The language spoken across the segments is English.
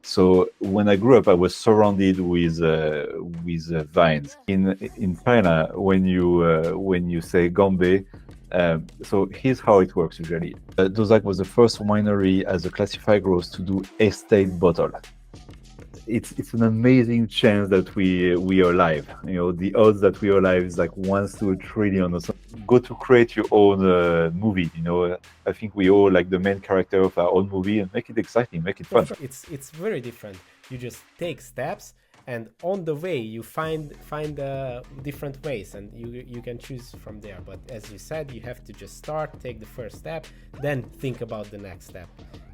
So when I grew up, I was surrounded with vines. In China, when you say Gombe, so here's how it works usually. Dauzac was the first winery as a classified growth to do estate bottle. It's an amazing chance that we are alive. You know, the odds that we are alive is like 1-1 trillion or something. Go to create your own movie. You know, I think we all like the main character of our own movie and make it exciting, make it fun. It's very different. You just take steps, and on the way you find different ways, and you can choose from there. But as you said, you have to just start, take the first step, then think about the next step.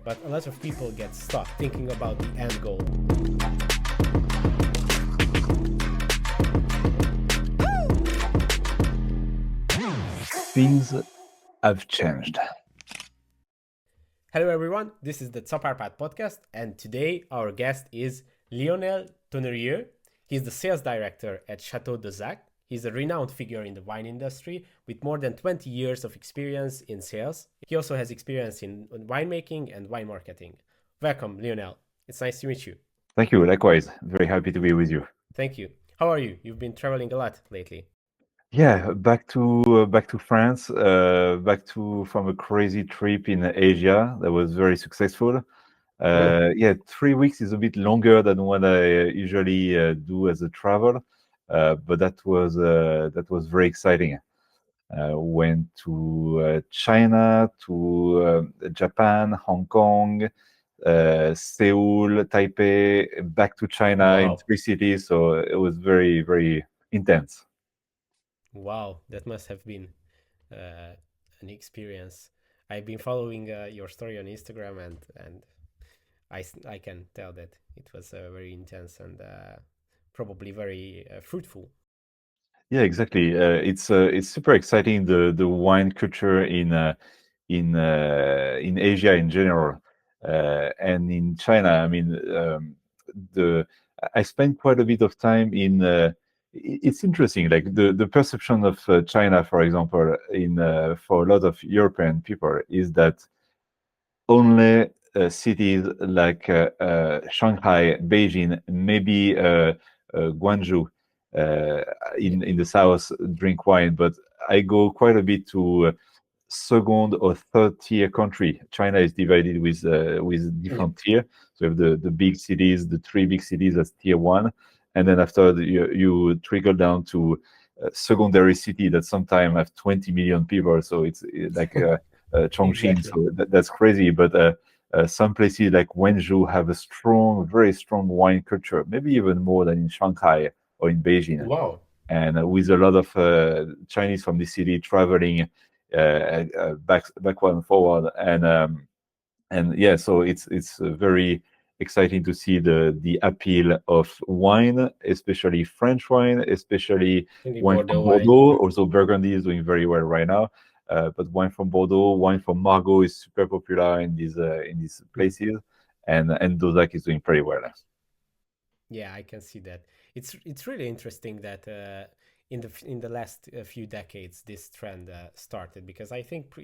But a lot of people get stuck thinking about the end goal. Things have changed. Hello everyone, this is the Czapp podcast, and today our guest is Lionel Tonnerieux. He's the sales director at Château Dauzac. He's a renowned figure in the wine industry with more than 20 years of experience in sales. He also has experience in winemaking and wine marketing. Welcome, Lionel. It's nice to meet you. Thank you. Likewise. Very happy to be with you. Thank you. How are you? You've been traveling a lot lately. Yeah, back to France, from a crazy trip in Asia that was very successful. Yeah, 3 weeks is a bit longer than what I usually do as a travel, but that was very exciting. Went to China, to Japan, Hong Kong, Seoul, Taipei, back to China in 3 cities. So it was very, very intense. Wow, that must have been an experience. I've been following your story on Instagram, and I can tell that it was very intense and probably very fruitful. Yeah, exactly. It's super exciting, the wine culture in Asia in general, and in China. I mean, I spent quite a bit of time in. It's interesting, like the perception of China, for example, for a lot of European people, is that only cities like Shanghai, Beijing, maybe Guangzhou in the south drink wine, but I go quite a bit to second or third tier country. China is divided with different tier. So you have the big cities, the 3 big cities as tier 1, and then after you trickle down to secondary city that sometimes have 20 million people. So it's like Chongqing. Exactly. So that's crazy. But some places like Wenzhou have a strong, very strong wine culture, maybe even more than in Shanghai or in Beijing. Wow. And with a lot of Chinese from the city traveling backward and forward, and yeah, so it's very exciting to see the appeal of wine, especially French wine, especially wine from Bordeaux. Also, Burgundy is doing very well right now. But wine from Bordeaux, wine from Margaux is super popular in these places, and Dauzac is doing pretty well. Yeah, I can see that. It's really interesting that in the last few decades this trend started, because I think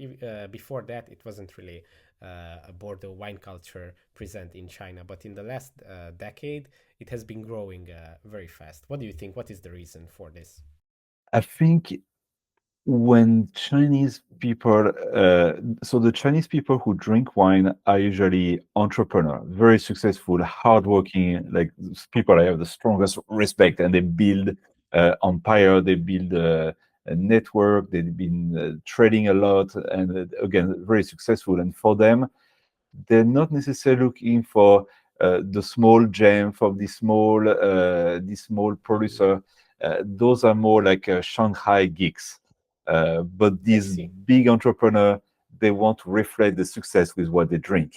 before that it wasn't really a Bordeaux wine culture present in China, but in the last decade it has been growing very fast. What do you think? What is the reason for this? I think when Chinese people, so the Chinese people who drink wine are usually entrepreneurs, very successful, hardworking, like people I have the strongest respect, and they build empire, they build a network, they've been trading a lot, and again, very successful. And for them, they're not necessarily looking for the small gem from the small producer. Those are more like Shanghai geeks. But these big entrepreneurs, they want to reflect the success with what they drink.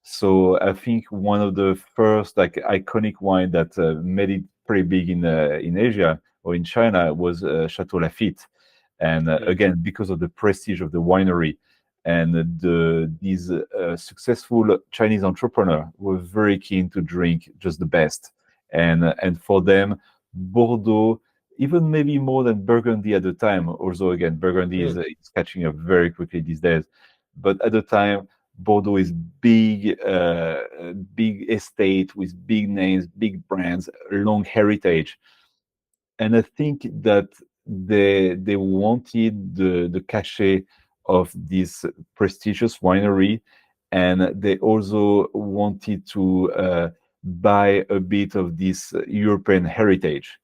So I think one of the first like iconic wine that made it pretty big in Asia or in China was Château Lafite, and again because of the prestige of the winery, and these successful Chinese entrepreneurs were very keen to drink just the best, and for them, Bordeaux, even maybe more than Burgundy at the time. Also, again, Burgundy is catching up very quickly these days. But at the time, Bordeaux is big, big estate with big names, big brands, long heritage, and I think that they wanted the cachet of this prestigious winery, and they also wanted to buy a bit of this European heritage.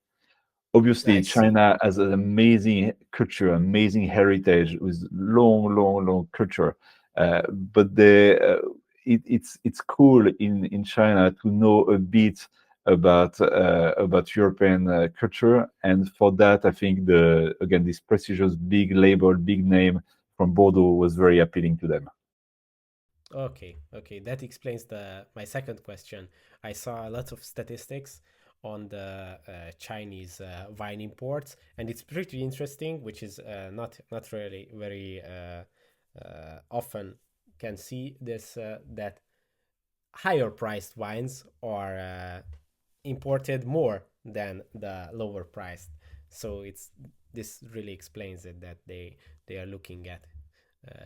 I Obviously, see. China has an amazing culture, amazing heritage with long, long, long culture. But it's cool in China to know a bit about European culture, and for that, I think the again this prestigious big label, big name from Bordeaux was very appealing to them. Okay, okay, that explains the my second question. I saw a lot of statistics on the Chinese wine imports, and it's pretty interesting, which is not really very often can see this that higher priced wines are imported more than the lower priced. So it's this really explains it that they are looking at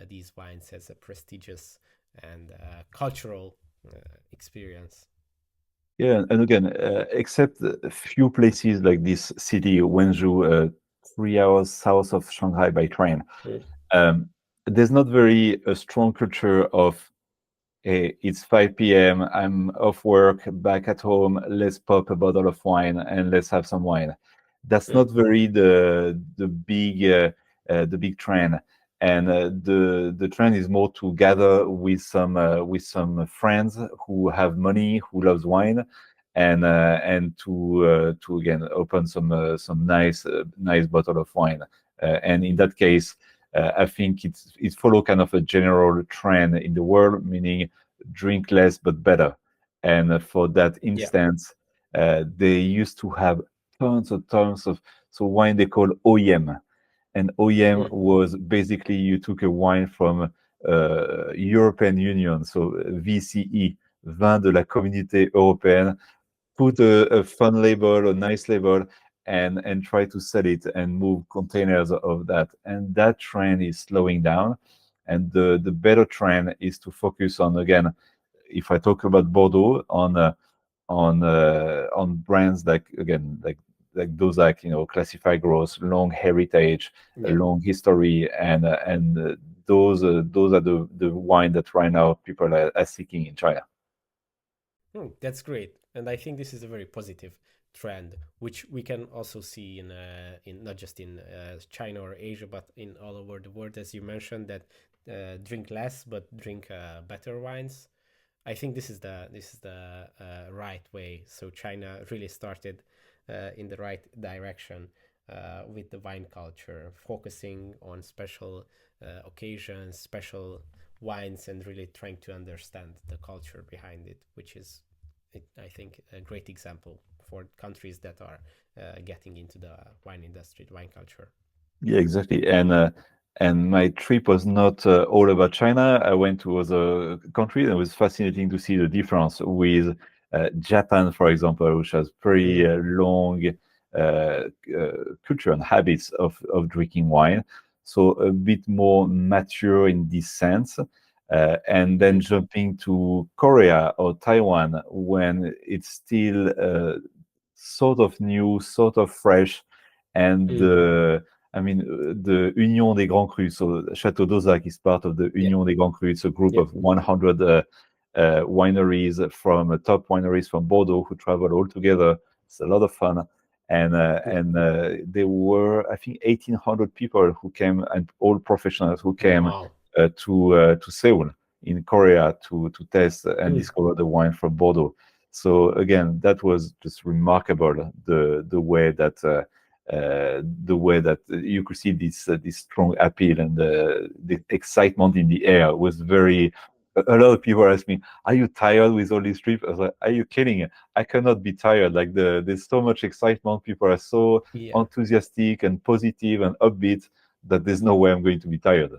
these wines as a prestigious and cultural experience. Yeah, and again, except a few places like this city, Wenzhou, 3 hours south of Shanghai by train, Mm. um, there's not very a strong culture of hey, it's 5 p.m. I'm off work, back at home. Let's pop a bottle of wine and let's have some wine. That's Mm. not very the big trend, and the trend is more to gather with some friends who have money, who loves wine, and to again open some nice bottle of wine. And in that case, I think it follow kind of a general trend in the world, meaning drink less but better. And for that Yeah. instance, they used to have tons of so wine they call OEM, and OEM Mm. was basically you took a wine from European Union, so VCE, Vin de la Communauté Européenne, put a fun label, a nice label, and try to sell it and move containers of that. And that trend is slowing down. And the better trend is to focus on again, if I talk about Bordeaux, on brands like again like Dauzac, classified growth, long heritage, a Yeah. long history, and those are the wine that right now people are seeking in China. That's great, and I think this is a very positive trend, which we can also see in not just in China or Asia, but in all over the world, as you mentioned, that drink less but drink better wines. I think this is the right way. So China really started in the right direction with the wine culture, focusing on special occasions, special wines, and really trying to understand the culture behind it, which is, I think, a great example for countries that are getting into the wine industry, the wine culture. Yeah, exactly. And my trip was not all about China. I went to other countries, and it was fascinating to see the difference with Japan, for example, which has pretty Mm. long culture and habits of drinking wine. So a bit more mature in this sense. And then Mm. jumping to Korea or Taiwan when it's still sort of new, sort of fresh, and Mm. the Union des Grands Crus. So Château Dauzac is part of the Yeah. Union des Grands Crus. It's a group Yeah. of 100 wineries from top wineries from Bordeaux who travel all together. It's a lot of fun. Yeah. There were, I think, 1,800 people who came, and all professionals who came Wow. to Seoul in Korea to test and Mm. discover the wine from Bordeaux. So again, that was just remarkable. The way that you could see this strong appeal and the excitement in the air was very. A lot of people ask me, "Are you tired with all these trips?" I was like, "Are you kidding? I cannot be tired. Like there's so much excitement. People are so Yeah. enthusiastic and positive and upbeat that there's no way I'm going to be tired."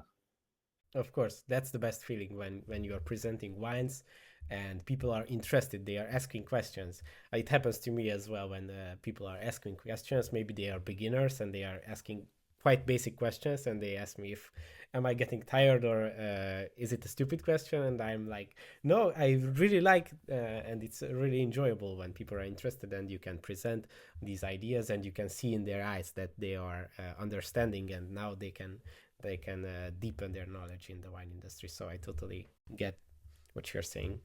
Of course, that's the best feeling when you are presenting wines and people are interested. They are asking questions. It happens to me as well when people are asking questions. Maybe they are beginners and they are asking quite basic questions, and they ask me if am I getting tired or is it a stupid question, and I'm like, no, I really like, and it's really enjoyable when people are interested, and you can present these ideas, and you can see in their eyes that they are understanding, and now they can deepen their knowledge in the wine industry. So I totally get what you're saying.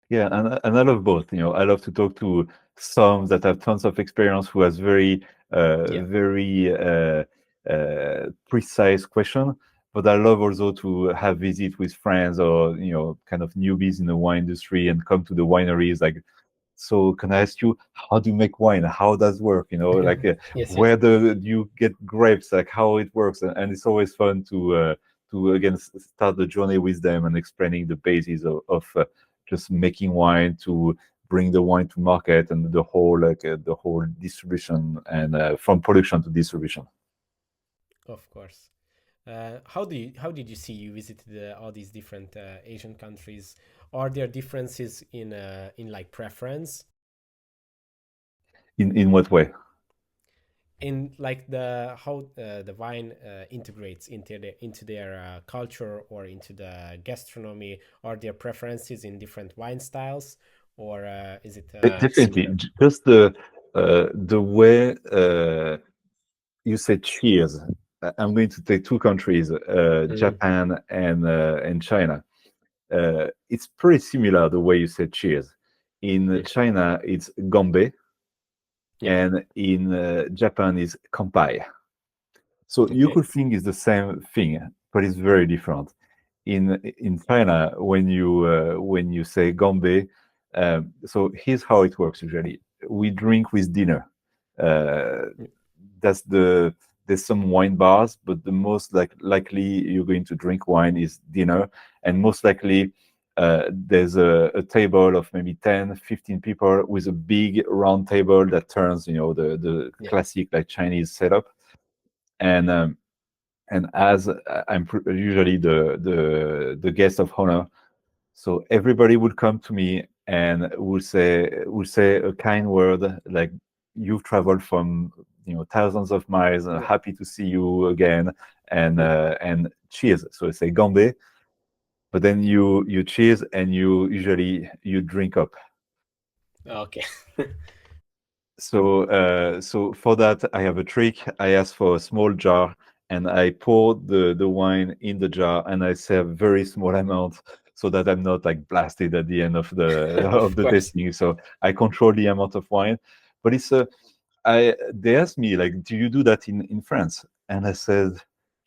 Yeah, and I love both. I love to talk to some that have tons of experience who has Yeah, very precise question. But I love also to have visit with friends or kind of newbies in the wine industry and come to the wineries. Like, so can I ask you, how do you make wine? How does it work? Like yes, yes, where do you get grapes? Like how it works? And it's always fun to again start the journey with them and explaining the basis of just making wine to bring the wine to market and the whole distribution and from production to distribution. of course. How did you see you visited all these different Asian countries? Are there differences in like preference In what way? in like the how the wine integrates into their culture or into the gastronomy? Are there preferences in different wine styles, or is it Definitely, similar? just the way you said cheers. I'm going to take two countries, Mm, Japan and China. It's pretty similar the way you said cheers. In mm, China, it's gombe, yeah. and in Japan, is kanpai. So you Okay. could think it's the same thing, but it's very different. In China, when you say gombe, so here's how it works usually. We drink with dinner. Uh, Mm, that's the There's some wine bars, but the most likely you're going to drink wine is dinner, and most likely there's a table of maybe 10, 15 people with a big round table that turns, the yeah. classic like Chinese setup. And as I'm usually the guest of honor, so everybody would come to me and would say a kind word like, "You've traveled from thousands of miles. Yeah. Happy to see you again," Mm, and cheers. So I say "Gambé," but then you cheers and you drink up. okay. So for that, I have a trick. I ask for a small jar and I pour the wine in the jar and I serve very small amount so that I'm not like blasted at the end of the of Of the course. tasting. So I control the amount of wine. But it's a I they asked me like, do you do that in France? And I said,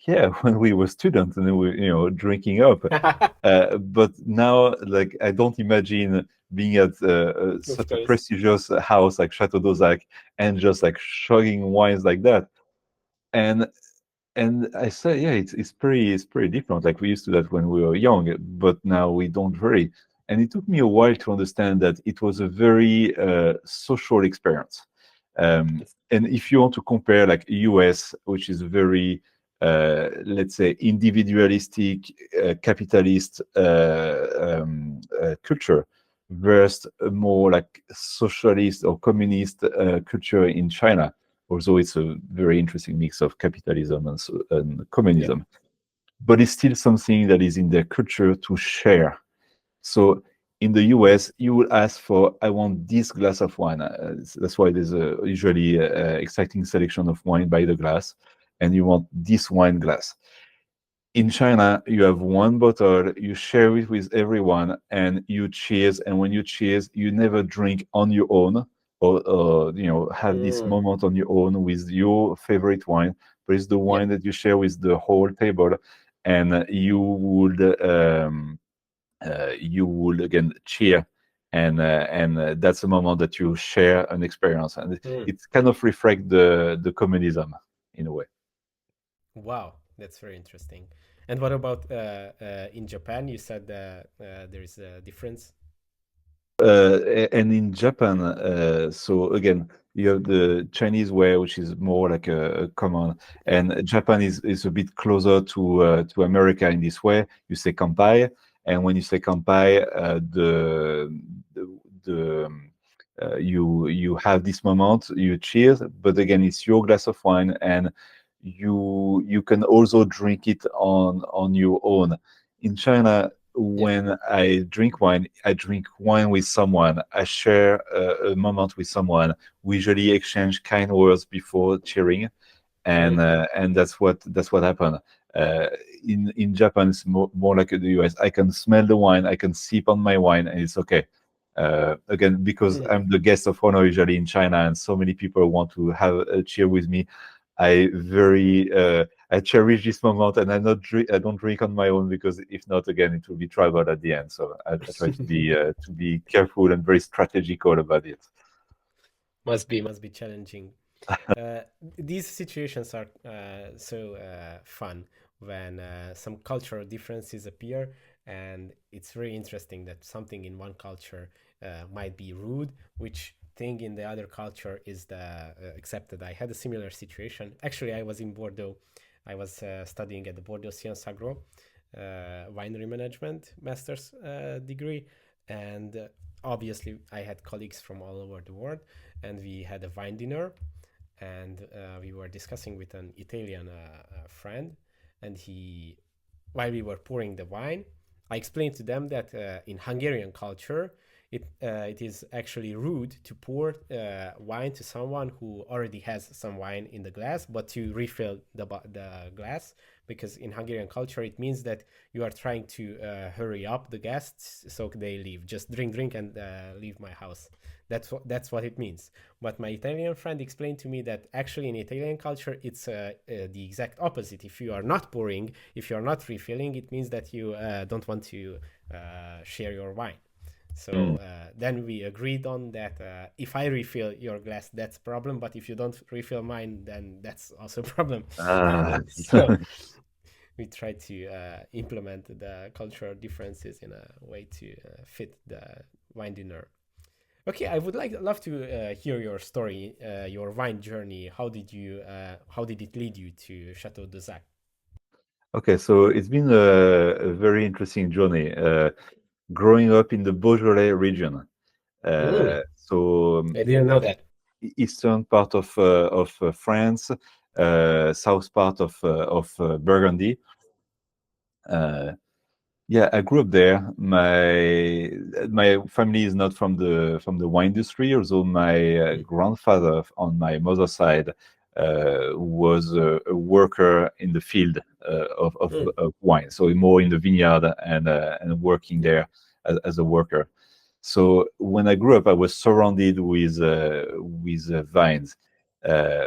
yeah, when we were students and we drinking up. But now, like, I don't imagine being at Of such a course. prestigious house like Château Dauzac and just like chugging wines like that. And I say, yeah, it's pretty different. Like we used to that when we were young, but now we don't really. And it took me a while to understand that it was a very social experience. And if you want to compare like US, which is very let's say individualistic, capitalist culture, versus a more like socialist or communist culture in China, although it's a very interesting mix of capitalism and Yeah. communism. But it's still something that is in their culture to share. So in the US, you will ask for, I want this glass of wine. That's why there's usually exciting selection of wine by the glass, and you want this wine glass. In China, you have one bottle, you share it with everyone, and you cheers. And when you cheers, you never drink on your own or have this Mm, moment on your own with your favorite wine, but it's the yeah. wine that you share with the whole table. And you would again cheer, and that's a moment that you share an experience, and Mm. it kind of reflects the communism in a way. Wow, that's very interesting. And what about in Japan? You said there is a difference. And in Japan, so again, you have the Chinese way, which is more like a common, Yeah. and Japan is a bit closer to America in this way. You say kanpai, and when you say kanpai, you have this moment, you cheers, but again, it's your glass of wine, and you can also drink it on your own. In China, Yeah. when I drink wine, I drink wine with someone. I share a moment with someone. We usually exchange kind words before cheering, Mm. and that's what happened. Uh, in Japan, it's more like the US. I can smell the wine, I can sip on my wine, and it's okay. Again, because Mm. I'm the guest of honor usually in China, and so many people want to have a cheer with me. I cherish this moment, and I don't drink on my own because if not, again, it will be trouble at the end. So I try to be careful and very strategical about it. Must be challenging. Uh, these situations are so fun when some cultural differences appear, and it's very interesting that something in one culture might be rude, which thing in the other culture is the accepted. I had a similar situation. Actually, I was in Bordeaux. I was studying at the Bordeaux Sciences Agro winery management master's degree, and obviously I had colleagues from all over the world, and we had a wine dinner, and we were discussing with an Italian friend, and he, while we were pouring the wine, I explained to them that in Hungarian culture, it is actually rude to pour wine to someone who already has some wine in the glass, but to refill the glass, because in Hungarian culture it means that you are trying to hurry up the guests so they leave. Just drink, and leave my house. That's what it means. But my Italian friend explained to me that actually in Italian culture it's the exact opposite. If you are not pouring, if you are not refilling, it means that you don't want to share your wine. So Mm. then we agreed on that. If I refill your glass, that's a problem. But if you don't refill mine, then that's also a problem. Ah, So we try to implement the cultural differences in a way to fit the wine dinner. Okay, I would love to hear your story, your wine journey. How did it lead you to Chateau Dauzac? okay, so it's been a very interesting journey. Growing up in the Beaujolais region, Mm, so I didn't know that. eastern part of France, south part of Burgundy. Uh, Yeah, I grew up there. My family is not from the wine industry, although my Mm, grandfather on my mother's side was a worker in the field mm, of wine, so more in the vineyard and working yeah. there as a worker. So when I grew up, I was surrounded with vines.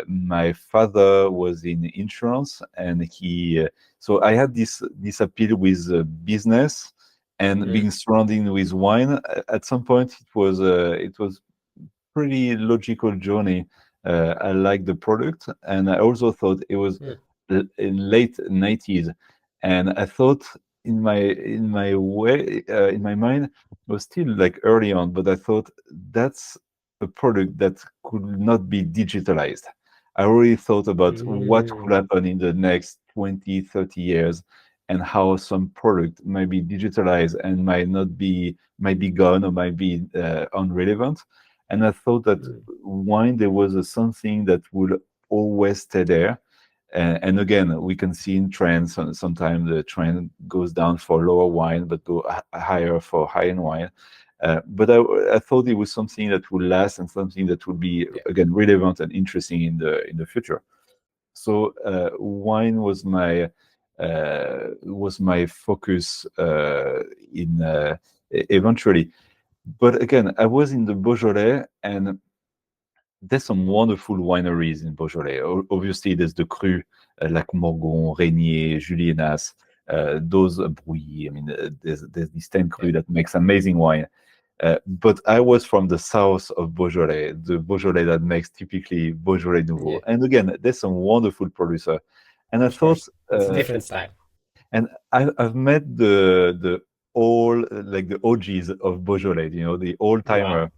My father was in insurance, and so I had this appeal with business and Mm, being surrounded with wine. At some point, it was pretty logical journey. I liked the product, and I also thought it was mm, in late 90s, and I thought in my way in my mind it was still like early on, but I thought that's a product that could not be digitalized. I already thought about what could mm, happen in the next 20, 30 years and how some product might be digitalized and might be gone or might be unrelevant. And I thought that mm, wine, there was something that would always stay there. And again, we can see in trends, sometimes the trend goes down for lower wine, but go higher for high-end wine. But I thought it was something that would last and something that would be, yeah. again, relevant and interesting in the future. So wine was my focus in eventually. But again, I was in the Beaujolais, and there's some wonderful wineries in Beaujolais. Obviously, there's the Cru, like Morgon, Régnier, Julienas, those Brouilly. I mean, there's this 10 Yeah. Cru that makes amazing wine. But I was from the south of Beaujolais, the Beaujolais that makes typically Beaujolais Nouveau. Yeah. And again, there's some wonderful producer. And I Of thought, course, it's a different style. and I've met the all like the OGs of Beaujolais, the old Wow. timer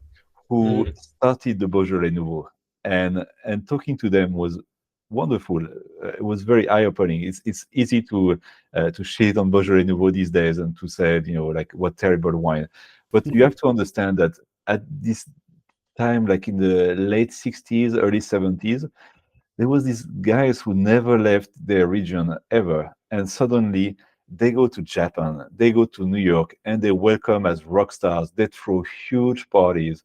who Mm, started the Beaujolais Nouveau, and talking to them was wonderful. It was very eye opening. It's easy to shit on Beaujolais Nouveau these days and to say, like, what terrible wine, but you have to understand that at this time, like in the late 60s, early 70s, there was these guys who never left their region ever, and suddenly they go to Japan, they go to New York, and they welcome as rock stars. They throw huge parties,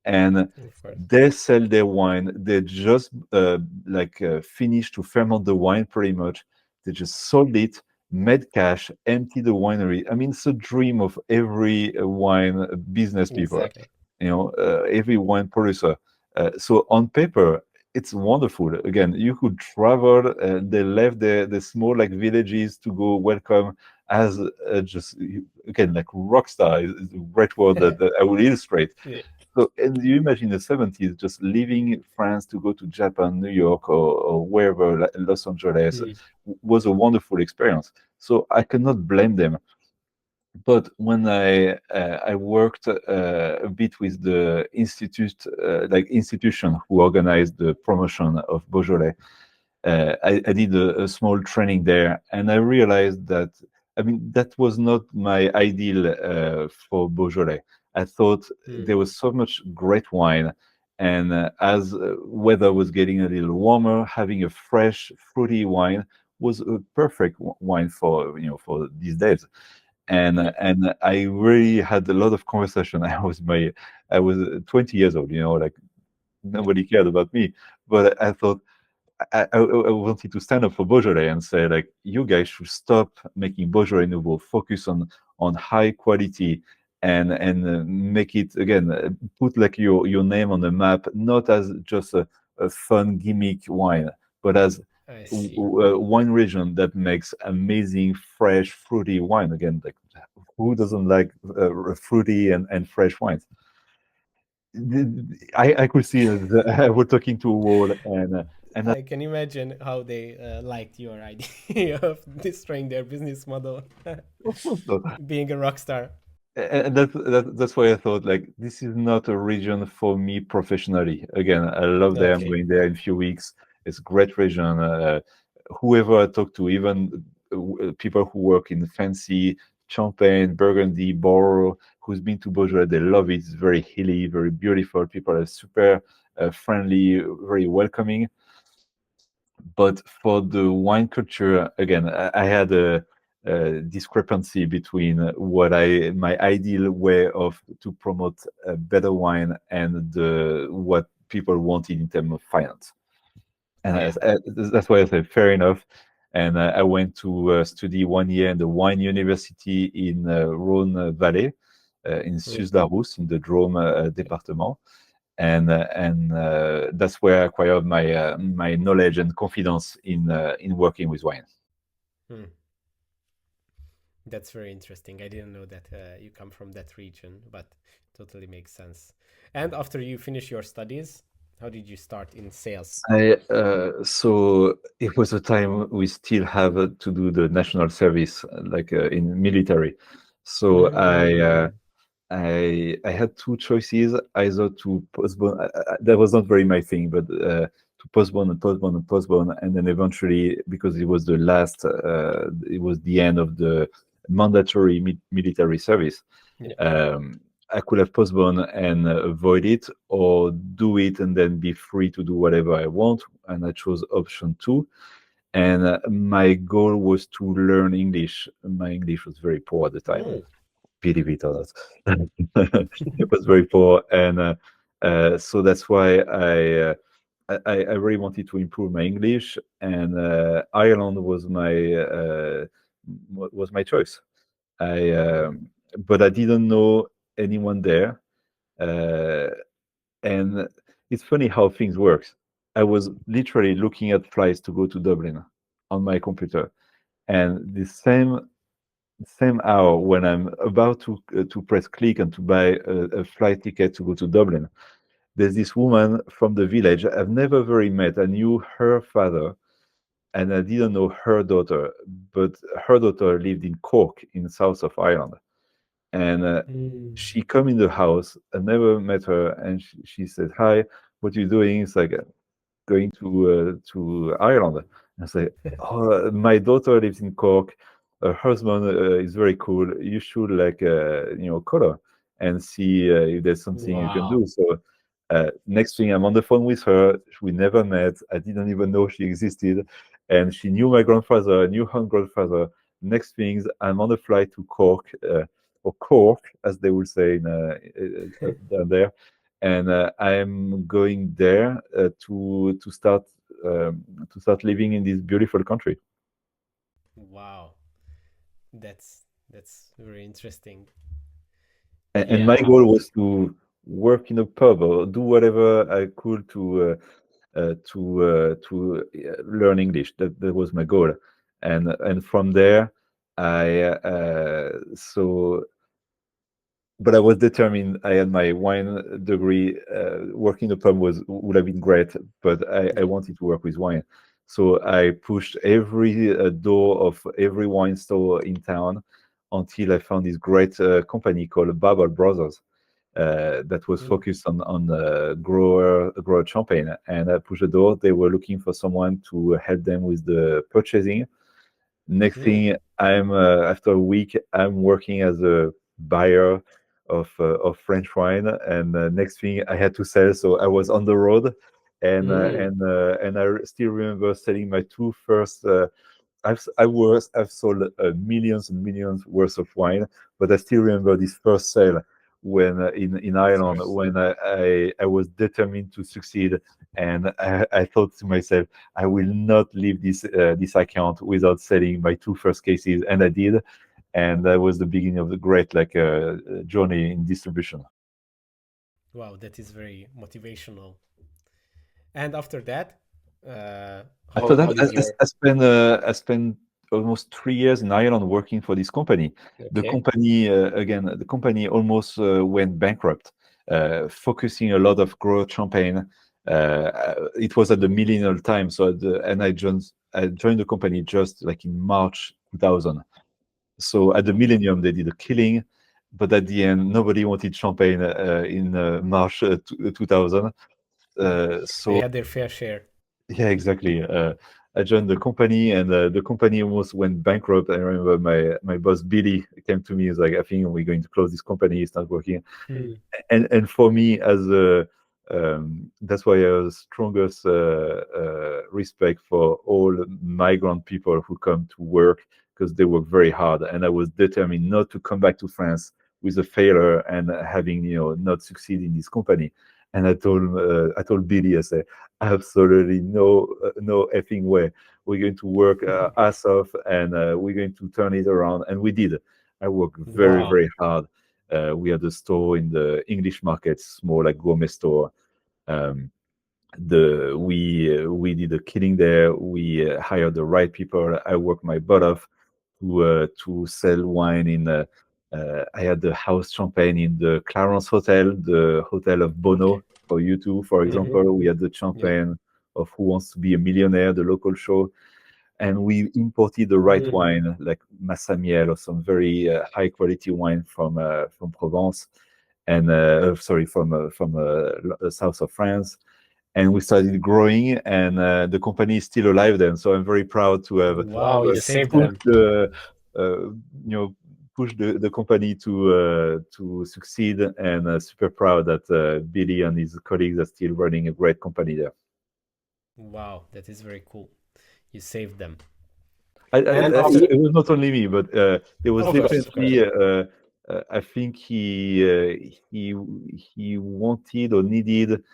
and Of course. they sell their wine. They just finished to ferment the wine pretty much. They just sold it, made cash, emptied the winery. I mean, it's a dream of every wine business people, Exactly. every wine producer. So on paper, it's wonderful. Again, you could travel. They left the small like villages to go welcome as just again like rock star is a great word that I will illustrate. Yeah. So, and you imagine the 70s just leaving France to go to Japan, New York, or wherever, Los Angeles, Mm. was a wonderful experience. So I cannot blame them. But when I worked a bit with the institution who organized the promotion of Beaujolais, I did a small training there, and I realized that, I mean, that was not my ideal for Beaujolais. I thought Mm. there was so much great wine, and as weather was getting a little warmer, having a fresh, fruity wine was a perfect wine for for these days. Yeah. And I really had a lot of conversation. I was 20 years old, like Yeah. nobody cared about me, but I thought I wanted to stand up for Beaujolais and say, like, you guys should stop making Beaujolais Nouveau, focus on high quality and make it again, put like your name on the map, not as just a fun gimmick wine, but as I see. a wine region that makes amazing, fresh, fruity wine. Again, like who doesn't like fruity and fresh wines? I could see I was talking to a wall, and I can imagine how they liked your idea of destroying their business model, being a rock star. and that's why I thought like this is not a region for me professionally. Again, I love there. I'm Okay. going there in a few weeks. It's a great region. Whoever I talk to, even people who work in fancy Champagne, Burgundy, Bordeaux, who's been to Beaujolais, they love it. It's very hilly, very beautiful. People are super friendly, very welcoming. But for the wine culture, again, I had a discrepancy between what my ideal way of to promote better wine and what people wanted in terms of finance. And Yeah. that's why I said fair enough. And I went to study 1 year in the wine university in Rhône Valley, in Mm. Sus-Darous, in the Drôme department, and that's where I acquired my knowledge and confidence in working with wine. Mm. That's very interesting. I didn't know that you come from that region, but totally makes sense. And after you finish your studies, how did you start in sales? So it was a time we still have to do the national service, like in military. So Mm. I had two choices, either to postpone. That was not very my thing, but to postpone and postpone and postpone, and then eventually, because it was it was the end of the mandatory military service. Yeah. Um, I could have postponed and avoid it, or do it and then be free to do whatever I want. And I chose option two. And my goal was to learn English. My English was very poor at the time. Mm. Believe it or not, it was very poor, and so that's why I really wanted to improve my English, and Ireland was my choice. I But I didn't know anyone there, uh, and it's funny how things work. I was literally looking at flights to go to Dublin on my computer, and the same hour when I'm about to press click and to buy a flight ticket to go to Dublin, there's this woman from the village I've never very met. I knew her father and I didn't know her daughter, but her daughter lived in Cork in south of Ireland. And Mm. she come in the house. I never met her, and she said, "Hi, what you doing?" It's like going to Ireland. I say, oh, my daughter lives in Cork. Her husband is very cool. You should like call her and see if there's something you can Wow. do. So Next thing, I'm on the phone with her. We never met. I didn't even know she existed, and she knew my grandfather. I knew her grandfather. Next things, I'm on the flight to Cork, or Cork, as they would say down there, and I'm going there to start living in this beautiful country. Wow, that's very interesting. And my Yeah. goal was to work in a pub or do whatever I could to learn English. That was my goal, and from there, I so. But I was determined. I had my wine degree. Working in a pub would have been great, but I Yeah. wanted to work with wine. So I pushed every door of every wine store in town until I found this great company called Babel Brothers that was Mm. focused on grower champagne. And I pushed the door. They were looking for someone to help them with the purchasing. Next Mm. thing, I'm after a week, I'm working as a buyer of French wine, and next thing I had to sell, so I was on the road, Mm. and I still remember selling my two first. I've sold millions and millions worth of wine, but I still remember this first sale when in That's Ireland very when I was determined to succeed, and I thought to myself, I will not leave this account without selling my two first cases, and I did, and that was the beginning of the great journey in distribution. wow. That is very motivational. And after that, After that, How did your I spent almost 3 years in Ireland working for this company. The okay? company again, the company almost went bankrupt, focusing a lot of growth champagne. It was at the millennial time, so and I joined the company just like in March 2000. So at the millennium, they did a killing, but at the end, nobody wanted champagne in March 2000. they So had their fair share. yeah, exactly. I joined the company, and the company almost went bankrupt. I remember my boss Billy came to me. He's like, "I think we're going to close this company. It's not working." Mm. And for me, as a that's why I have the strongest respect for all migrant people who come to work because they work very hard. And I was determined not to come back to France with a failure and having not succeed in this company. And I told Billy, I said, absolutely no effing way. We're going to work ass off, and we're going to turn it around. And we did. I worked very, Wow. very hard. We had a store in the English markets, more like gourmet store. Um, we did a killing there. We hired the right people. I worked my butt off to sell wine in. I had the house champagne in the Clarence Hotel, the hotel of Okay. Bono for you two, for Hmm. example. We had the Yeah. champagne of Who Wants to Be a Millionaire, the local show, and we imported the right Hmm. wine, like Massamiel or some very high quality wine from Provence, and sorry, from the south of France. And we started growing, and the company is still alive then. So I'm very proud to have Wow, Wow, you you saved saved them. them. pushed push the company to succeed, and super proud that Billy and his colleagues are still running a great company there. Wow, that is very cool. You saved them. And After, It was not only me, but there was of course, of course. definitely. I think he wanted or needed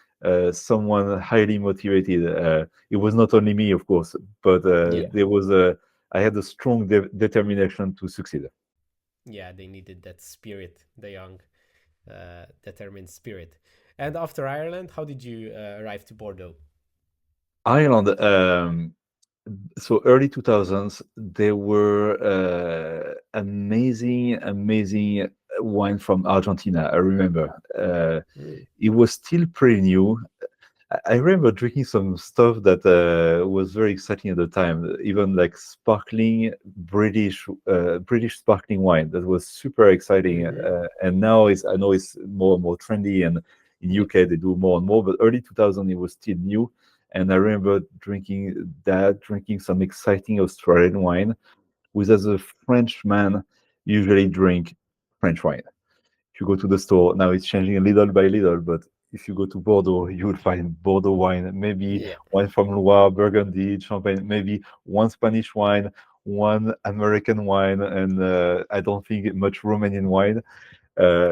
someone highly motivated. It was not only me, of course, but yeah, there was a. I had a strong determination to succeed. yeah, they needed that spirit, the young, determined spirit. And after Ireland, how did you arrive to Bordeaux? Ireland. So early 2000s, there were amazing wine from Argentina. I remember Mm. it was still pretty new. I remember drinking some stuff that was very exciting at the time, even like sparkling British sparkling wine. That was super exciting. Hmm. And now I know it's more and more trendy, and in Yeah. UK they do more and more. But early 2000 it was still new, and I remember drinking some exciting Australian wine, which as a Frenchman usually drink French wine. If you go to the store now, it's changing little by little, but if you go to Bordeaux, you will find Bordeaux wine, maybe Yeah, wine from Loire, Burgundy, Champagne, maybe one Spanish wine, one American wine, and I don't think much Romanian wine.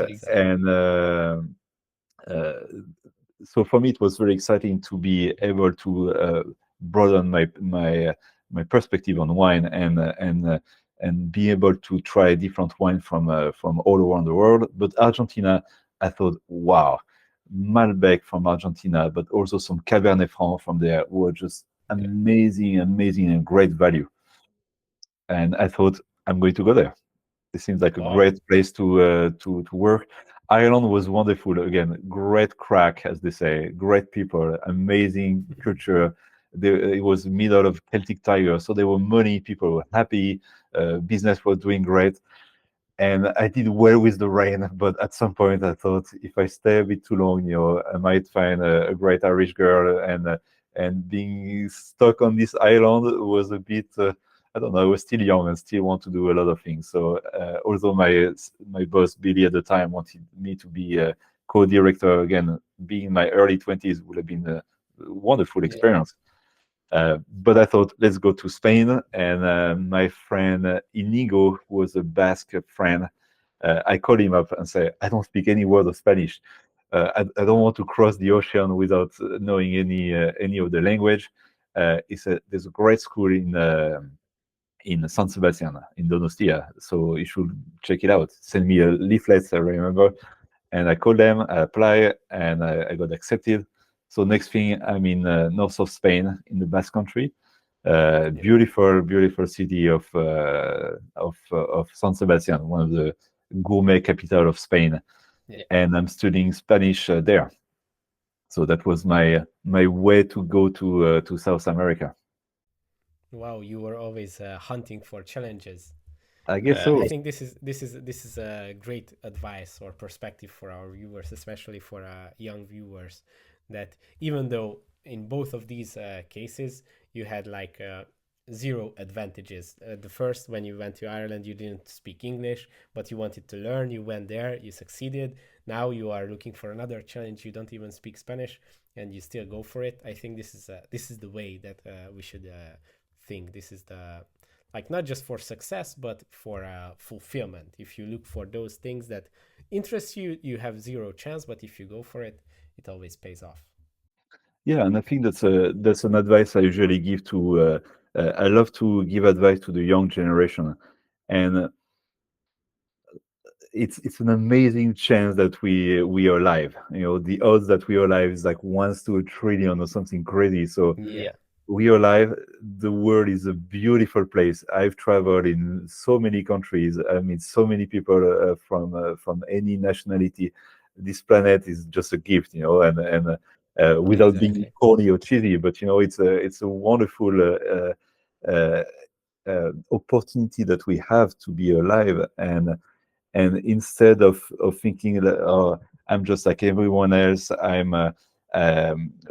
exactly. And uh, so for me, it was very exciting to be able to broaden my perspective on wine and be able to try different wine from all around the world. But Argentina, I thought, wow, Malbec from Argentina, but also some Cabernet Franc from there were just Yeah. amazing, amazing, and great value. And I thought, I'm going to go there. It seems like a Wow. great place to work. Ireland was wonderful. Again, great crack, as they say. Great people, amazing culture. It was middle of Celtic Tiger, so there were money. People were happy. Business was doing great, and I did well with the rain. But at some point, I thought if I stay a bit too long, I might find a great Irish girl, and being stuck on this island was a bit. I don't know. I was still young and still want to do a lot of things. So although my boss Billy at the time wanted me to be a co-director again, being in my early 20s would have been a wonderful Yeah. experience. But I thought, let's go to Spain. And my friend Inigo, who was a Basque friend, I called him up and said, I don't speak any word of Spanish. I don't want to cross the ocean without knowing any of the language. He said, there's a great school in San Sebastian in Donostia, so you should check it out. Send me a leaflet, I remember, and I called them, I applied, and I got accepted. So next thing, I'm in north of Spain, in the Basque Country. Yeah. Beautiful, beautiful city of San Sebastian, one of the gourmet capital of Spain, Yeah. and I'm studying Spanish there. So that was my way to go to South America. Wow, you were always hunting for challenges. I guess I so. think this is a great advice or perspective for our viewers, especially for young viewers. That even though in both of these cases you had like zero advantages. The first, when you went to Ireland, you didn't speak English, but you wanted to learn. You went there, you succeeded. Now you are looking for another challenge. You don't even speak Spanish, and you still go for it. I think this is the way that we should think. This is the like not just for success but for fulfillment. If you look for those things that interest you, you have zero chance, but if you go for it, it always pays off. Yeah, and I think that's an advice I usually give to. I love to give advice to the young generation, and it's an amazing chance that we are alive. The odds that we are alive is like 1 to 1 trillion or something crazy. So Yeah, we are alive. The world is a beautiful place. I've traveled in so many countries. I mean, so many people from any nationality. This planet is just a gift, without being exactly. corny or cheesy, but it's a wonderful opportunity that we have to be alive, and instead of thinking that, oh, I'm just like everyone else,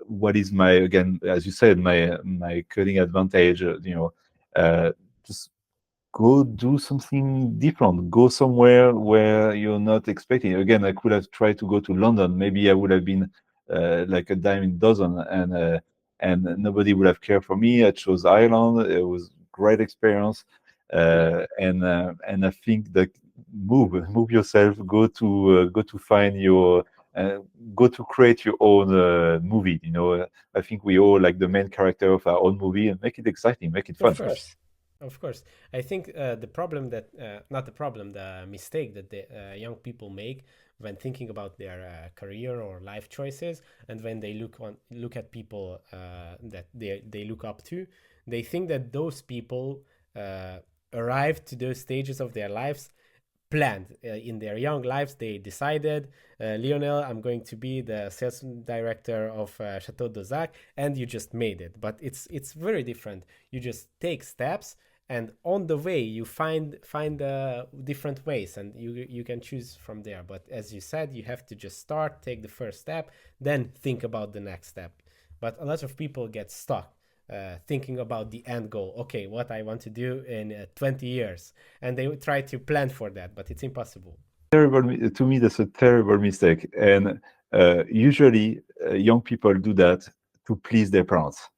what is my, again, as you said, my cutting advantage, uh, just go do something different, go somewhere where you're not expecting. Again, I could have tried to go to London. Maybe I would have been like a dime in a dozen, and nobody would have cared for me. I chose Ireland. It was great experience. Yeah, And I think that move yourself, go to find your uh, go to create your own movie. I think we all like the main character of our own movie, and make it exciting, make it of fun. course. Of course, I think the problem that not the problem, the mistake that the young people make when thinking about their career or life choices, and when they look at people that they look up to, they think that those people uh, arrive to those stages of their lives planned. In their young lives they decided, Lionel, I'm going to be the sales director of Château Dauzac, and you just made it. But it's very different. You just take steps, and on the way you find different ways, and you can choose from there. But as you said, you have to just start, take the first step, then think about the next step. But a lot of people get stuck thinking about the end goal. Okay, what I want to do in 20 years. And they try to plan for that, but it's impossible. To me, that's a terrible mistake. And Usually young people do that to please their parents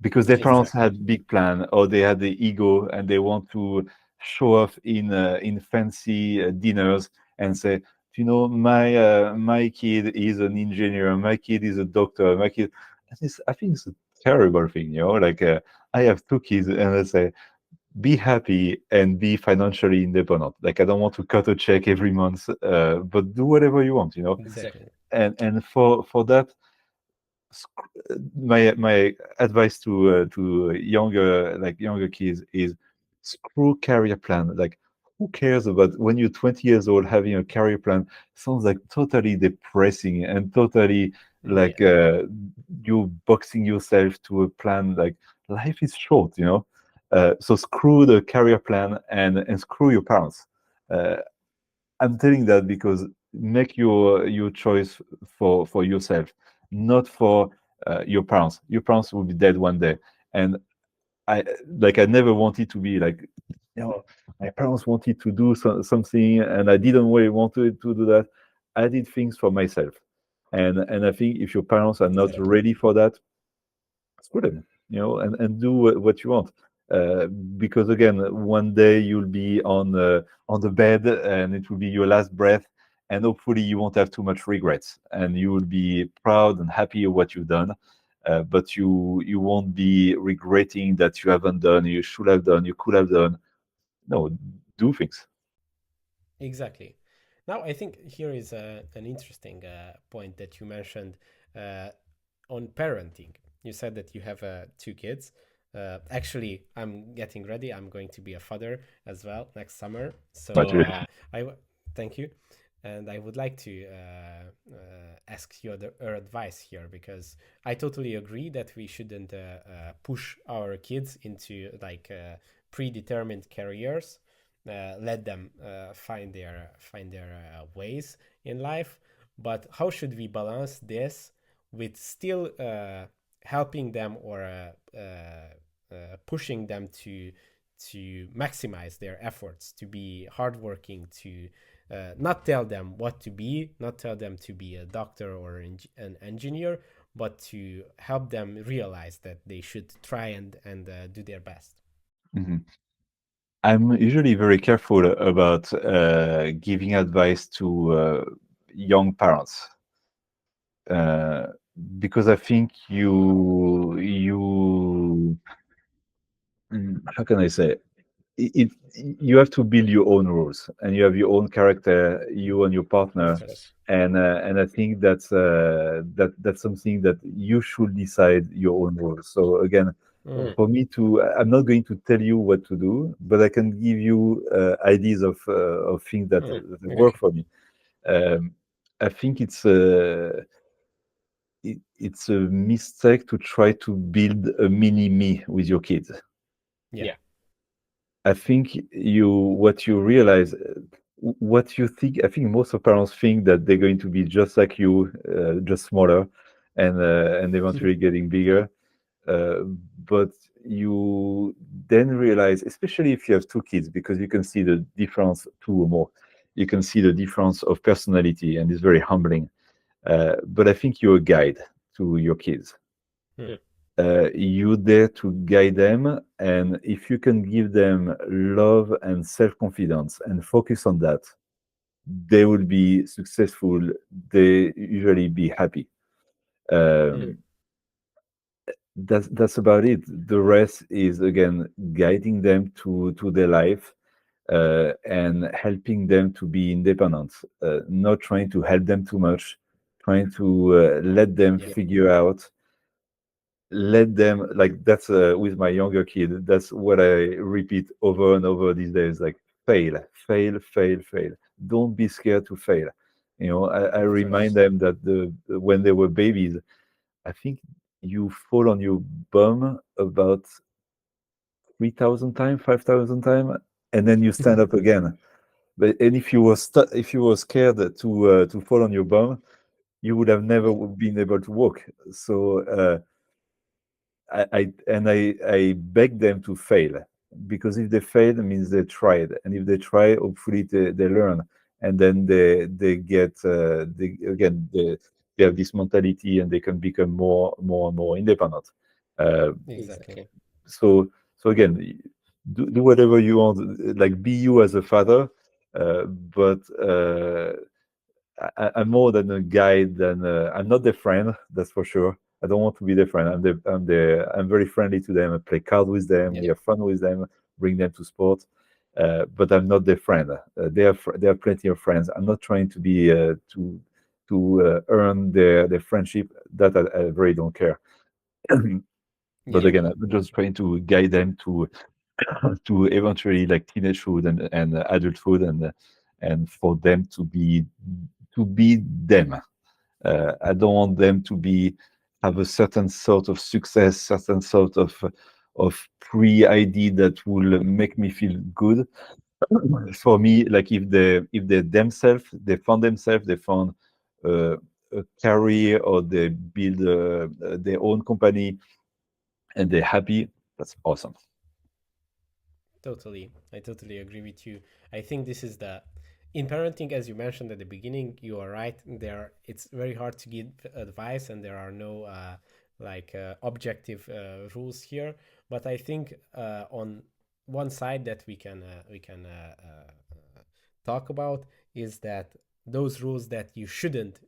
because their parents Exactly. had big plan or they had the ego and they want to show off in fancy dinners and say, you know, my kid is an engineer, my kid is a doctor, my kid. And I think it's a terrible thing, you know. Like I have two kids, and I say, be happy and be financially independent. Like I don't want to cut a check every month, but do whatever you want, you know. Exactly. And for that, my advice to younger kids is screw career plan. Like who cares about when you're 20 years old having a career plan? Sounds like totally depressing and totally like Yeah. you boxing yourself to a plan. Like life is short, you know. So screw the career plan and screw your parents. Uh, I'm telling that because make your choice for yourself, not for your parents. Your parents will be dead one day, and I never wanted to be like, you know, my parents wanted to do something, and I didn't really want to do that. I did things for myself, and I think if your parents are not Exactly. ready for that, screw them, you know, and do what you want. Because again, one day you'll be on the bed, and it will be your last breath, and hopefully you won't have too much regrets, and you will be proud and happy of what you've done. But you won't be regretting that you haven't done, you should have done, you could have done. No, do things. Exactly. Now, I think here is an interesting point that you mentioned uh, on parenting. You said that you have two kids. Actually, I'm getting ready. I'm going to be a father as well next summer. So Congratulations. thank you, and I would like to ask your advice here because I totally agree that we shouldn't push our kids into like predetermined careers. Let them find their ways in life. But how should we balance this with still helping them or pushing them to maximize their efforts, to be hardworking, to not tell them what to be, not tell them to be a doctor or an engineer, but to help them realize that they should try and do their best. Mhm. I'm usually very careful about giving advice to young parents uh, because I think how can I say it, you have to build your own rules and you have your own character, you and your Of partner, course. and I think that's something that you should decide your own rules. So again, Mm, for me to I'm not going to tell you what to do, but I can give you ideas of things that work okay. for me. Um, I think it's a mistake to try to build a mini me with your kids. Yeah. I think what you realize, what you think. I think most of parents think that they're going to be just like you, just smaller, and eventually getting bigger. Uh, but you then realize, especially if you have two kids, because you can see the difference, two or more, you can see the difference of personality, and it's very humbling. But I think you're a guide to your kids. Mm, You're there to guide them, and if you can give them love and self-confidence and focus on that, they will be successful. They usually be happy. mm, Um, that's about it. The rest is again guiding them to their life and helping them to be independent, not trying to help them too much, trying to let them yeah. figure out, let them like that's with my younger kid. That's what I repeat over and over these days. Like fail, fail, fail, fail. Don't be scared to fail. You know, I Of remind course. them that when they were babies, I think you fall on your bum about 3,000 times, 5,000 times, and then you stand up again. But and if you were scared to fall on your bum, you would have never been able to walk. So I beg them to fail because if they fail, it means they tried, and if they try, hopefully they learn. and then they get they have this mentality, and they can become more and more independent. Uh, Exactly. so again, do whatever you want, like be you as a father, but I'm more than a guide than I'm not their friend, that's for sure. I don't want to be their friend. I'm very friendly to them. I play cards with them. We Yeah. have fun with them. Bring them to sport, but I'm not their friend. They have plenty of friends. I'm not trying to be to earn their friendship. That I very don't care. But Yeah. again, I'm just trying to guide them to eventually like teenagehood and adulthood, and for them to be them. I don't want them to be have a certain sort of success, certain sort of pre-ID that will make me feel good. For me, like if they themselves, they found themselves, they found uh, a career, or they build their own company, and they're happy, that's awesome. Totally. I totally agree with you. I think this is the in parenting, as you mentioned at the beginning, you are right. There, it's very hard to give advice, and there are no objective rules here. But I think on one side that we can talk about is that those rules that you shouldn't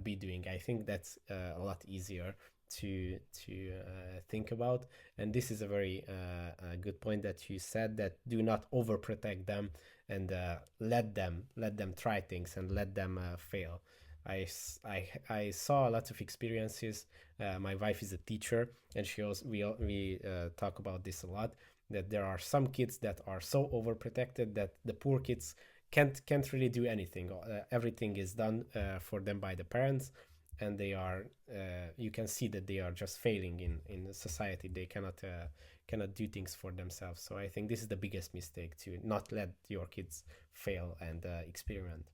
be doing. I think that's a lot easier to think about, and this is a very good point that you said, that do not overprotect them, and let them try things and let them fail. I saw a lot of experiences. My wife is a teacher, and we talk about this a lot, that there are some kids that are so overprotected that the poor kids can't really do anything. Everything is done for them by the parents, and they are you can see that they are just failing in society. They cannot do things for themselves. So I think this is the biggest mistake, to not let your kids fail and experiment.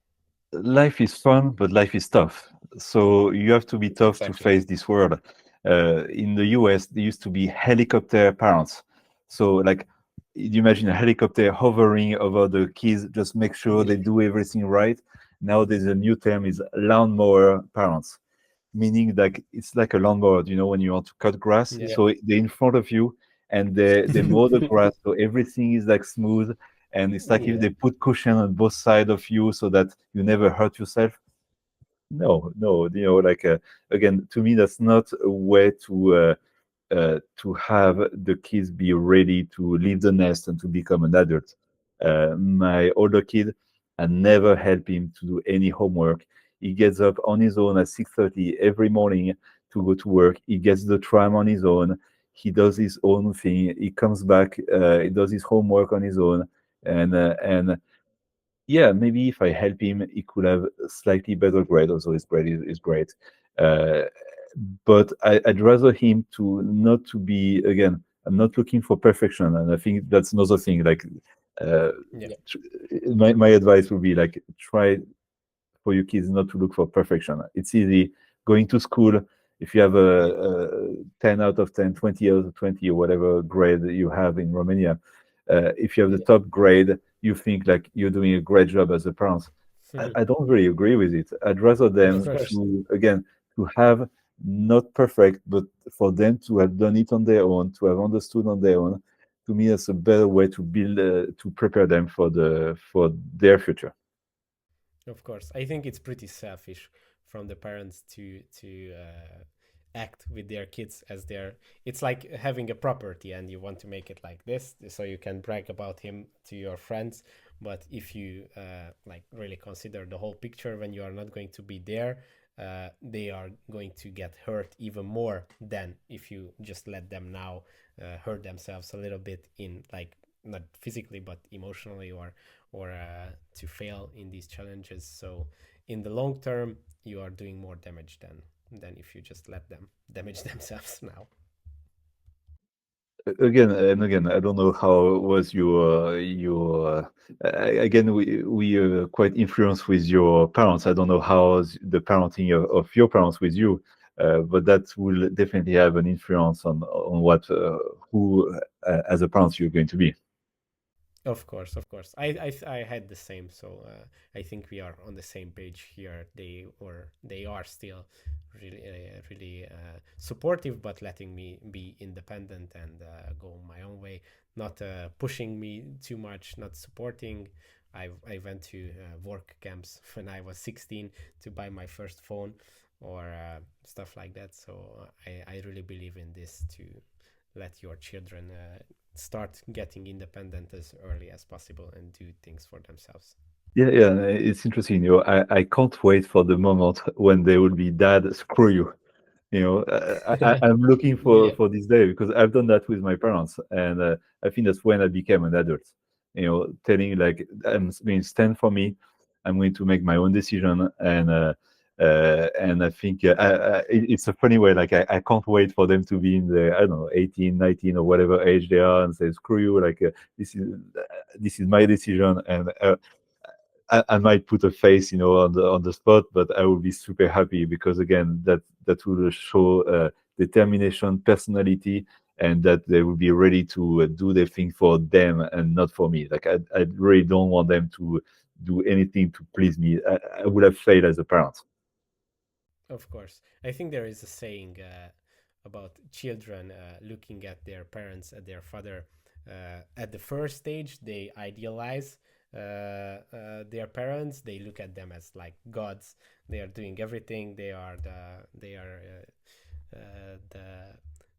Life is fun, but life is tough. So you have to be tough to Exactly. face this world. In the US, there used to be helicopter parents. So, like, you imagine a helicopter hovering over the kids, just make sure they do everything right. Now there's a new term is lawnmower parents, meaning like it's like a lawnmower, when you want to cut grass. Yeah. So they're in front of you, and they mow the grass, so everything is like smooth. And it's like if they put cushion on both sides of you so that you never hurt yourself. No, no, like again, to me, that's not a way to have the kids be ready to leave the nest and to become an adult. My older kid, I never help him to do any homework. He gets up on his own at 6:30 every morning to go to work. He gets the tram on his own. He does his own thing. He comes back. He does his homework on his own, and yeah, maybe if I help him, he could have a slightly better grade. Also, his grade is great. Uh, but I'd rather him to not to be again. I'm not looking for perfection, and I think that's another thing. Like, uh, Yeah. my advice would be like try for your kids not to look for perfection. It's easy going to school. If you have a 10 out of 10, 20 out of 20, or whatever grade you have in Romania, if you have the top grade, you think like you're doing a great job as a parent. I don't really agree with it. I'd rather Of them course. to, again, to have not perfect, but for them to have done it on their own, to have understood on their own. To me, that's a better way to build, to prepare them for their future. Of course, I think it's pretty selfish from the parents to act with their kids as their. It's like having a property, and you want to make it like this, so you can brag about him to your friends. But if you really consider the whole picture, when you are not going to be there, they are going to get hurt even more than if you just let them now hurt themselves a little bit, in like not physically but emotionally, or to fail in these challenges. So in the long term, you are doing more damage than if you just let them damage themselves now. Again and again, I don't know how was again, we are quite influenced with your parents. I don't know how's the parenting of your parents with you, but that will definitely have an influence on what who as a parent you're going to be. Of course, of course. I had the same, so I think we are on the same page here. They are still really supportive, but letting me be independent and go my own way, not pushing me too much, not supporting. I went to work camps when I was 16 to buy my first phone or stuff like that. So I really believe in this to let your children start getting independent as early as possible and do things for themselves. Yeah, yeah, it's interesting. I can't wait for the moment when they will be, Dad, screw you. I'm looking for Yeah, for this day because I've done that with my parents, and I think that's when I became an adult. Telling like I'm going to stand for me. I'm going to make my own decision, and I think it's a funny way. Like I can't wait for them to be in the, I don't know, 18, 19 or whatever age they are, and say screw you. Like this is my decision, and I might put a face, on the spot, but I will be super happy because again, that will show determination, personality, and that they will be ready to do their thing for them and not for me. Like I really don't want them to do anything to please me. I would have failed as a parent. of course. I think there is a saying about children looking at their parents, at their father. At the first stage, they idealize their parents. They look at them as like gods. They are doing everything. They are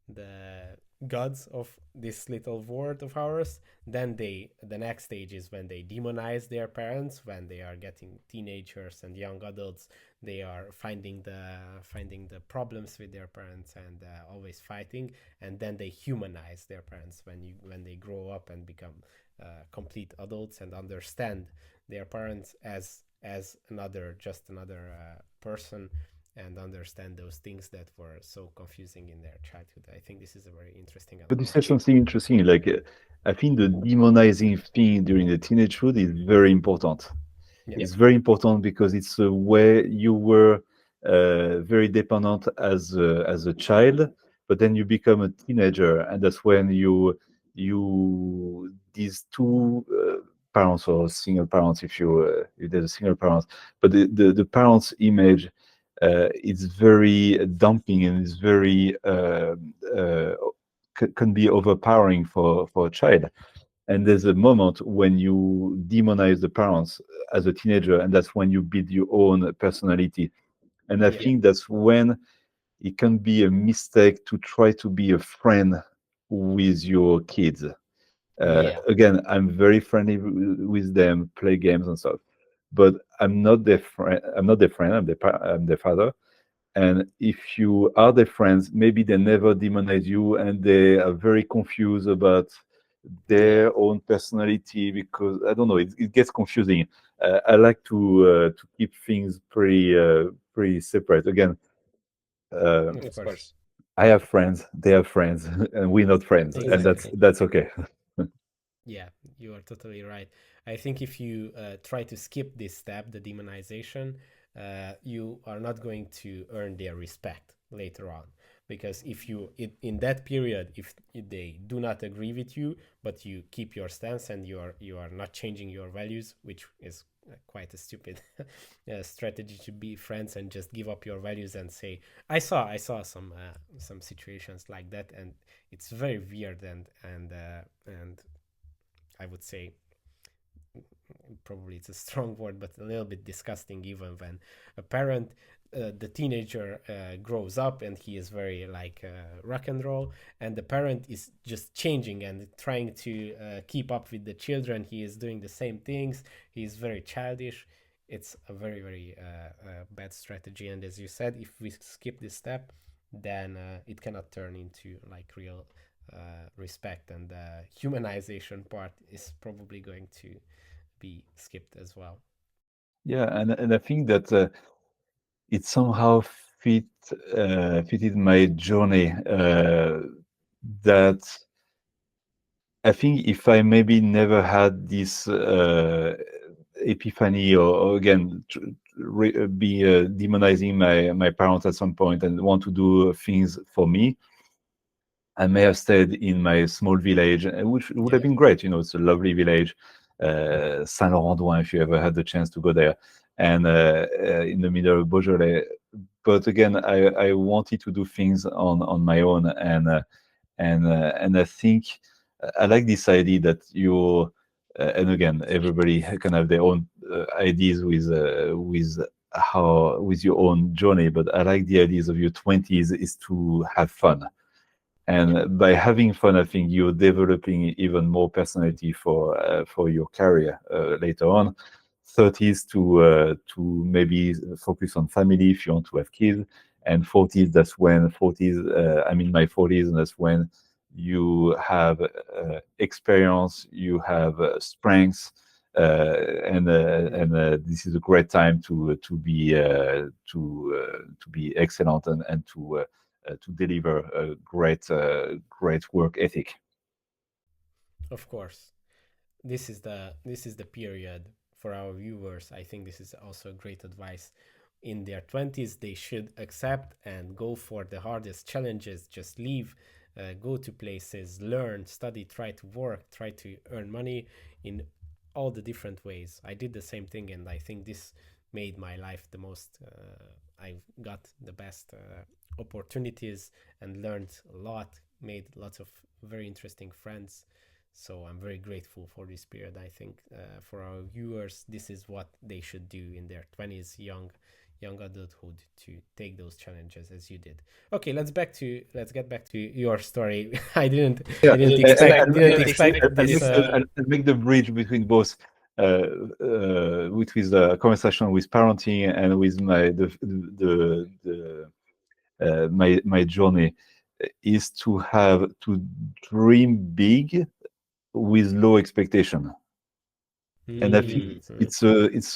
the gods of this little world of ours. Then the next stage is when they demonize their parents, when they are getting teenagers and young adults. They are finding the problems with their parents and always fighting. And then they humanize their parents when they grow up and become complete adults and understand their parents as another person, and understand those things that were so confusing in their childhood. I think this is a very interesting But you said analogy. something interesting. Like I think the demonizing thing during the teenagehood is very important. Yeah, It's very important because it's a way you were very dependent as a child, but then you become a teenager, and that's when you these two parents or single parents, if there's a single parent, but the parents' image is very dumping and is very can be overpowering for a child. And there's a moment when you demonize the parents as a teenager, and that's when you build your own personality. And I yeah, think that's when it can be a mistake to try to be a friend with your kids. yeah, Again, I'm very friendly with them, play games and stuff, but I'm not their friend. I'm not their friend. I'm their father. And if you are their friends, maybe they never demonize you, and they are very confused about yeah. their own personality because I don't know, it gets confusing. I like to keep things pretty separate. Again, uh, Of course, I have friends, they have friends, and we're not friends, and that's exactly. that's okay. Yeah, you are totally right. I think if you try to skip this step, the demonization, you are not going to earn their respect later on. Because if in that period, if they do not agree with you, but you keep your stance and you are not changing your values, which is quite a stupid strategy to be friends and just give up your values and say, I saw some situations like that, and it's very weird and I would say probably it's a strong word, but a little bit disgusting, even when a parent, the teenager grows up and he is very like rock and roll, and the parent is just changing and trying to keep up with the children. He is doing the same things. He is very childish. It's a very bad strategy. And as you said, if we skip this step, then it cannot turn into like real respect, and the humanization part is probably going to be skipped as well. Yeah, and I think that it somehow fitted my journey. That I think if I maybe never had this epiphany, or again be demonizing my parents at some point and want to do things for me, I may have stayed in my small village, which would have Yeah. been great. It's a lovely village, Saint-Laurent-Douin, if you ever had the chance to go there, and in the middle of Beaujolais. But again, I wanted to do things on my own, and I think I like this idea that you and again, everybody can have their own ideas with how with your own journey. But I like the ideas of your 20s is to have fun, and by having fun, I think you're developing even more personality for your career later on. 30s to maybe focus on family if you want to have kids, and 40s, that's when 40s. I'm in my 40s, and that's when you have experience, you have strengths, and this is a great time to be excellent and to deliver a great work ethic. Of course. This is the period for our viewers. I think this is also great advice. In their 20s, they should accept and go for the hardest challenges. Just leave, go to places, learn, study, try to work, try to earn money in all the different ways. I did the same thing, and I think this made my life the most. I got the best opportunities and learned a lot, made lots of very interesting friends. So I'm very grateful for this period. I think for our viewers, this is what they should do in their 20s, young adulthood, to take those challenges as you did. Okay, let's get back to your story. I didn't Yeah, I didn't and, expect and, didn't and, expect and this. and make the bridge between both, which is a conversation with parenting and with my journey, is to dream big with low expectation. And I think it's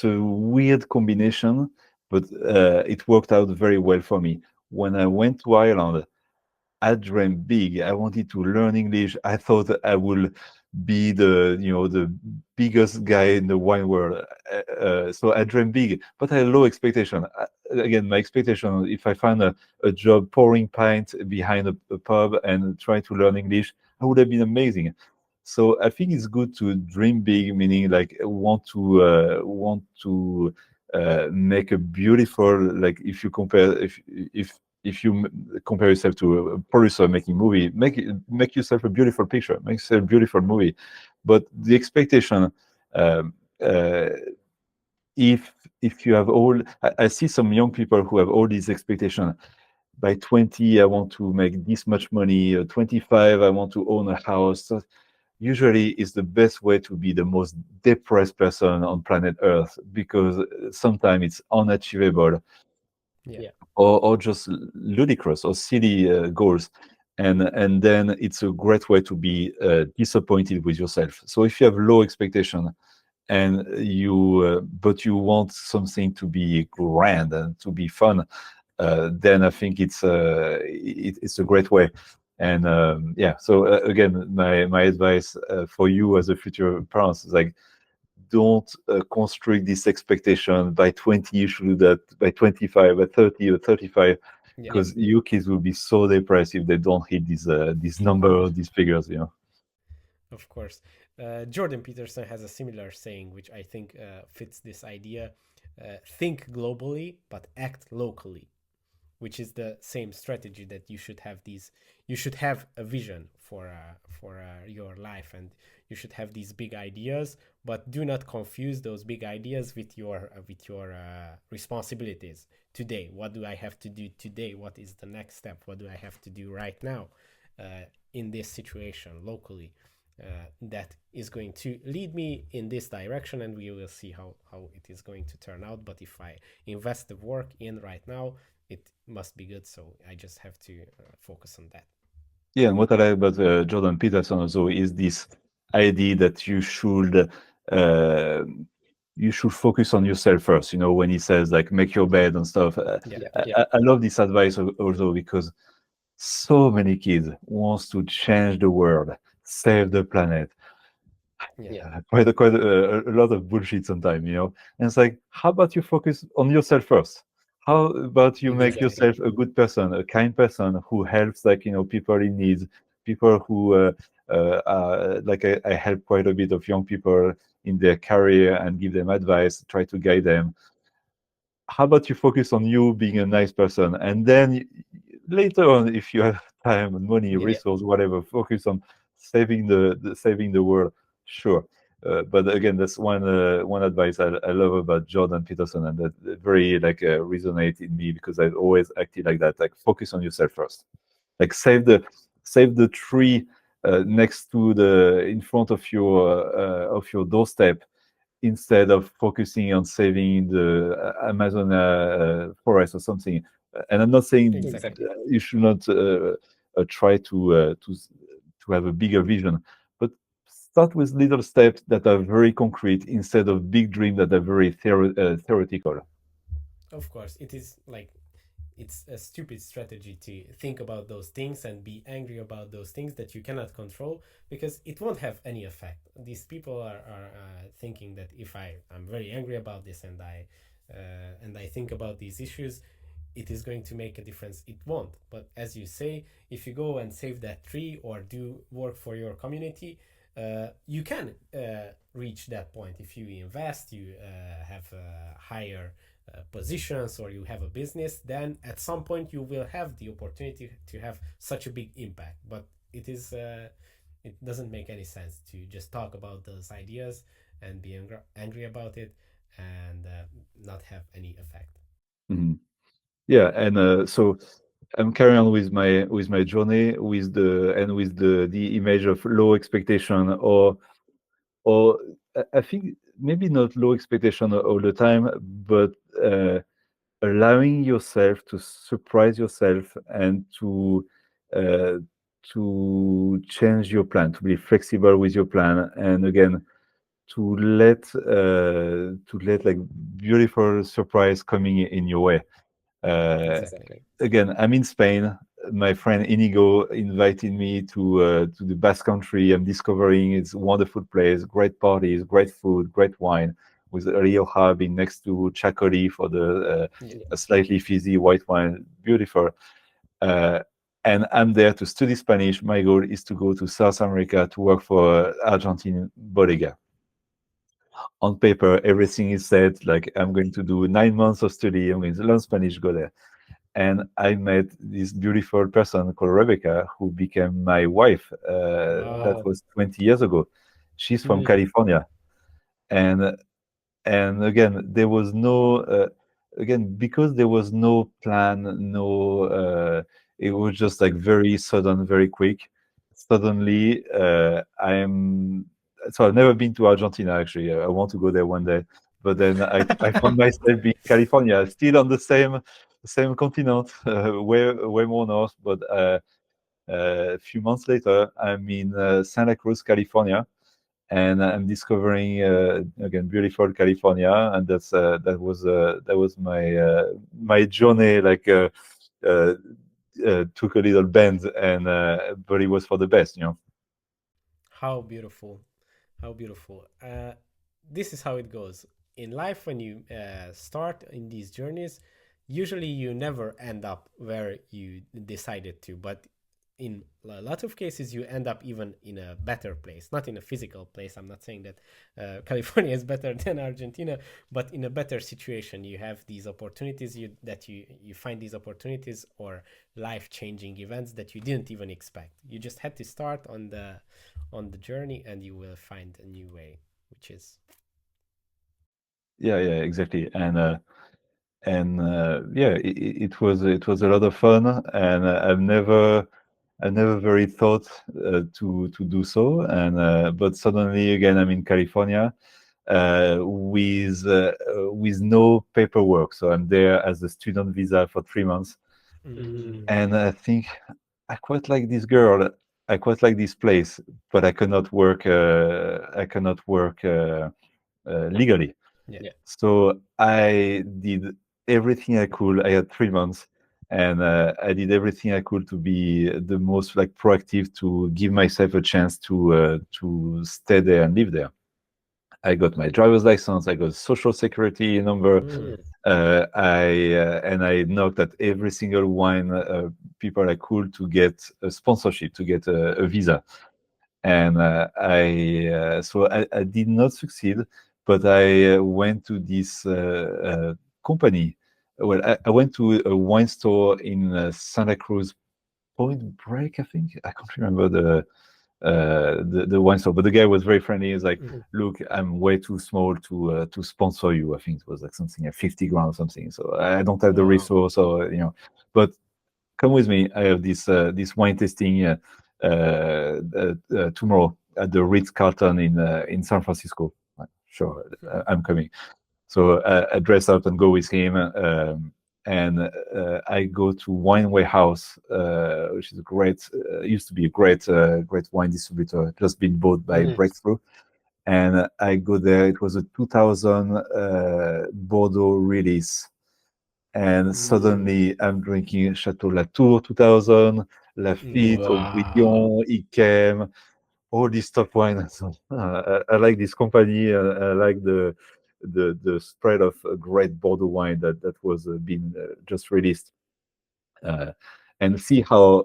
a weird combination, but it worked out very well for me. When I went to Ireland, I dreamed big. I wanted to learn English. I thought I would be the biggest guy in the wine world. So I dreamed big, but I had low expectation. Again, my expectation, if I find a job pouring pint behind a pub and trying to learn English, I would have been amazing. So I think it's good to dream big, meaning like want to make a beautiful, like if you compare if you compare yourself to a producer making movie, make yourself a beautiful picture, make yourself a beautiful movie. But the expectation, um, uh, if you have I see some young people who have all these expectations. By 20, I want to make this much money. 25, I want to own a house. So usually, it's the best way to be the most depressed person on planet Earth because sometimes it's unachievable Yeah. or just ludicrous or silly goals, and then it's a great way to be disappointed with yourself. So if you have low expectation and but you want something to be grand and to be fun, then I think it's a great way. And yeah, so again, my advice for you as a future parents is like, don't construct this expectation by 20 you should do that, by 25, by 30 or 35, Yeah. because your kids will be so depressed if they don't hit these numbers, these figures. Of course. Jordan Peterson has a similar saying, which I think fits this idea. Think globally, but act locally, which is the same strategy that you should have a vision for your life, and you should have these big ideas, but do not confuse those big ideas with your responsibilities today. What do I have to do today? What is the next step? What do I have to do right now in this situation locally, that is going to lead me in this direction, and we will see how it is going to turn out. But if I invest the work in right now, it must be good. So I just have to focus on that. Yeah, and what I like about Jordan Peterson also is this idea that uh, you should focus on yourself first. When he says like make your bed and stuff. Yeah. I love this advice also because so many kids wants to change the world, save the planet. Yeah. Quite a lot of bullshit sometimes. And it's like, how about you focus on yourself first? How about you make Exactly. yourself a good person, a kind person who helps, like, people in need, people who like I help quite a bit of young people in their career and give them advice, try to guide them. How about you focus on you being a nice person, and then later on, if you have time and money, Yeah. resource, whatever, focus on saving saving the world. Sure. But again, that's one advice I love about Jordan Peterson, and that very like resonate in me because I've always acted like that. Like focus on yourself first. Like save the tree next to the in front of your doorstep instead of focusing on saving the Amazon forest or something. And I'm not saying Exactly. you should not try to have a bigger vision, but start with little steps that are very concrete instead of big dreams that are very theoretical. Of course, it is like it's a stupid strategy to think about those things and be angry about those things that you cannot control because it won't have any effect. These people are thinking that if I'm very angry about this and I think about these issues, it is going to make a difference. It won't. But as you say, if you go and save that tree or do work for your community, you can reach that point if you invest, you have higher positions, or you have a business. Then at some point you will have the opportunity to have such a big impact. But it doesn't make any sense to just talk about those ideas and be angry about it and not have any effect. Mhm. Yeah, and so I'm carrying on with my journey with the image of low expectation, or I think maybe not low expectation all the time, but allowing yourself to surprise yourself and uh, to change your plan, to be flexible with your plan, and again to let like beautiful surprise coming in your way. Uh, Exactly. Again, I'm in Spain. My friend Inigo invited me to the Basque Country. I'm discovering it's a wonderful place, great parties, great food, great wine, with Rioja being next to Chacoli for the Yeah. a slightly fizzy white wine, beautiful. Uh, and I'm there to study Spanish. My goal is to go to South America to work for Argentine bodega. On paper, everything is said. Like I'm going to do 9 months of study. I'm going to learn Spanish. Go there, and I met this beautiful person called Rebecca, who became my wife. That Wow. was 20 years ago. She's from Mm. California, and again, there was no again because there was no plan, no. It was just like very sudden, very quick. Suddenly, I'm so I've never been to Argentina actually. I want to go there one day, but then I found myself in California, still on the same continent, way more north. But a few months later, I'm in Santa Cruz, California, and I'm discovering again beautiful California, and that was my journey. Like uh, took a little bend, and but it was for the best, you know. How beautiful. How beautiful. This is how it goes. In life, when you start in these journeys, usually you never end up where you decided to, but in a lot of cases, you end up even in a better place, not in a physical place. I'm not saying that California is better than Argentina, but in a better situation. You have these opportunities, you find these opportunities or life-changing events that you didn't even expect. You just had to start on the journey and you will find a new way, which is Yeah, exactly, and yeah, it was a lot of fun, and I never very thought to do so, and but suddenly again I'm in California with no paperwork, so I'm there as a student visa for 3 months, mm, Mm. and I think I quite like this girl, I quite like this place, but I cannot work. I cannot work legally. yeah. Yeah. So I did everything I could. I had 3 months, and I did everything I could to be the most like proactive to give myself a chance to stay there and live there. I got my driver's license. I got social security number. Mm, I knocked at every single wine people I could to get a sponsorship, to get a visa. And I did not succeed, but I went to this company. Well, I went to a wine store in Santa Cruz, Point Break, I think. I can't remember the wine store, but the guy was very friendly. He's like, Mhm. "Look, I'm way too small to sponsor you." I think it was like something like 50 grand or something. So I don't have the Wow. resource, or But come with me. I have this wine tasting tomorrow at the Ritz Carlton in San Francisco. Sure, I'm coming. So I dress up and go with him, and I go to Wine Warehouse, which is a great, used to be a great wine distributor, just been bought by Mhm. Breakthrough. And I go there. It was a 2000 Bordeaux release, and Mm. suddenly I'm drinking Chateau Latour 2000, Lafite, Wow. Aubryon, Yquem, all this top wine. So I like this company. I like the spread of great Bordeaux wine that was being just released, uh, and see how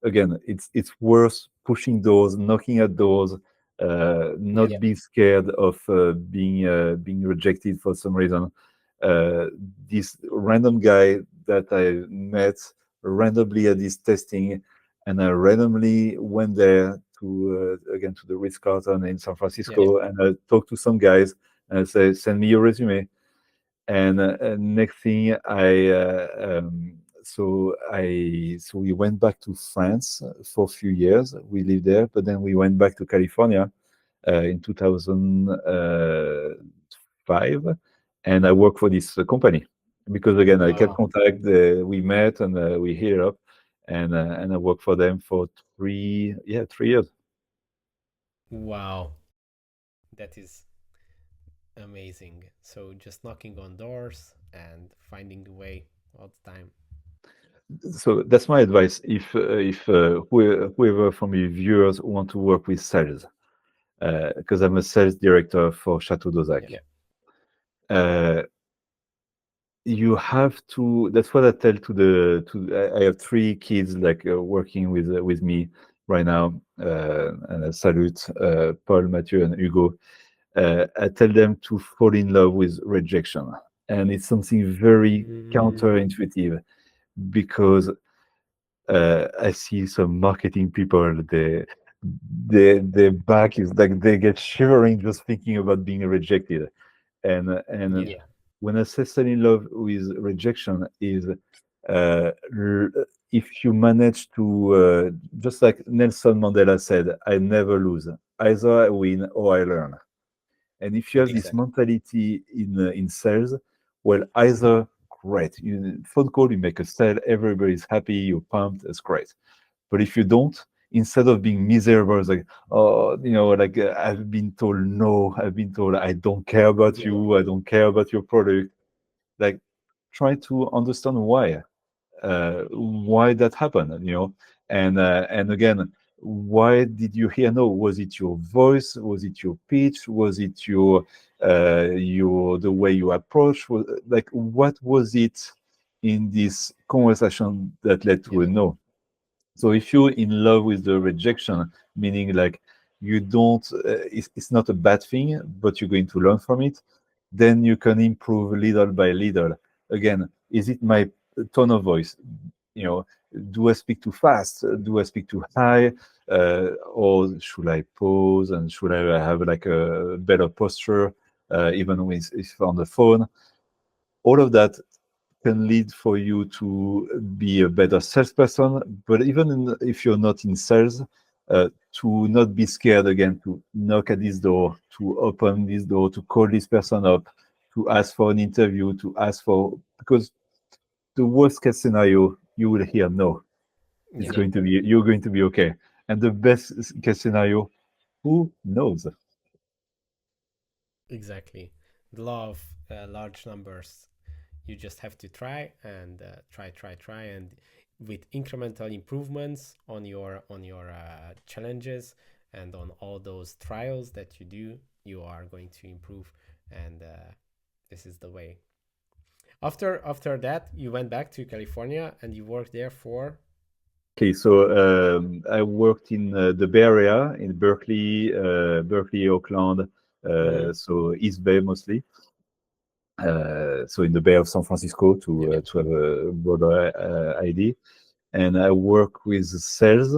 again it's worth pushing doors, knocking at doors, Yeah. not being scared of being rejected for some reason. Uh, this random guy that I met randomly at this testing, and I randomly went there to again to the Ritz Carlton in San Yeah. Francisco, and I talked to some guys, and I say, "Send me your resume." And next thing, so we went back to France for a few years. We lived there, but then we went back to California in 2005, and I worked for this company because again I kept Wow. contact. We met and we hit it up, and I worked for them for 3 years. Wow. That is amazing. So just knocking on doors and finding the way all the time. So that's my advice. If whoever from your viewers want to work with sales, because I'm a sales director for Château Dauzac. Yeah. Uh, you have to. That's what I tell to the to. I have three kids like working with me right now, and I salute Paul, Mathieu, and Hugo. I tell them to fall in love with rejection, and it's something very Mm. counterintuitive because I see some marketing people. Their back is like they get shivering just thinking about being rejected. And Yeah. when I say fall in love with rejection is uh, l- if you manage to just like Nelson Mandela said, I never lose. Either I win or I learn. And if you have this Exactly. mentality in sales, well, either great, you phone call, you make a sale, everybody's happy, you're pumped, it's great. But if you don't, instead of being miserable, it's like, oh, like I've been told no, I've been told I don't care about Yeah. you, I don't care about your product. Like, try to understand why that happened, and again, why did you hear no? Was it your voice? Was it your pitch? Was it your the way you approach? Like, what was it in this conversation that led Yeah. to a no? So if you're in love with the rejection, meaning like you don't, it's not a bad thing, but you're going to learn from it, then you can improve little by little. Again, is it my tone of voice? You know, do I speak too fast? Do I speak too high? Or should I pause and should I have like a better posture, even with if on the phone? All of that can lead for you to be a better salesperson. But even if you're not in sales, to not be scared again, to knock at this door, to open this door, to call this person up, to ask for an interview, to ask for, because the worst case scenario, you will hear no. It's Yeah. going to be, you're going to be okay. And the best case scenario, who knows? Exactly. The law of large numbers. You just have to try and try, and with incremental improvements on your challenges and on all those trials that you do, you are going to improve, and this is the way. After that, you went back to California and you worked there for. Okay, so I worked in the Bay Area, in Berkeley, Oakland, so East Bay mostly. So in the Bay of San Francisco to have a broader ID. And I work with sales.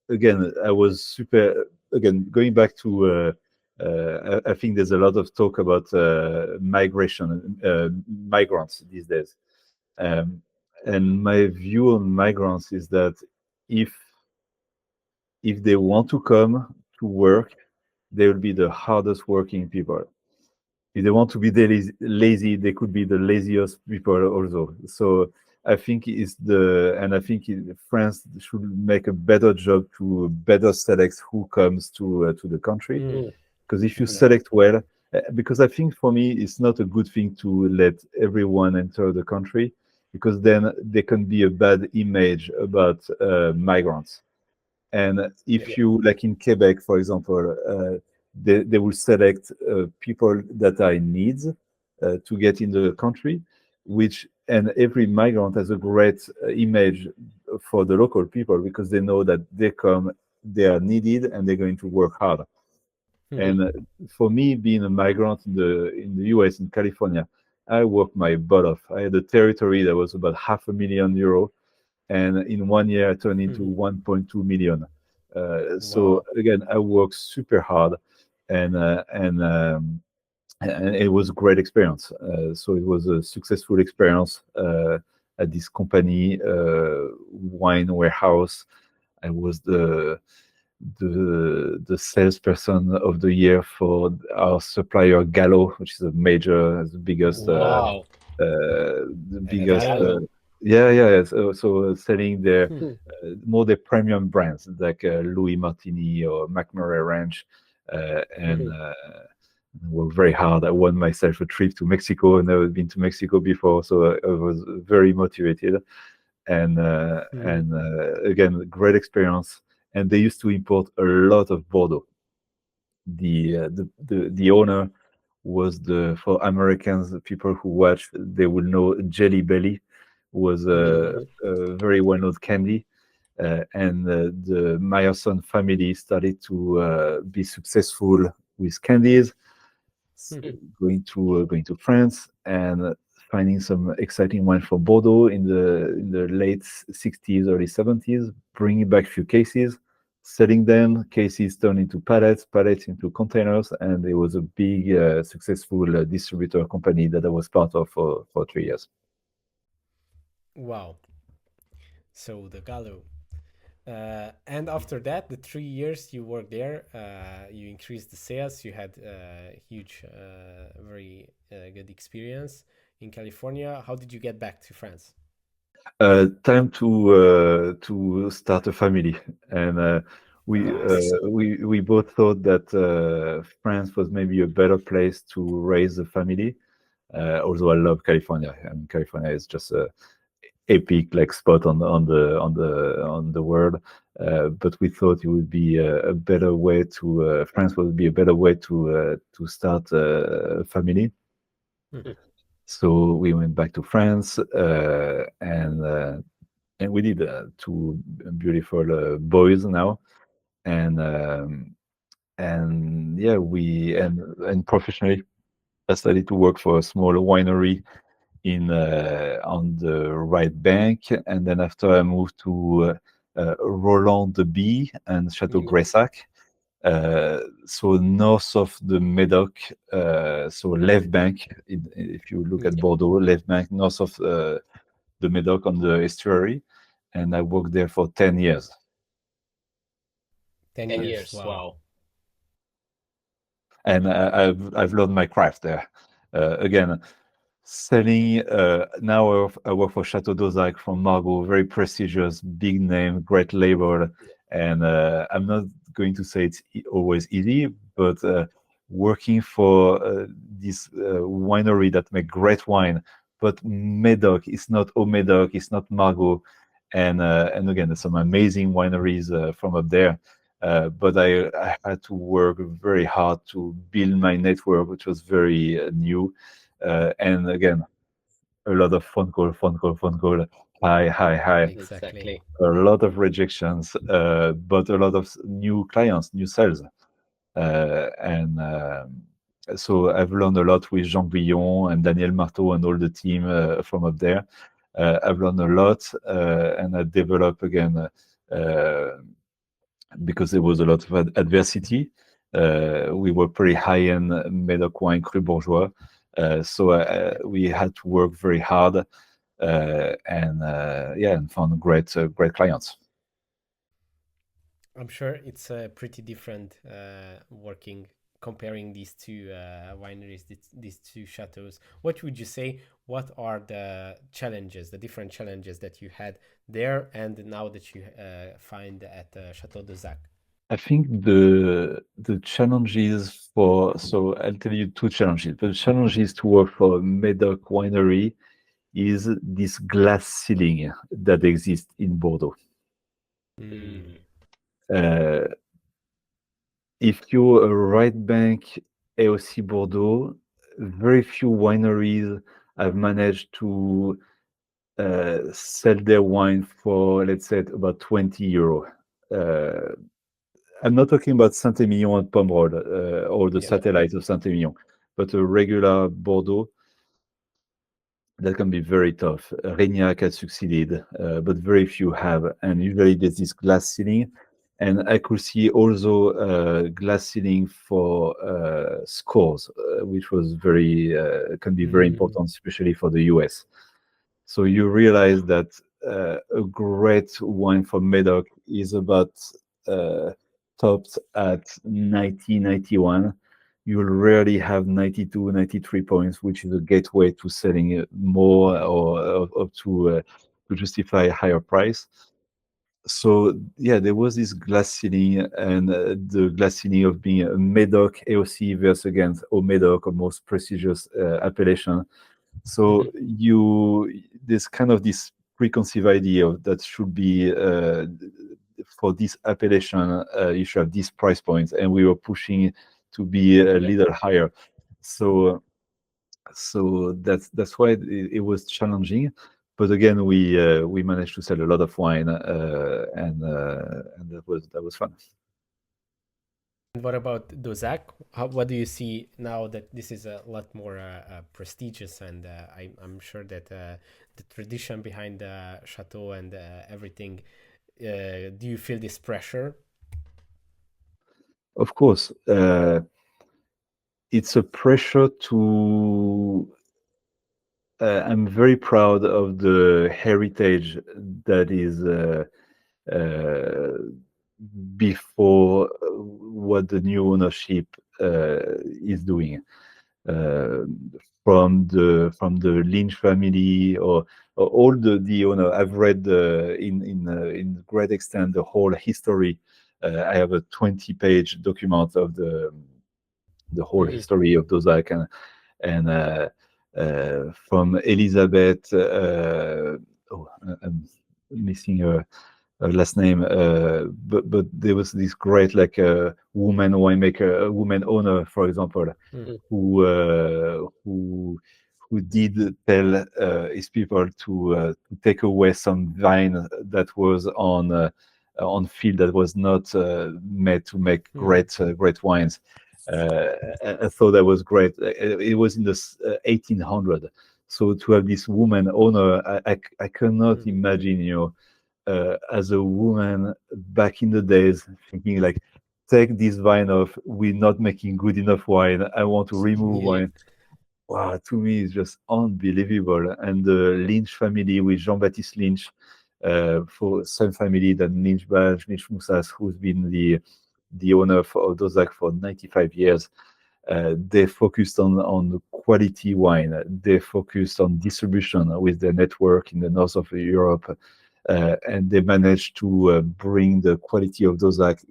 Again, I was super. Again, going back to, I think there's a lot of talk about migration, migrants these days. Um, and my view on migrants is that if if they want to come to work, they will be the hardest working people. If they want to be lazy, they could be the laziest people also. So I think I think France should make a better job to better select who comes to the country. Because if you select well, because I think for me it's not a good thing to let everyone enter the country, because then there can be a bad image about migrants. And if you, like in Quebec, for example, they will select people that are in needs to get in the country, and every migrant has a great image for the local people because they know that they come, they are needed, and they're going to work hard. And for me, being a migrant in the US, in California, I worked my butt off. I had a territory that was about €500,000, and in 1 year I turned into 1.2 million. So again, I worked super hard, and uh, and um, and it was a great experience. So it was a successful experience at this company, wine warehouse. I was the salesperson of the year for our supplier Gallo, which is a major, the biggest, the biggest. Gallo. Yeah. So selling more the premium brands like Louis Martini or McMurray Ranch, and worked very hard. I won myself a trip to Mexico. I've never been to Mexico before, so I was very motivated. And again, great experience. And they used to import a lot of Bordeaux. The owner was for Americans, the people who watch, they will know Jelly Belly was a very well-known candy. And the Meyerson family started to be successful with candies, going to France and finding some exciting wine for Bordeaux in the late 60s, early 70s, bringing back a few cases, selling them, cases turned into pallets into containers, and it was a big, successful distributor company that I was part of for 3 years. Wow. So the Gallo. And after that, the 3 years you worked there, you increased the sales. You had huge, very good experience in California. How did you get back to France? Time to start a family, and we both thought that France was maybe a better place to raise a family. Although I love California, and California is just a epic like spot on the world. But we thought it would be a better way to France would be a better way to start a family. So we went back to France, and we did two beautiful boys now, and yeah, and professionally, I started to work for a small winery in on the right bank, and then after I moved to Roland de Bie and Château Dauzac, so north of the Medoc, so left bank. If you look at Bordeaux, left bank, north of the Medoc on the estuary, and I worked there for 10 years. 10 years. Wow. And I've learned my craft there. Again, selling. Now I work for Château Dauzac from Margaux, very prestigious, big name, great label. And I'm not going to say it's always easy, but working for this winery that make great wine, but Medoc, it's not Au Medoc, it's not Margaux, and again, there's some amazing wineries from up there. But I had to work very hard to build my network, which was very new. And again, a lot of phone call, high, Exactly. a lot of rejections, but a lot of new clients, new sales. And so I've learned a lot with Jean Guillon and Daniel Marteau and all the team from up there. I've learned a lot, and I developed again because there was a lot of adversity. We were pretty high-end Médoc wine, Cru Bourgeois, so we had to work very hard, and found great clients. I'm sure it's pretty different working comparing these two wineries, these two chateaus. What would you say? What are the challenges, the different challenges that you had there, and now that you find at Château Dauzac? I think the challenges for so I'll tell you two challenges. The challenges to work for a Médoc winery is this glass ceiling that exists in Bordeaux. Uh, if you're a right bank AOC Bordeaux, very few wineries have managed to sell their wine for, let's say, about 20 euro. I'm not talking about Saint-Émilion and Pomerol or the satellite of Saint-Émilion, but a regular Bordeaux that can be very tough. Regnac has succeeded, but very few have. And usually there's this glass ceiling. And I could see also glass ceiling for scores, which was can be very important, especially for the US. So you realize that a great wine from Médoc is about topped at 90, 91. You'll rarely have 92, 93 points, which is a gateway to selling more or to justify a higher price. So yeah, there was this glass ceiling, and the glass ceiling of being a Médoc AOC versus against O Médoc, a most prestigious appellation. So there's kind of this preconceived idea of that should be for this appellation, you should have these price points, and we were pushing to be a little higher. So that's why it was challenging. But again, we managed to sell a lot of wine, and that was fun. And what about Dauzac? What do you see now that this is a lot more prestigious? And I'm sure that the tradition behind the chateau and everything, do you feel this pressure? Of course, it's a pressure to. I'm very proud of the heritage that is before what the new ownership is doing. From the Lynch family or all the owner. I've read in great extent the whole history. I have a 20-page document of the whole history of Dauzac, and from Elizabeth. I'm missing her last name, but there was this great woman winemaker, a woman owner, for example, who did tell his people to take away some vine that was on field that was not made to make great wines. I thought that was great. It was in the 1800. So to have this woman owner, I cannot imagine, as a woman back in the days, thinking like, take this vine off. We're not making good enough wine. I want to remove wine. Wow, to me, it's just unbelievable. And the Lynch family with Jean-Baptiste Lynch, for same family that Lynch Badge, Lynch Moussas, who's been the owner of Dauzac for 95 years. They focused on the quality wine. They focused on distribution with their network in the north of Europe, and they managed to bring the quality of Dauzac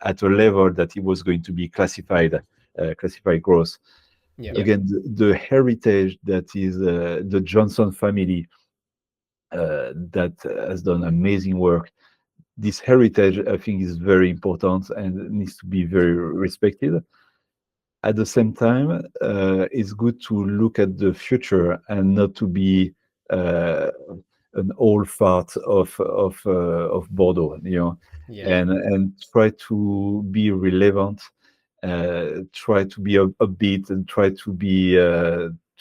at a level that it was going to be classified gross. Again, the heritage that is the Johnson family that has done amazing work. This heritage, I think, is very important and needs to be very respected. at the same time, it's good to look at the future and not to be uh, an old fart of Bordeaux, Yeah. and try to be relevant, try to be upbeat, and try to be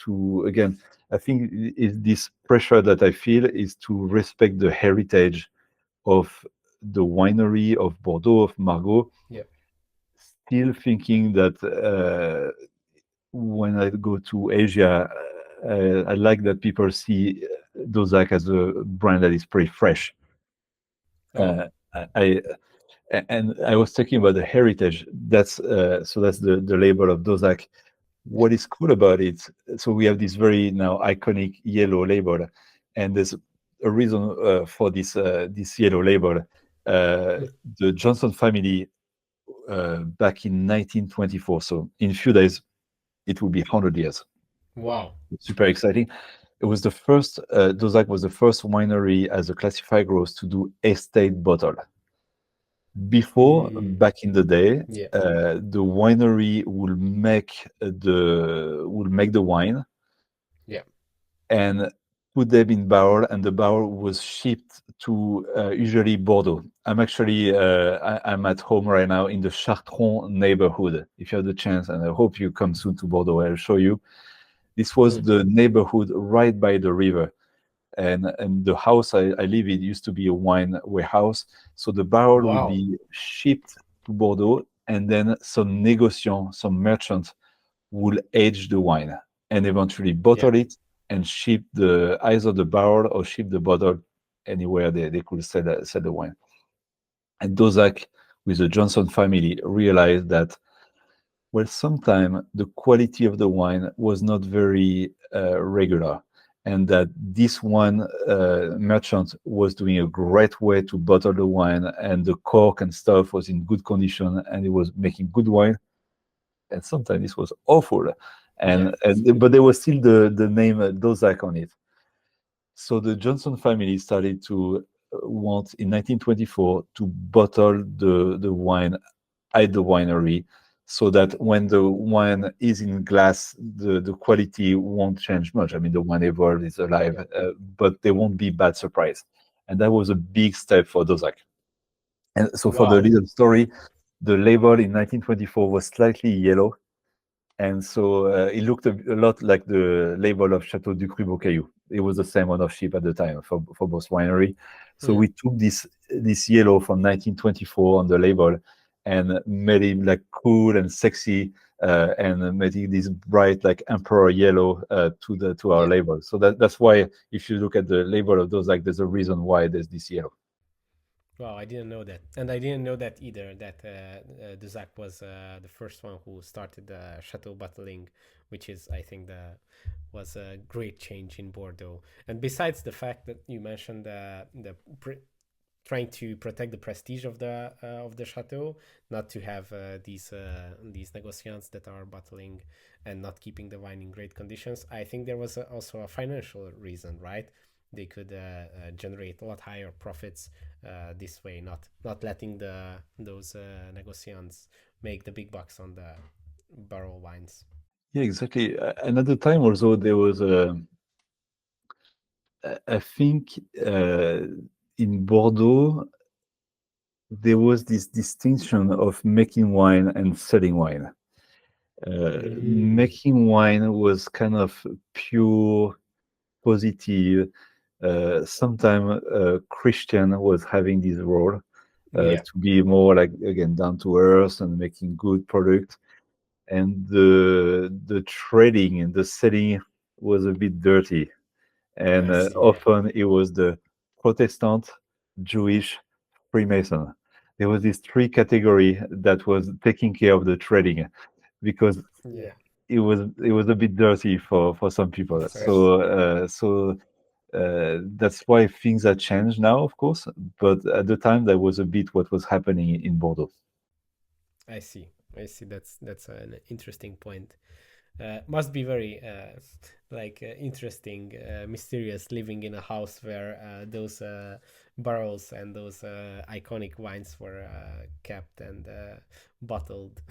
to again. I think is this pressure that I feel is to respect the heritage of the winery of Bordeaux, of Margaux, Yeah. still thinking that when I go to Asia, I like that people see Dauzac as a brand that is pretty fresh. Oh. I and I was talking about the heritage. That's the label of Dauzac. Yeah. What is cool about it? So we have this very now iconic yellow label, and there's a reason for this yellow label. Mm. The Johnson family back in 1924. So in a few days, it will be 100 years. Wow. It's super exciting. It was the first, Dauzac was the first winery as a classified growth to do estate bottle. Before, Mm. back in the day, Yeah. the winery will make the wine Yeah. and put them in barrel, and the barrel was shipped to usually Bordeaux. I'm at home right now in the Chartron neighborhood. If you have the chance, and I hope you come soon to Bordeaux, I'll show you. This was Mm. the neighborhood right by the river. And the house I live in used to be a wine warehouse. So the barrel would Wow. be shipped to Bordeaux, and then some negociant, some merchant will age the wine and eventually Yeah. bottle it and ship either the barrel or ship the bottle anywhere they could sell the wine. And Dauzac, with the Johnson family, realized that well, sometimes the quality of the wine was not very regular, and that this one merchant was doing a great way to bottle the wine, and the cork and stuff was in good condition, and it was making good wine. And sometimes this was awful, Yeah. but there was still the name Dauzac on it. So the Johnson family started to want in 1924 to bottle the wine at the winery, so that when the wine is in glass, the quality won't change much. I mean, the wine evolves, is alive, Yeah. but there won't be bad surprise. And that was a big step for Dauzac. And so for the Wow. little story, the label in 1924 was slightly yellow, and so it looked a lot like the label of Château du Cru Beaucaillou. It was the same ownership at the time for both winery. So Mm. we took this yellow from 1924 on the label and made it like cool and sexy, and made it this bright like emperor yellow to our Yeah. label. So that's why if you look at the label of those, like there's a reason why there's this yellow. Wow, I didn't know that, and I didn't know that either. That Duzac was the first one who started chateau bottling, which is, I think, was a great change in Bordeaux. And besides the fact that you mentioned trying to protect the prestige of the chateau, not to have these negociants that are bottling and not keeping the wine in great conditions. I think there was also a financial reason, right? They could generate a lot higher profits this way, not letting those negociants make the big bucks on the barrel wines. Yeah, exactly. And at the time also there was I think in Bordeaux there was this distinction of making wine and selling wine. Mm. Making wine was kind of pure, positive. Sometimes Christian was having this role Yeah. to be more like again down to earth and making good product. And the trading and the selling was a bit dirty, and I see. often it was the Protestant, Jewish, Freemason. There was this three category that was taking care of the trading because Yeah. it was a bit dirty for some people. Of course. So that's why things have changed now, of course. But at the time, that was a bit what was happening in Bordeaux. I see. I see. That's an interesting point. Must be very interesting, mysterious living in a house where those barrels and those iconic wines were kept and bottled.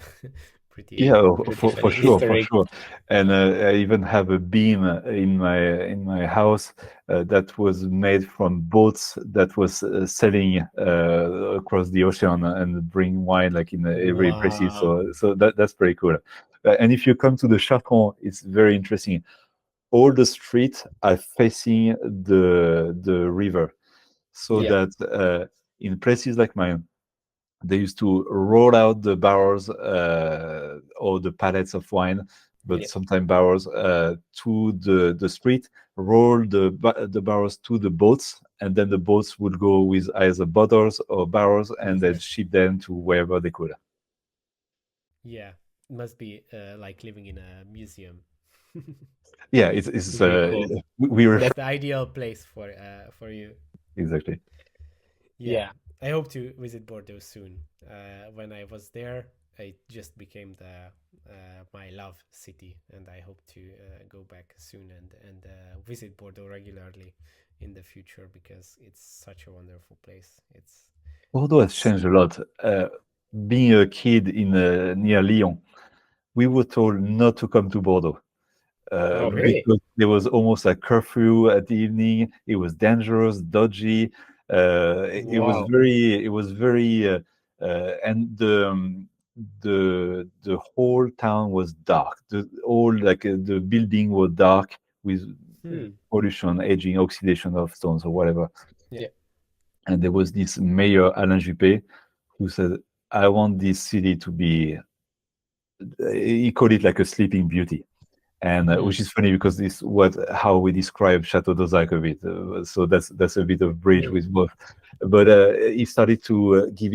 pretty Yeah, Pretty for funny. sure, Easter for egg. sure. And I even have a beam in my house that was made from boats that was sailing across the ocean and bring wine like in every places. Wow. So that's pretty cool. And if you come to the Château, it's very interesting. All the streets are facing the river, so Yeah. that in places like mine they used to roll out the barrels or the pallets of wine, but Yeah. sometimes barrels to the street, roll the barrels to the boats, and then the boats would go with either bottles or barrels and then ship them to wherever they could. Yeah, must be like living in a museum. Yeah, it's Very cool. we were It's the ideal place for you. exactly. Yeah, Yeah. I hope to visit Bordeaux soon. When I was there, it just became the my love city, and I hope to go back soon and visit Bordeaux regularly in the future because it's such a wonderful place. Bordeaux has It's changed a lot. Being a kid in near Lyon, we were told not to come to Bordeaux. Oh, really? Because there was almost a curfew at the evening. It was dangerous, dodgy. Wow. It was very, and the whole town was dark. The all like the building was dark with Hmm. pollution, aging, oxidation of stones or whatever. yeah, Yeah. And there was this mayor Alain Juppé who said, "I want this city to be." He called it like a sleeping beauty and Hmm. which is funny because this what how we describe Château Dauzac a bit. So that's a bit of bridge Hmm. with both. But he started to give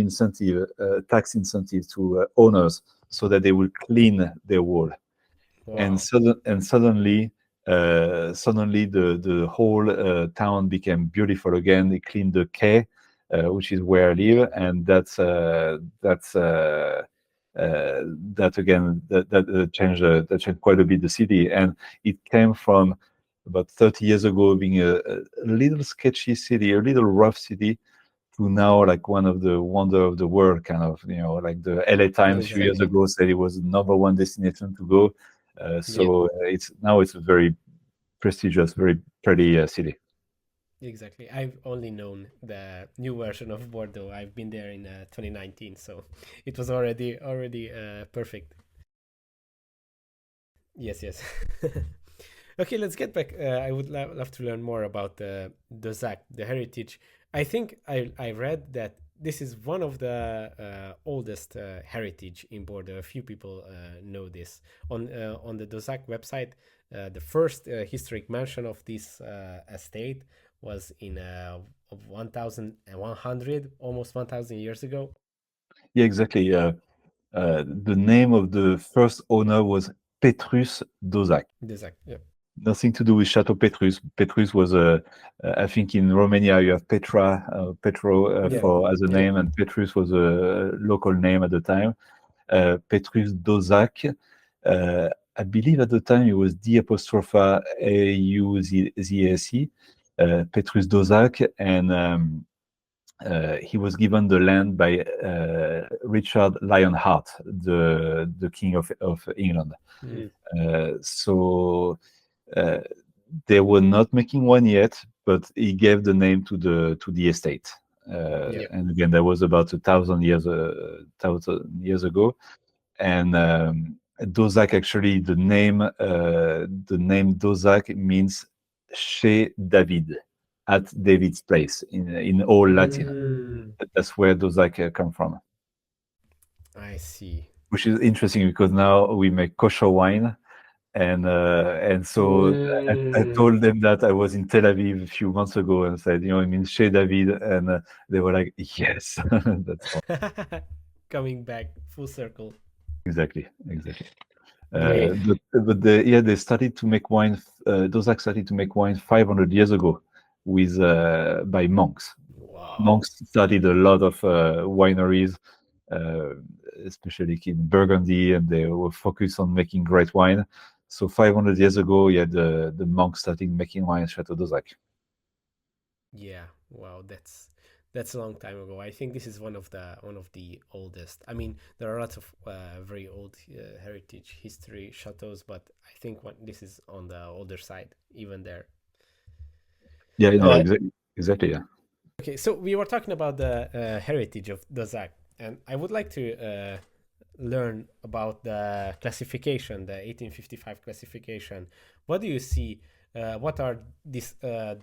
tax incentive to owners so that they will clean their wall. And wow, suddenly the whole town became beautiful again. They cleaned the quay, which is where I Yeah. live, and uh, that again that changed quite a bit the city, and it came from about 30 years ago being a little sketchy city, a little rough city, to now like one of the wonder of the world kind of, like the LA Times a few years Exactly. ago said it was the number one destination to go. Yeah. It's a very prestigious, very pretty city. exactly. I've only known the new version of Bordeaux. I've been there in 2019, so it was already perfect. Yes, yes. Okay, let's get back. I would love to learn more about the Zac, the heritage. I think I read that this is one of the oldest heritage in Bordeaux. A few people know this. On the Dozac website, the first historic mention of this estate was in 1100, almost 1000 years ago. Yeah, exactly. The name of the first owner was Petrus Dozac. Dozac, yeah, Nothing to do with Chateau Petrus. Petrus was a, I think in Romania you have Petro yeah, for as a Yeah. name, and Petrus was a local name at the time. Petrus Dozac, I believe at the time it was D apostrophe A U Z S E, Petrus Dozac, and he was given the land by Richard Lionheart, the king of England. mm, Hmm. So uh, they were not making one yet, but he gave the name to the estate. yeah, Yeah. And again, that was about 1,000 years ago. And Dozac actually the name Dozac means chez David, at David's place in all Latin. Hmm. That's where Dozac come from, I see. which is interesting because now we make kosher wine. And so I Hmm. told them that I was in Tel Aviv a few months ago and said, it means chez David, and they were like, yes, that's all. Coming back full circle. Exactly. Great. Yeah, they started to make wine. Dozac started to make wine 500 years ago with by monks. Wow. Monks started a lot of wineries, uh, especially in Burgundy, and they were focused on making great wine. So 500 years ago, yeah, the monks started making wine at Château Dauzac. Yeah. Wow. That's a long time ago. I think this is one of the oldest. I mean, there are lots of very old heritage history chateaus, but I think this is on the older side, even there. Yeah, no, exactly. Yeah. Okay, so we were talking about the heritage of Dauzac, and I would like to learn about the classification, the 1855 classification. What do you see? What are the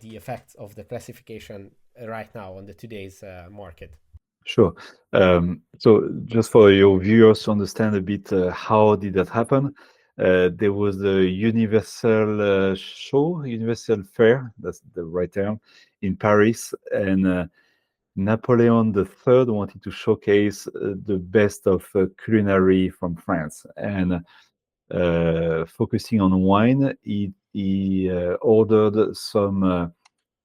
effects of the classification right now on the today's market? Sure. So just for your viewers to understand a bit, how did that happen? There was the Universal Fair, that's the right term, in Paris, and Napoleon III wanted to showcase the best of culinary from France, and focusing on wine, he ordered some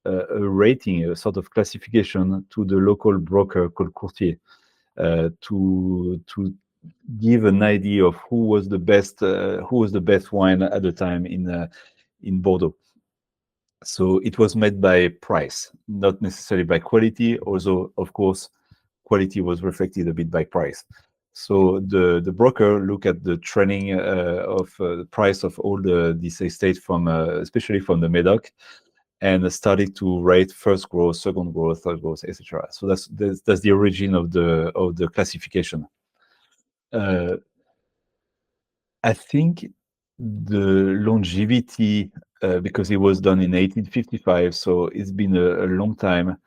a rating, a sort of classification to the local broker called courtier, to give an idea of who was the best wine at the time in Bordeaux. So it was made by price, not necessarily by quality, although of course quality was reflected a bit by price. So the broker look at the trending of the price of all this estate from especially from the Medoc, and started to rate first growth, second growth, third growth, etc. So that's the origin of the classification. I think the longevity, because it was done in 1855, so it's been a long time.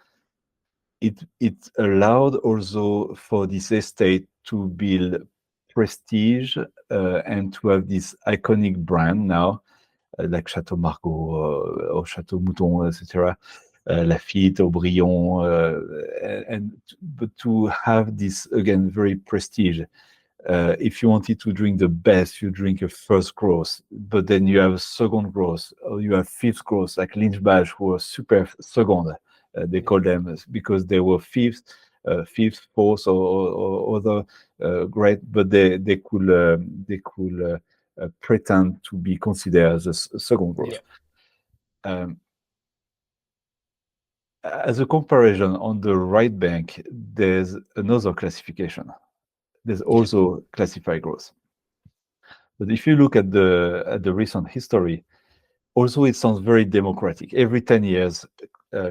It allowed also for this estate to build prestige and to have this iconic brand now, like Château Margaux or Château Mouton, etc. Lafitte, Aubryon, but to have this again very prestige. If you wanted to drink the best, you drink a first growth, but then you have a second growth, or you have fifth growth, like Lynch-Bages, who was super second. They call them because they were fifth, fourth, or other grade, but they could pretend to be considered as a second growth. Yeah. As a comparison, on the right bank, there's another classification. There's also classified growth. But if you look at the recent history, also it sounds very democratic. Every 10 years,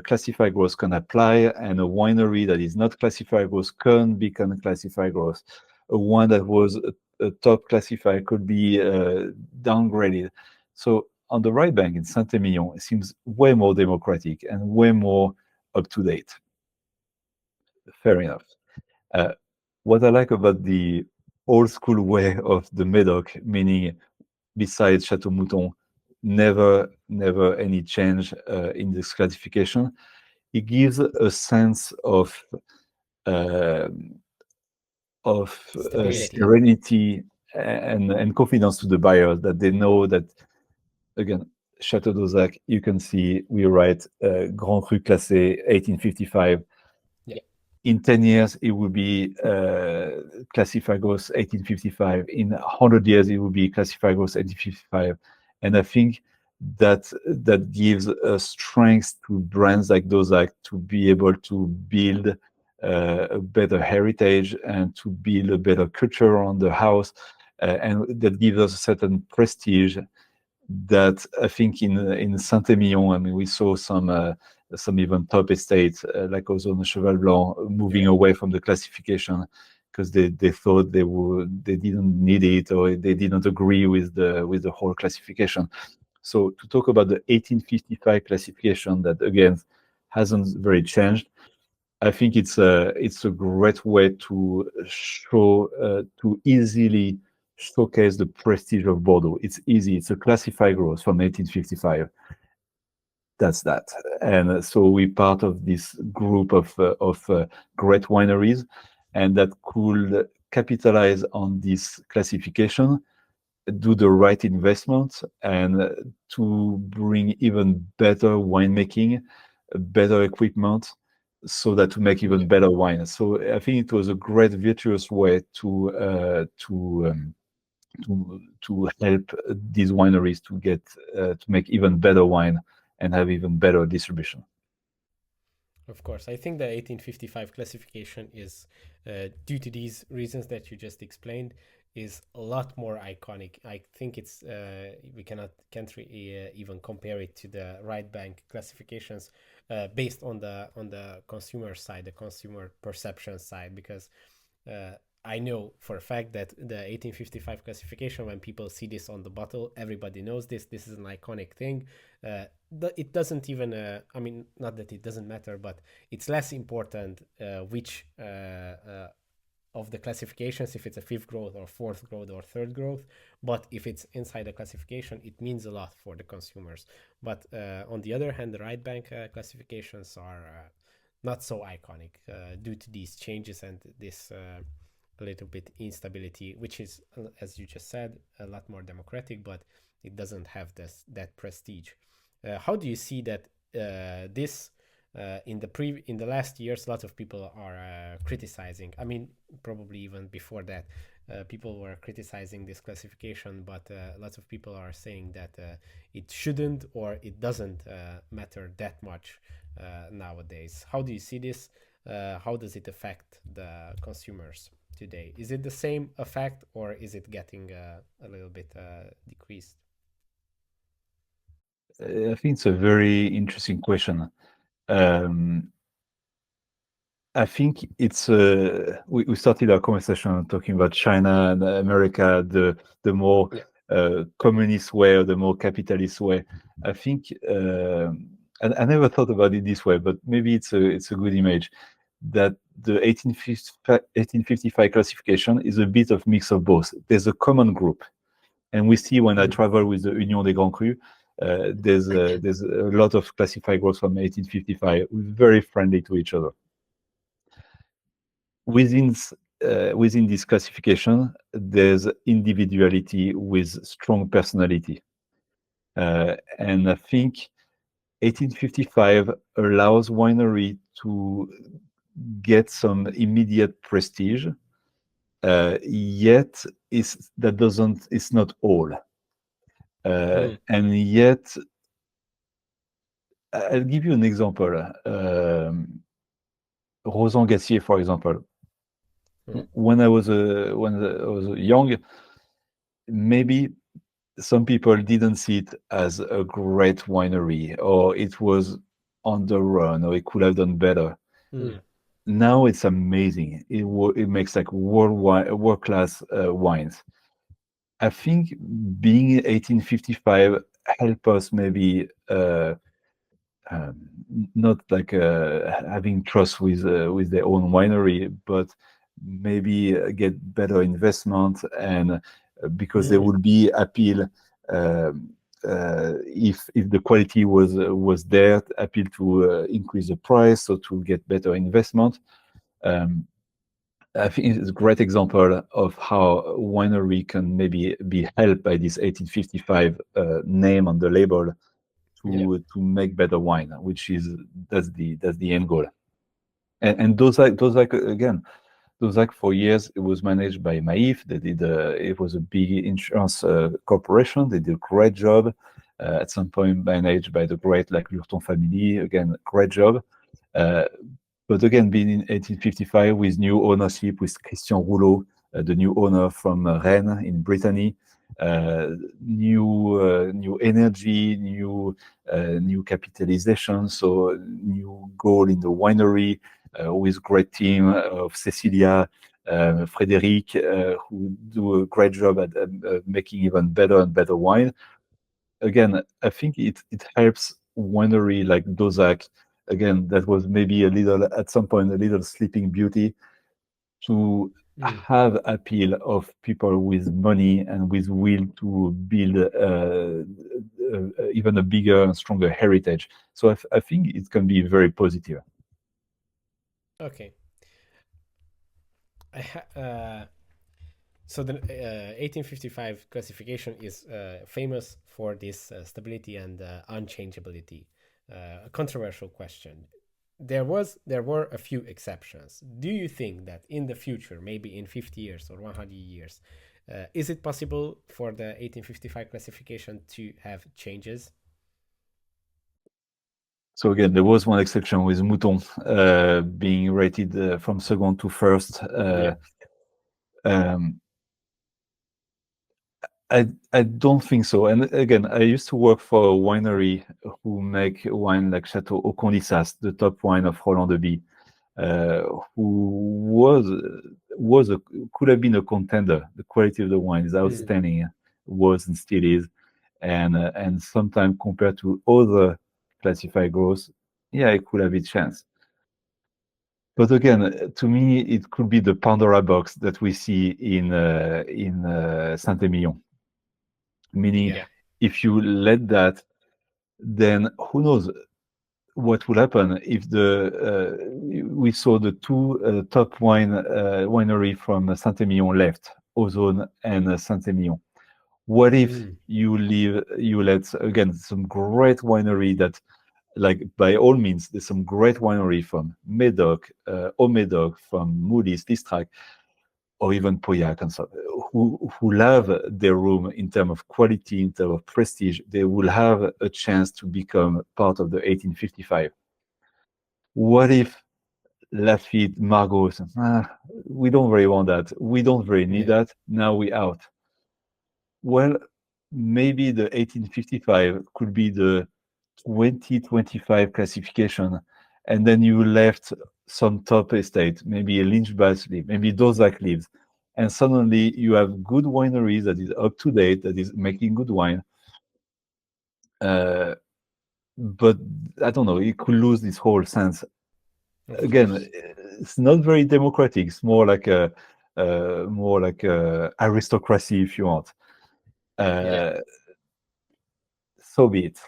classified growth can apply, and a winery that is not classified growth can become classified growth. A wine that was a top classified could be downgraded. So on the right bank in Saint-Emilion, it seems way more democratic and way more up to date. Fair enough. What I like about the old school way of the Medoc, meaning besides Château Mouton, never any change in this classification. It gives a sense of serenity and confidence to the buyers, that they know that, again, Château Dauzac, you can see we write Grand Cru Classé 1855. Yeah. In 10 years, it will be classified growth 1855. In 100 years, it will be classified growth 1855. And I think that gives a strength to brands like Dauzac to be able to build a better heritage and to build a better culture around the house. And that gives us a certain prestige that I think in Saint-Emilion, I mean, we saw some even top estates like also in the Cheval Blanc moving away from the classification because they thought they didn't need it, or they didn't agree with the whole classification. So to talk about the 1855 classification that again hasn't very changed, I think it's a great way to show to easily showcase the prestige of Bordeaux. It's easy. It's a classified growth from 1855. That's that. And so we're part of this group of great wineries, and that could capitalize on this classification, do the right investment, and to bring even better winemaking, better equipment, so that to make even better wine. So I think it was a great virtuous way to help these wineries to get to make even better wine and have even better distribution. Of course, I think the 1855 classification is, due to these reasons that you just explained, is a lot more iconic. I think it's we can't even compare it to the right bank classifications based on the consumer side, the consumer perception side, because uh, I know for a fact that the 1855 classification, when people see this on the bottle, everybody knows this. This is an iconic thing. It doesn't even, I mean, not that it doesn't matter, but it's less important which of the classifications, if it's a fifth growth or fourth growth or third growth. But if it's inside the classification, it means a lot for the consumers. But on the other hand, the right bank classifications are not so iconic due to these changes and this a little bit instability, which is, as you just said, a lot more democratic, but it doesn't have that prestige. How do you see that this in the last years? A lot of people are criticizing. I mean, probably even before that, people were criticizing this classification, but lots of people are saying that it shouldn't or it doesn't matter that much nowadays. How do you see this? How does it affect the consumers today? Is it the same effect or is it getting a little bit decreased? I think it's a very interesting question. Um, I think it's we started our conversation talking about China and America, the more communist way or the more capitalist way. I think, and I never thought about it this way, but maybe it's a good image that the 1855 classification is a bit of mix of both. There's a common group, and we see when I travel with the Union des Grands Crus, there's a lot of classified growers from 1855, very friendly to each other. Within within this classification, there's individuality with strong personality, and I think 1855 allows winery to get some immediate prestige. Yet it's not all. And yet, I'll give you an example. Rosan Gassier, for example. When I was young, maybe some people didn't see it as a great winery, or it was on the run, or it could have done better. Now it's amazing. It makes like world class wines. I think being 1855 help us maybe not like having trust with their own winery, but maybe get better investment, and because there would be appeal if the quality was there, appeal to increase the price, so to get better investment. I think it's a great example of how a winery can maybe be helped by this 1855 name on the label to make better wine, which is that's the end goal. And Dauzac again, Dauzac for years it was managed by Maif. They did it was a big insurance corporation. They did a great job. At some point managed by the great like Lurton family. Again, great job. But again, being in 1855 with new ownership, with Christian Rouleau, the new owner from Rennes in Brittany, new energy, new capitalization, so new goal in the winery with great team of Cecilia, Frédéric, who do a great job at making even better and better wine. Again, I think it helps winery like Dauzac. Again, that was maybe at some point a little sleeping beauty, to have appeal of people with money and with will to build even a bigger and stronger heritage. So I think it can be very positive. Okay. So the 1855 classification is famous for this stability and unchangeability. A controversial question. There were a few exceptions. Do you think that in the future, maybe in 50 years or 100 years, is it possible for the 1855 classification to have changes? So again, there was one exception with Mouton being rated from second to first. Um, I don't think so. And again, I used to work for a winery who make wine like Château Dauzac, the top wine of Roland de Bie, who could have been a contender. The quality of the wine is outstanding, was and still is, and sometimes compared to other classified growers, yeah, it could have a chance. But again, to me, it could be the Pandora box that we see in Saint-Émilion. Meaning, if you let that, then who knows what will happen if we saw the two top winery from Saint-Émilion left, Ozone and Saint-Émilion. What if you let again some great winery that, like, by all means, there's some great winery from Médoc, Haut Médoc, from Moulis, Listrac, or even Pauillac, and so who love their room in terms of quality, in terms of prestige. They will have a chance to become part of the 1855. What if Lafite, Margaux, we don't very want that. We don't very need that. Now we out. Well, maybe the 1855 could be the 2025 classification, and then you left some top estate, maybe a Lynch Bass leaf, maybe Dauzac leaves, and suddenly you have good wineries that is up to date, that is making good wine. But I don't know, it could lose this whole sense. Again, it's not very democratic. It's more like a aristocracy, if you want. So be it.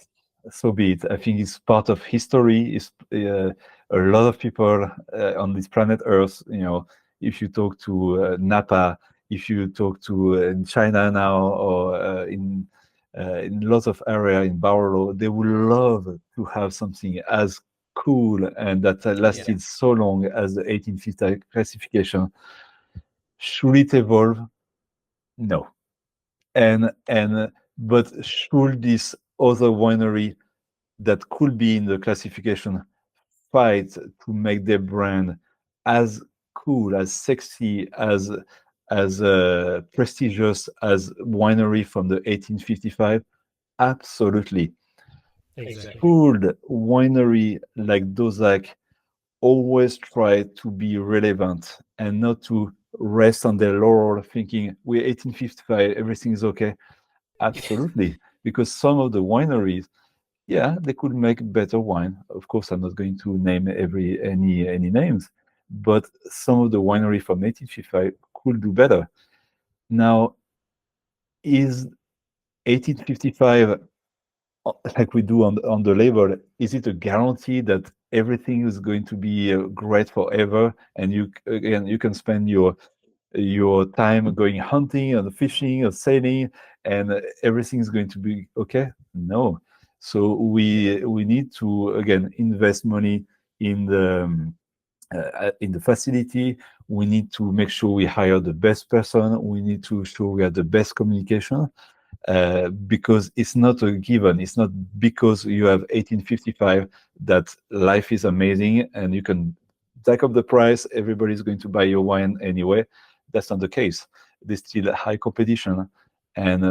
So be it. I think it's part of history. It's a lot of people on this planet Earth. You know, if you talk to Napa, if you talk to in China now, or in lots of area in Bordeaux, they would love to have something as cool and that lasted so long as the 1850 classification. Should it evolve? No. But should this other winery that could be in the classification fight to make their brand as cool, as sexy, as prestigious as winery from the 1855? Absolutely. Exactly. Should winery like Dauzac always try to be relevant and not to rest on their laurel thinking we're 1855, everything is okay? Absolutely. Because some of the wineries, yeah, they could make better wine. Of course, I'm not going to name any names, but some of the winery from 1855 could do better. Now, is 1855, like we do on the label, is it a guarantee that everything is going to be great forever? And you can spend your time going hunting and fishing or sailing, and everything is going to be okay? No. So we need to again invest money in the facility. We need to make sure we hire the best person. We need to show we have the best communication. Because it's not a given. It's not because you have 1855 that life is amazing and you can jack up the price, everybody's going to buy your wine anyway. That's not the case. There's still high competition. And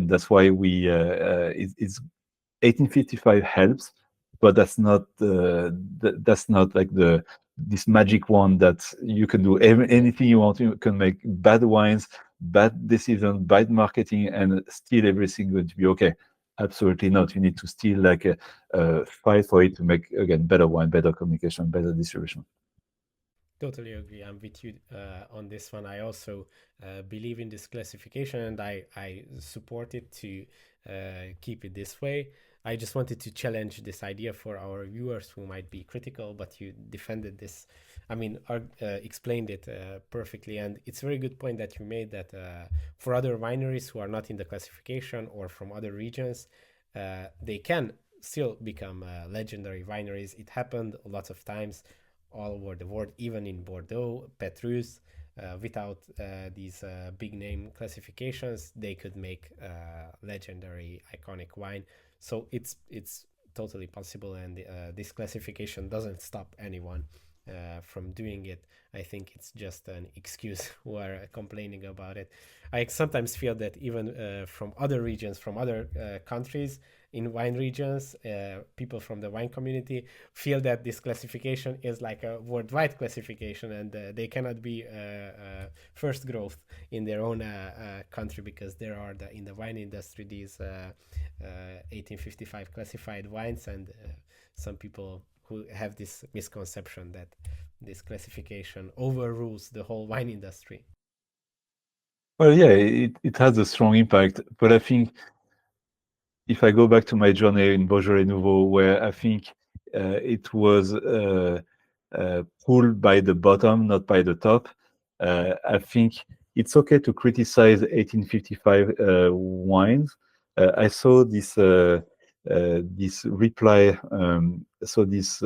that's why it's 1855 helps, but that's not like this magic one that you can do anything you want. You can make bad wines, bad decision, bad marketing, and still everything going to be okay. Absolutely not. You need to still fight for it to make again better wine, better communication, better distribution. Totally agree. I'm with you on this one. I also believe in this classification, and I support it to keep it this way. I just wanted to challenge this idea for our viewers who might be critical, but you defended this. I mean, explained it perfectly, and it's a very good point that you made that for other wineries who are not in the classification or from other regions, they can still become legendary wineries. It happened lots of times all over the world, even in Bordeaux, Petrus. Without these big name classifications, they could make legendary, iconic wine. So it's totally possible, and this classification doesn't stop anyone from doing it. I think it's just an excuse who are complaining about it. I sometimes feel that even from other regions, from other countries in wine regions, people from the wine community feel that this classification is like a worldwide classification, and they cannot be first growth in their own country, because there are in the wine industry these 1855 classified wines, and some people who have this misconception that this classification overrules the whole wine industry. Well, yeah, it has a strong impact, but I think if I go back to my journey in Beaujolais Nouveau, where I think it was pulled by the bottom, not by the top, I think it's okay to criticize 1855 wines. I saw this reply. So this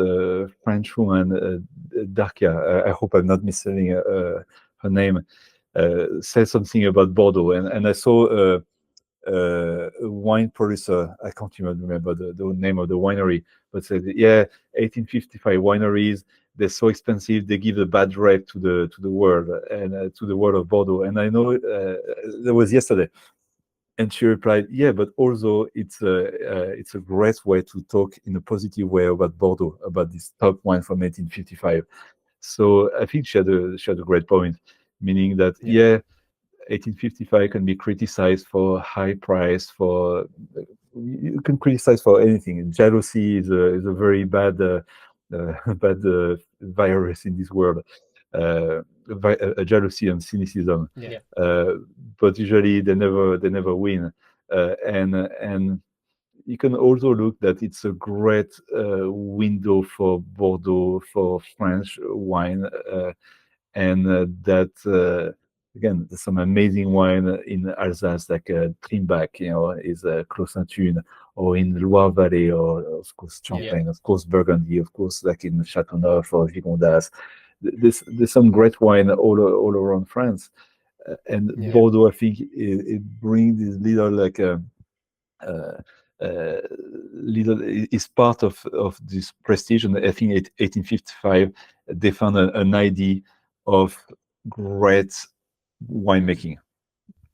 French woman, Darkia, I hope I'm not misspelling her name, said something about Bordeaux, and I saw a wine producer. I can't even remember the name of the winery, but said, yeah, 1855 wineries, they're so expensive, they give a bad rep to the world, and to the world of Bordeaux. And I know that was yesterday. And she replied, yeah, but also it's a great way to talk in a positive way about Bordeaux, about this top wine from 1855. So I think she had a great point, meaning that, yeah, 1855 can be criticized for high price, for you can criticize for anything. Jealousy is a very bad bad virus in this world. Jealousy and cynicism, but usually they never win. And you can also look that it's a great window for Bordeaux, for French wine, and that again, there's some amazing wine in Alsace, like Trimbach, is close to Thun, or in Loire Valley, or of course Champagne, of course Burgundy, of course, like in Châteauneuf or Gigondas. There's some great wine all around France, and Bordeaux, I think, it brings this little like little is part of this prestige. And I think 1855 they found an idea of great winemaking,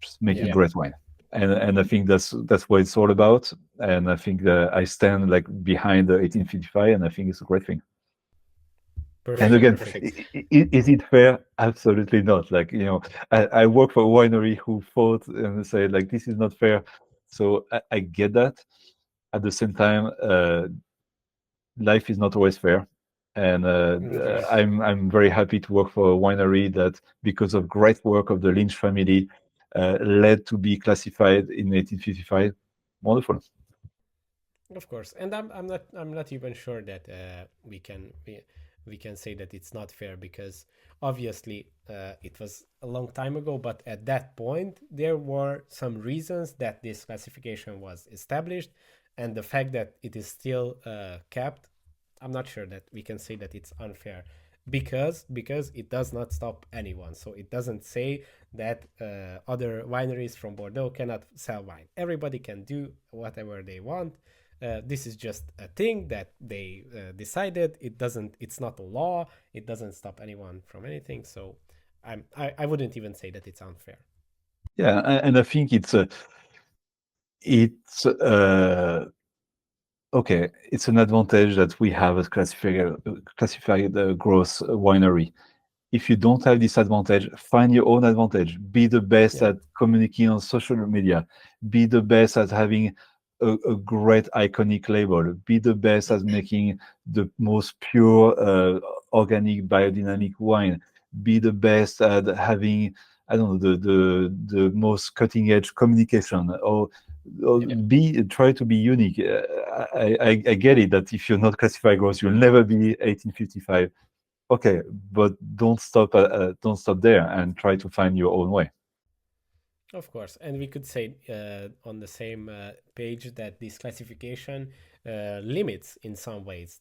just making great wine, and I think that's what it's all about. And I think that I stand like behind the 1855, and I think it's a great thing. Perfect, and again, perfect. Is it fair? Absolutely not. Like, I work for a winery who fought and said like this is not fair. So I get that. At the same time, life is not always fair, and I'm very happy to work for a winery that, because of great work of the Lynch family, led to be classified in 1855. Wonderful. Of course, and I'm not even sure that we can say that it's not fair, because obviously it was a long time ago, but at that point there were some reasons that this classification was established, and the fact that it is still kept, I'm not sure that we can say that it's unfair, because it does not stop anyone. So it doesn't say that other wineries from Bordeaux cannot sell wine. Everybody can do whatever they want. This is just a thing that they decided. It's not a law. It doesn't stop anyone from anything. So I wouldn't even say that it's unfair. Yeah, and I think it's okay. It's an advantage that we have as classified gross winery. If you don't have this advantage, find your own advantage. Be the best at communicating on social media. Be the best at having a great iconic label. Be the best at making the most pure, organic, biodynamic wine. Be the best at having, I don't know, the most cutting edge communication. Or try to be unique. I get it that if you're not classified gross, you'll never be 1855. Okay, but don't stop there, and try to find your own way. Of course, and we could say on the same page that this classification limits in some ways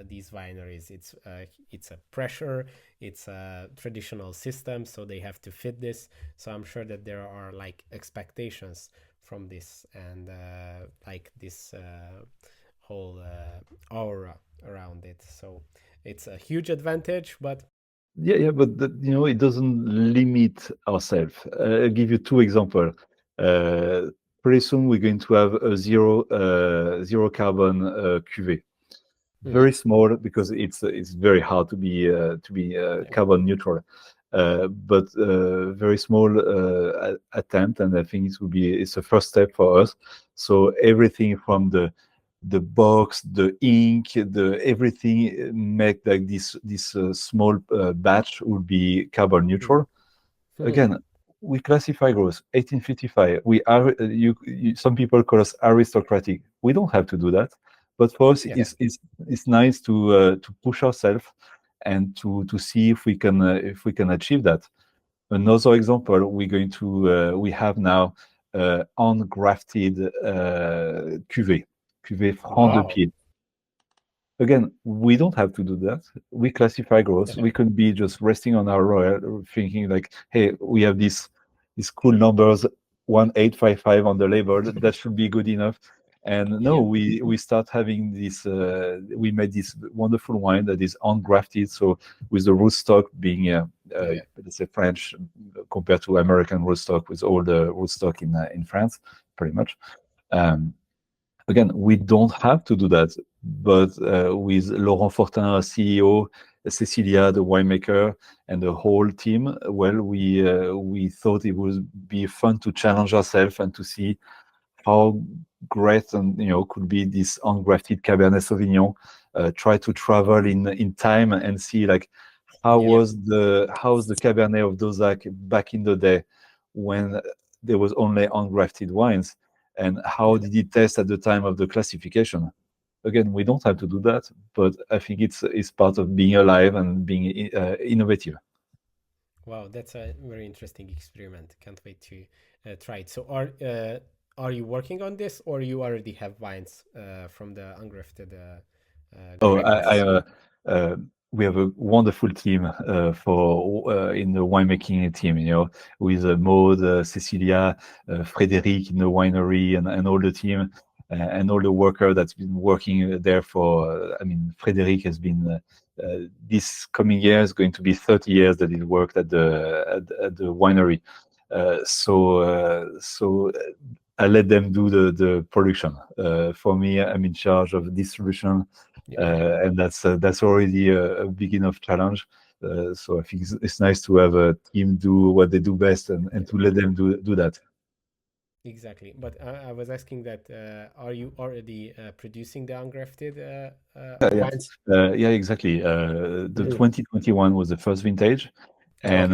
these wineries. It's a pressure, it's a traditional system, so they have to fit this. So I'm sure that there are like expectations from this, and like this whole aura around it. So it's a huge advantage, but But it doesn't limit ourselves. I'll give you two examples. Uh, Pretty soon we're going to have a zero carbon cuvée. Very small because it's very hard to be carbon neutral. But very small attempt, and I think it's a first step for us. So everything from the box, the ink, the everything make like this small batch would be carbon neutral. Again, we classify growth 1855. We are some people call us aristocratic. We don't have to do that, but for us, it's nice to push ourselves and to see if we can achieve that. Another example, we have now ungrafted cuvée franc de pied. Again, we don't have to do that. We classify growth. We could be just resting on our royal, thinking like, hey, we have these cool numbers, 1855 on the label. That should be good enough. And no, we start having this. We made this wonderful wine that is ungrafted. So with the rootstock being, let's say, French compared to American rootstock, with all the rootstock in France, pretty much. Again, we don't have to do that, but with Laurent Fortin, our CEO, Cecilia, the winemaker, and the whole team, well, we thought it would be fun to challenge ourselves and to see how great and could be this ungrafted Cabernet Sauvignon. Try to travel in time and see like how's the Cabernet of Dauzac back in the day when there was only ungrafted wines. And how did it test at the time of the classification? Again, we don't have to do that, but I think it's part of being alive and being innovative. Wow, that's a very interesting experiment. Can't wait to try it. So are you working on this, or you already have wines from the ungrafted? We have a wonderful team in the winemaking team, with Maud, Cecilia, Frédéric in the winery, and all the team, and all the worker that's been working there for. Frédéric has been this coming year is going to be 30 years that he worked at the winery. So I let them do the production. For me, I'm in charge of distribution. And that's already a big enough challenge. So I think it's nice to have a team do what they do best and to let them do that. Exactly, but I was asking that are you already producing the ungrafted wines? Yeah, exactly. The 2021 was the first vintage, and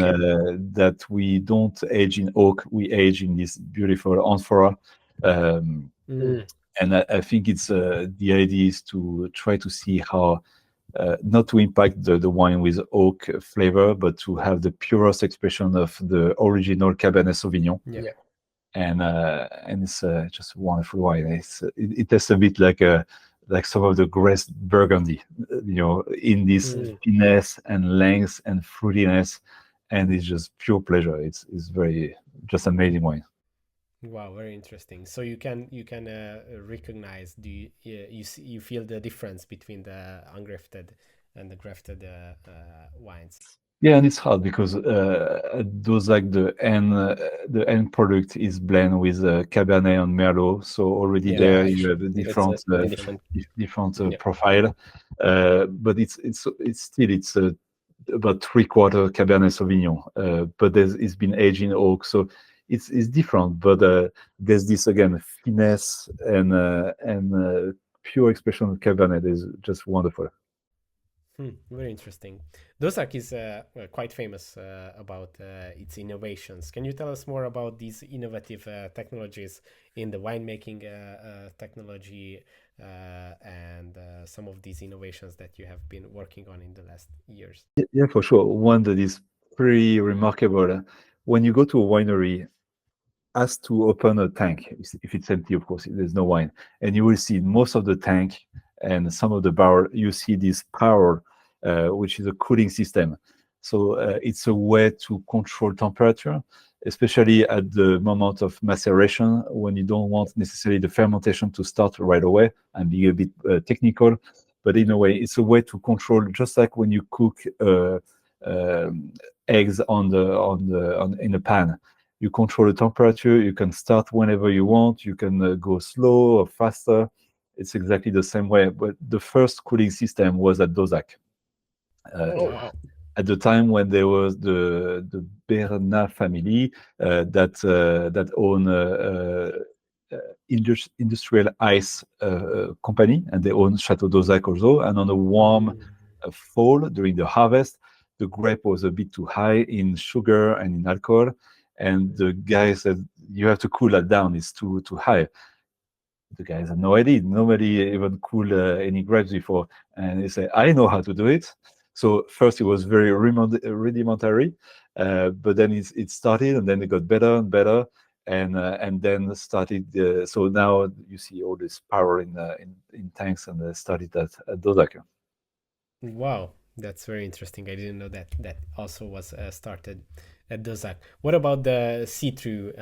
that we don't age in oak, we age in this beautiful amphora. And I think it's the idea is to try to see how not to impact the wine with oak flavor, but to have the purest expression of the original Cabernet Sauvignon. And it's just a wonderful wine. It tastes a bit like some of the Grace Burgundy, in this finesse and length and fruitiness, and it's just pure pleasure. It's very just amazing wine. Wow, very interesting. So you can recognize you feel the difference between the ungrafted and the grafted wines. Yeah, and it's hard because those like the end product is blend with Cabernet and Merlot, so already there you have a different profile. But it's still about 3/4 Cabernet Sauvignon, but it's been aged in oak, so it's different. But there's this again finesse and pure expression of Cabernet is just wonderful. Very interesting. Dauzac is quite famous about its innovations. Can you tell us more about these innovative technologies in the winemaking technology and some of these innovations that you have been working on in the last years? Yeah, for sure. One that is pretty remarkable. When you go to a winery, ask to open a tank. If it's empty, of course, there's no wine. And you will see most of the tank, and some of the barrel, you see this power, which is a cooling system. So it's a way to control temperature, especially at the moment of maceration when you don't want necessarily the fermentation to start right away and be a bit technical. But in a way, it's a way to control, just like when you cook eggs in a pan. You control the temperature. You can start whenever you want. You can go slow or faster. It's exactly the same way. But the first cooling system was at Dauzac. Wow. At the time when there was the Bernat family that own industrial ice company, and they own Château Dauzac also. And on a warm fall during the harvest, the grape was a bit too high in sugar and in alcohol, and the guy said, "You have to cool that down. It's too high." The guys had no idea. Nobody even cooled any grapes before, and he said, "I know how to do it." So first it was very rudimentary, but then it started, and then it got better and better, and then started. So now you see all this power in tanks, and started at Dauzac. Wow, that's very interesting. I didn't know that also was started at Dauzac. What about the see-through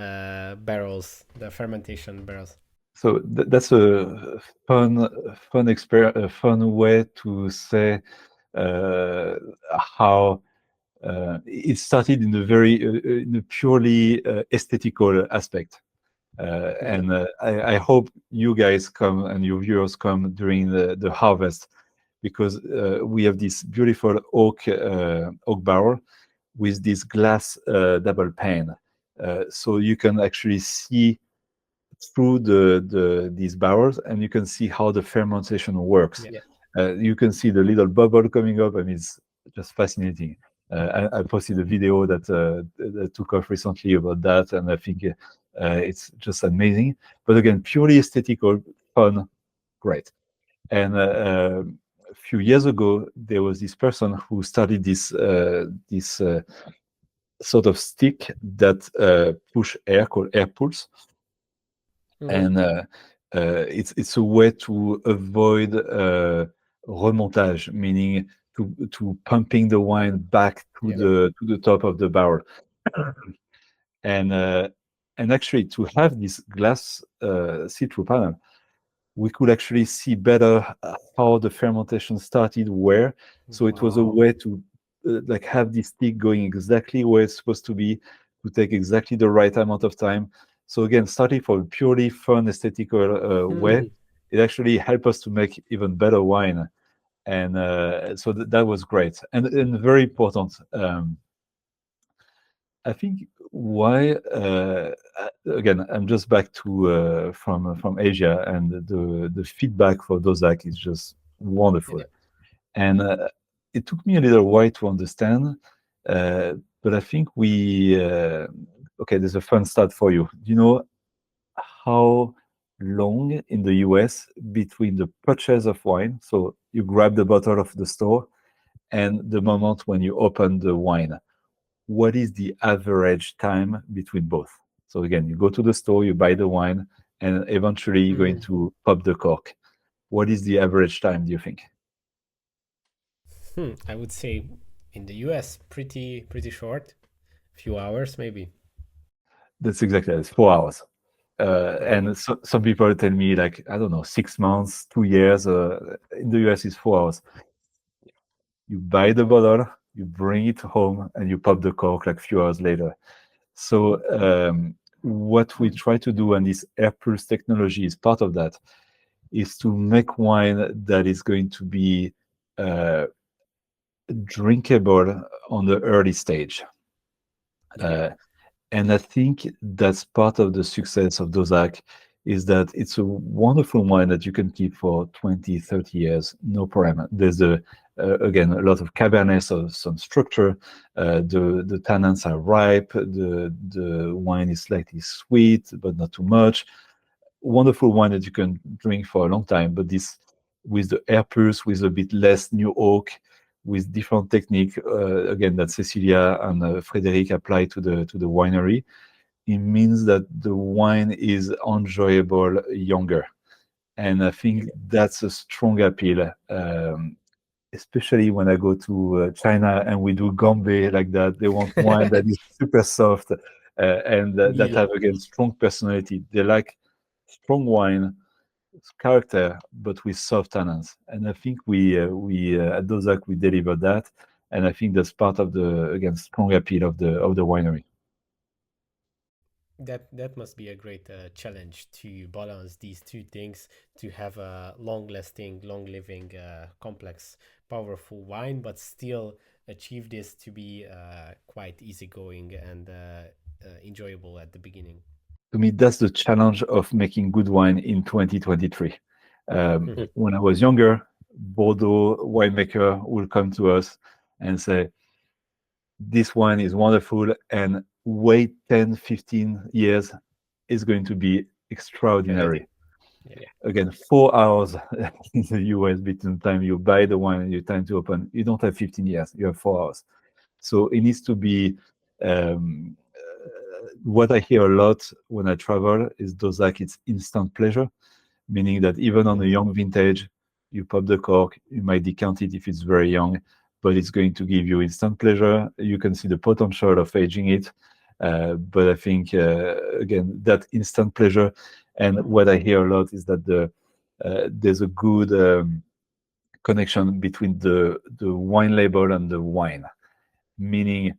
barrels, the fermentation barrels? So that's a fun experience, a fun way to say how it started in a very in a purely aesthetical aspect. And I hope you guys come and your viewers come during the harvest, because we have this beautiful oak barrel with this glass double pane, so you can actually see through these barrels, and you can see how the fermentation works. Yeah. You can see the little bubble coming up. I mean, it's just fascinating. I posted a video that took off recently about that, and I think it's just amazing. But again, purely aesthetical, fun, great. And a few years ago, there was this person who started this sort of stick that push air, called air pulse. And it's a way to avoid remontage, meaning to pumping the wine back to the top of the barrel. And actually, to have this glass see-through panel, we could actually see better how the fermentation started where. So it was a way to like have this stick going exactly where it's supposed to be, to take exactly the right amount of time. So again, starting from a purely fun aesthetical way, it actually helped us to make even better wine. And so that was great and very important. I think why again, I'm just back to from Asia, and the feedback for Dauzac is just wonderful. Yeah. And it took me a little while to understand, but I think we okay. There's a fun start for you. Do you know how long in the US between the purchase of wine, so you grab the bottle of the store, and the moment when you open the wine? What is the average time between both? So again, you go to the store, you buy the wine, and eventually you're going to pop the cork. What is the average time, do you think? I would say in the US, pretty short, few hours maybe. That's exactly it. It's 4 hours. And so, some people tell me, like, I don't know, 6 months, 2 years. In the US, it's 4 hours. You buy the bottle, you bring it home, and you pop the cork like a few hours later. So what we try to do, and this air pulse technology is part of that, is to make wine that is going to be drinkable on the early stage. And I think that's part of the success of Dauzac, is that it's a wonderful wine that you can keep for 20, 30 years, no problem. There's again, a lot of Cabernet, so some structure. The tannins are ripe. The wine is slightly sweet, but not too much. Wonderful wine that you can drink for a long time. But this, with the air pulse, with a bit less new oak, with different technique, again, that Cecilia and Frédéric apply to the winery, it means that the wine is enjoyable younger. And I think that's a strong appeal. especially when I go to China and we do gombe like that. They want wine that is super soft and that Yeah. have again strong personality. They like strong wine character, but with soft tannins. And I think we at Dauzac we deliver that, and I think that's part of the again strong appeal of the winery. That must be a great challenge to balance these two things, to have a long-lasting, long-living, complex, powerful wine, but still achieve this to be quite easygoing and enjoyable at the beginning. To me, that's the challenge of making good wine in 2023. When I was younger, Bordeaux winemaker will come to us and say, this wine is wonderful, and wait 10, 15 years is going to be extraordinary. Yeah. Again, 4 hours in the US between the time you buy the wine and your time to open. You don't have 15 years, you have 4 hours. So it needs to be what I hear a lot when I travel is Dauzac, it's instant pleasure, meaning that even on a young vintage, you pop the cork, you might decant it if it's very young, but it's going to give you instant pleasure. You can see the potential of aging it. But I think, again, that instant pleasure. And what I hear a lot is that there's a good connection between the wine label and the wine, meaning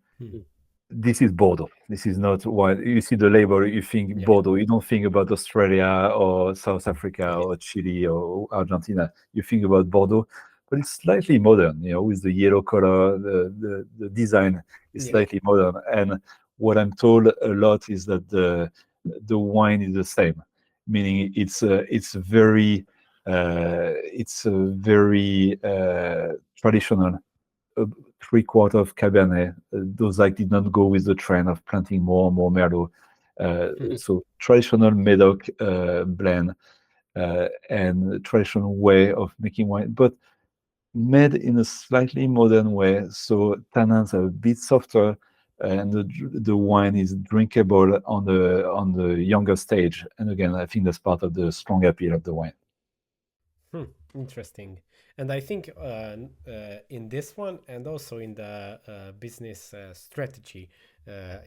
this is Bordeaux. This is not wine. You see the label, you think Yeah. Bordeaux. You don't think about Australia or South Africa Yeah. or Chile or Argentina. You think about Bordeaux, but it's slightly modern, with the yellow color, the design is Yeah. slightly modern. And what I'm told a lot is that the wine is the same, meaning it's a very traditional. 3/4 of Cabernet. Dauzac did not go with the trend of planting more and more Merlot. So traditional Medoc blend and traditional way of making wine, but made in a slightly modern way. So tannins are a bit softer, and the wine is drinkable on the younger stage. And again, I think that's part of the strong appeal of the wine. Interesting. And I think in this one and also in the business strategy,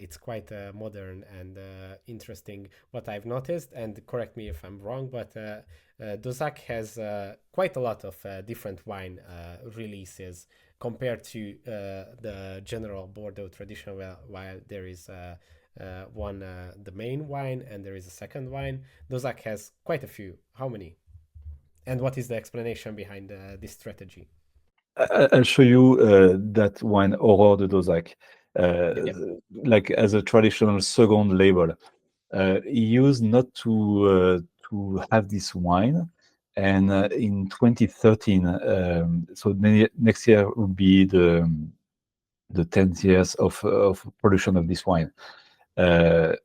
it's quite modern and interesting what I've noticed. And correct me if I'm wrong, but Dauzac has quite a lot of different wine releases compared to the general Bordeaux tradition, while there is one, the main wine, and there is a second wine. Dauzac has quite a few. How many? And what is the explanation behind this strategy? I'll show you that wine, Aurore de Dauzac, like as a traditional second label. He used not to have this wine, and in 2013, so next year will be the 10th years of production of this wine. That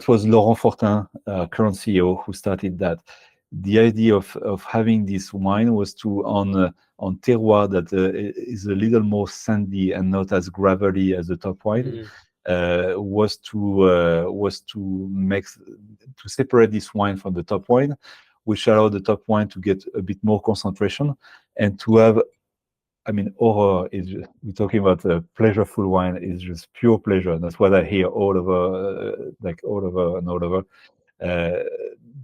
was Laurent Fortin, current CEO, who started that. The idea of having this wine was to on terroir that is a little more sandy and not as gravelly as the top wine. Was to make to separate this wine from the top wine, which allowed the top wine to get a bit more concentration and to have. I mean, Aurore is, we're talking about a pleasureful wine, is just pure pleasure. That's what I hear all over, like all over and all over.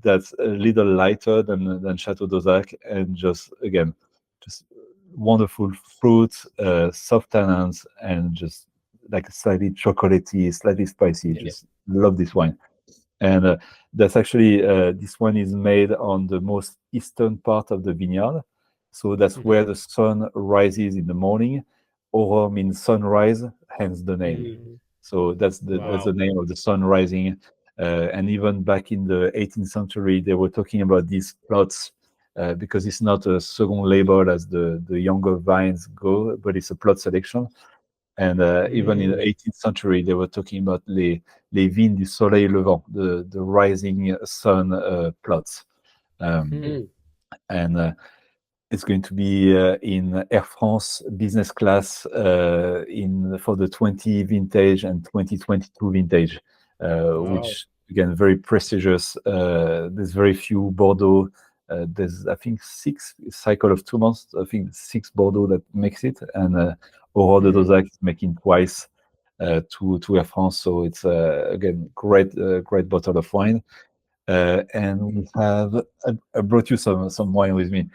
That's a little lighter than Château Dauzac, and just again, just wonderful fruits, soft tannins, and just like slightly chocolatey, slightly spicy. Just love this wine. And that's actually this one is made on the most eastern part of the vineyard. So that's where the sun rises in the morning. Aurore means sunrise, hence the name. So that's the name of the sun rising. And even back in the 18th century, they were talking about these plots because it's not a second label as the younger vines go, but it's a plot selection. And even in the 18th century, they were talking about les vignes du soleil levant, the rising sun plots. And it's going to be in Air France business class for the 20 vintage and 2022 vintage, which again very prestigious. There's very few Bordeaux There's, I think, 6 cycle of 2 months. I think 6 Bordeaux that makes it, and Aurore de Dauzac is making twice to Air France. So it's again great bottle of wine. And we have I brought you some wine with me.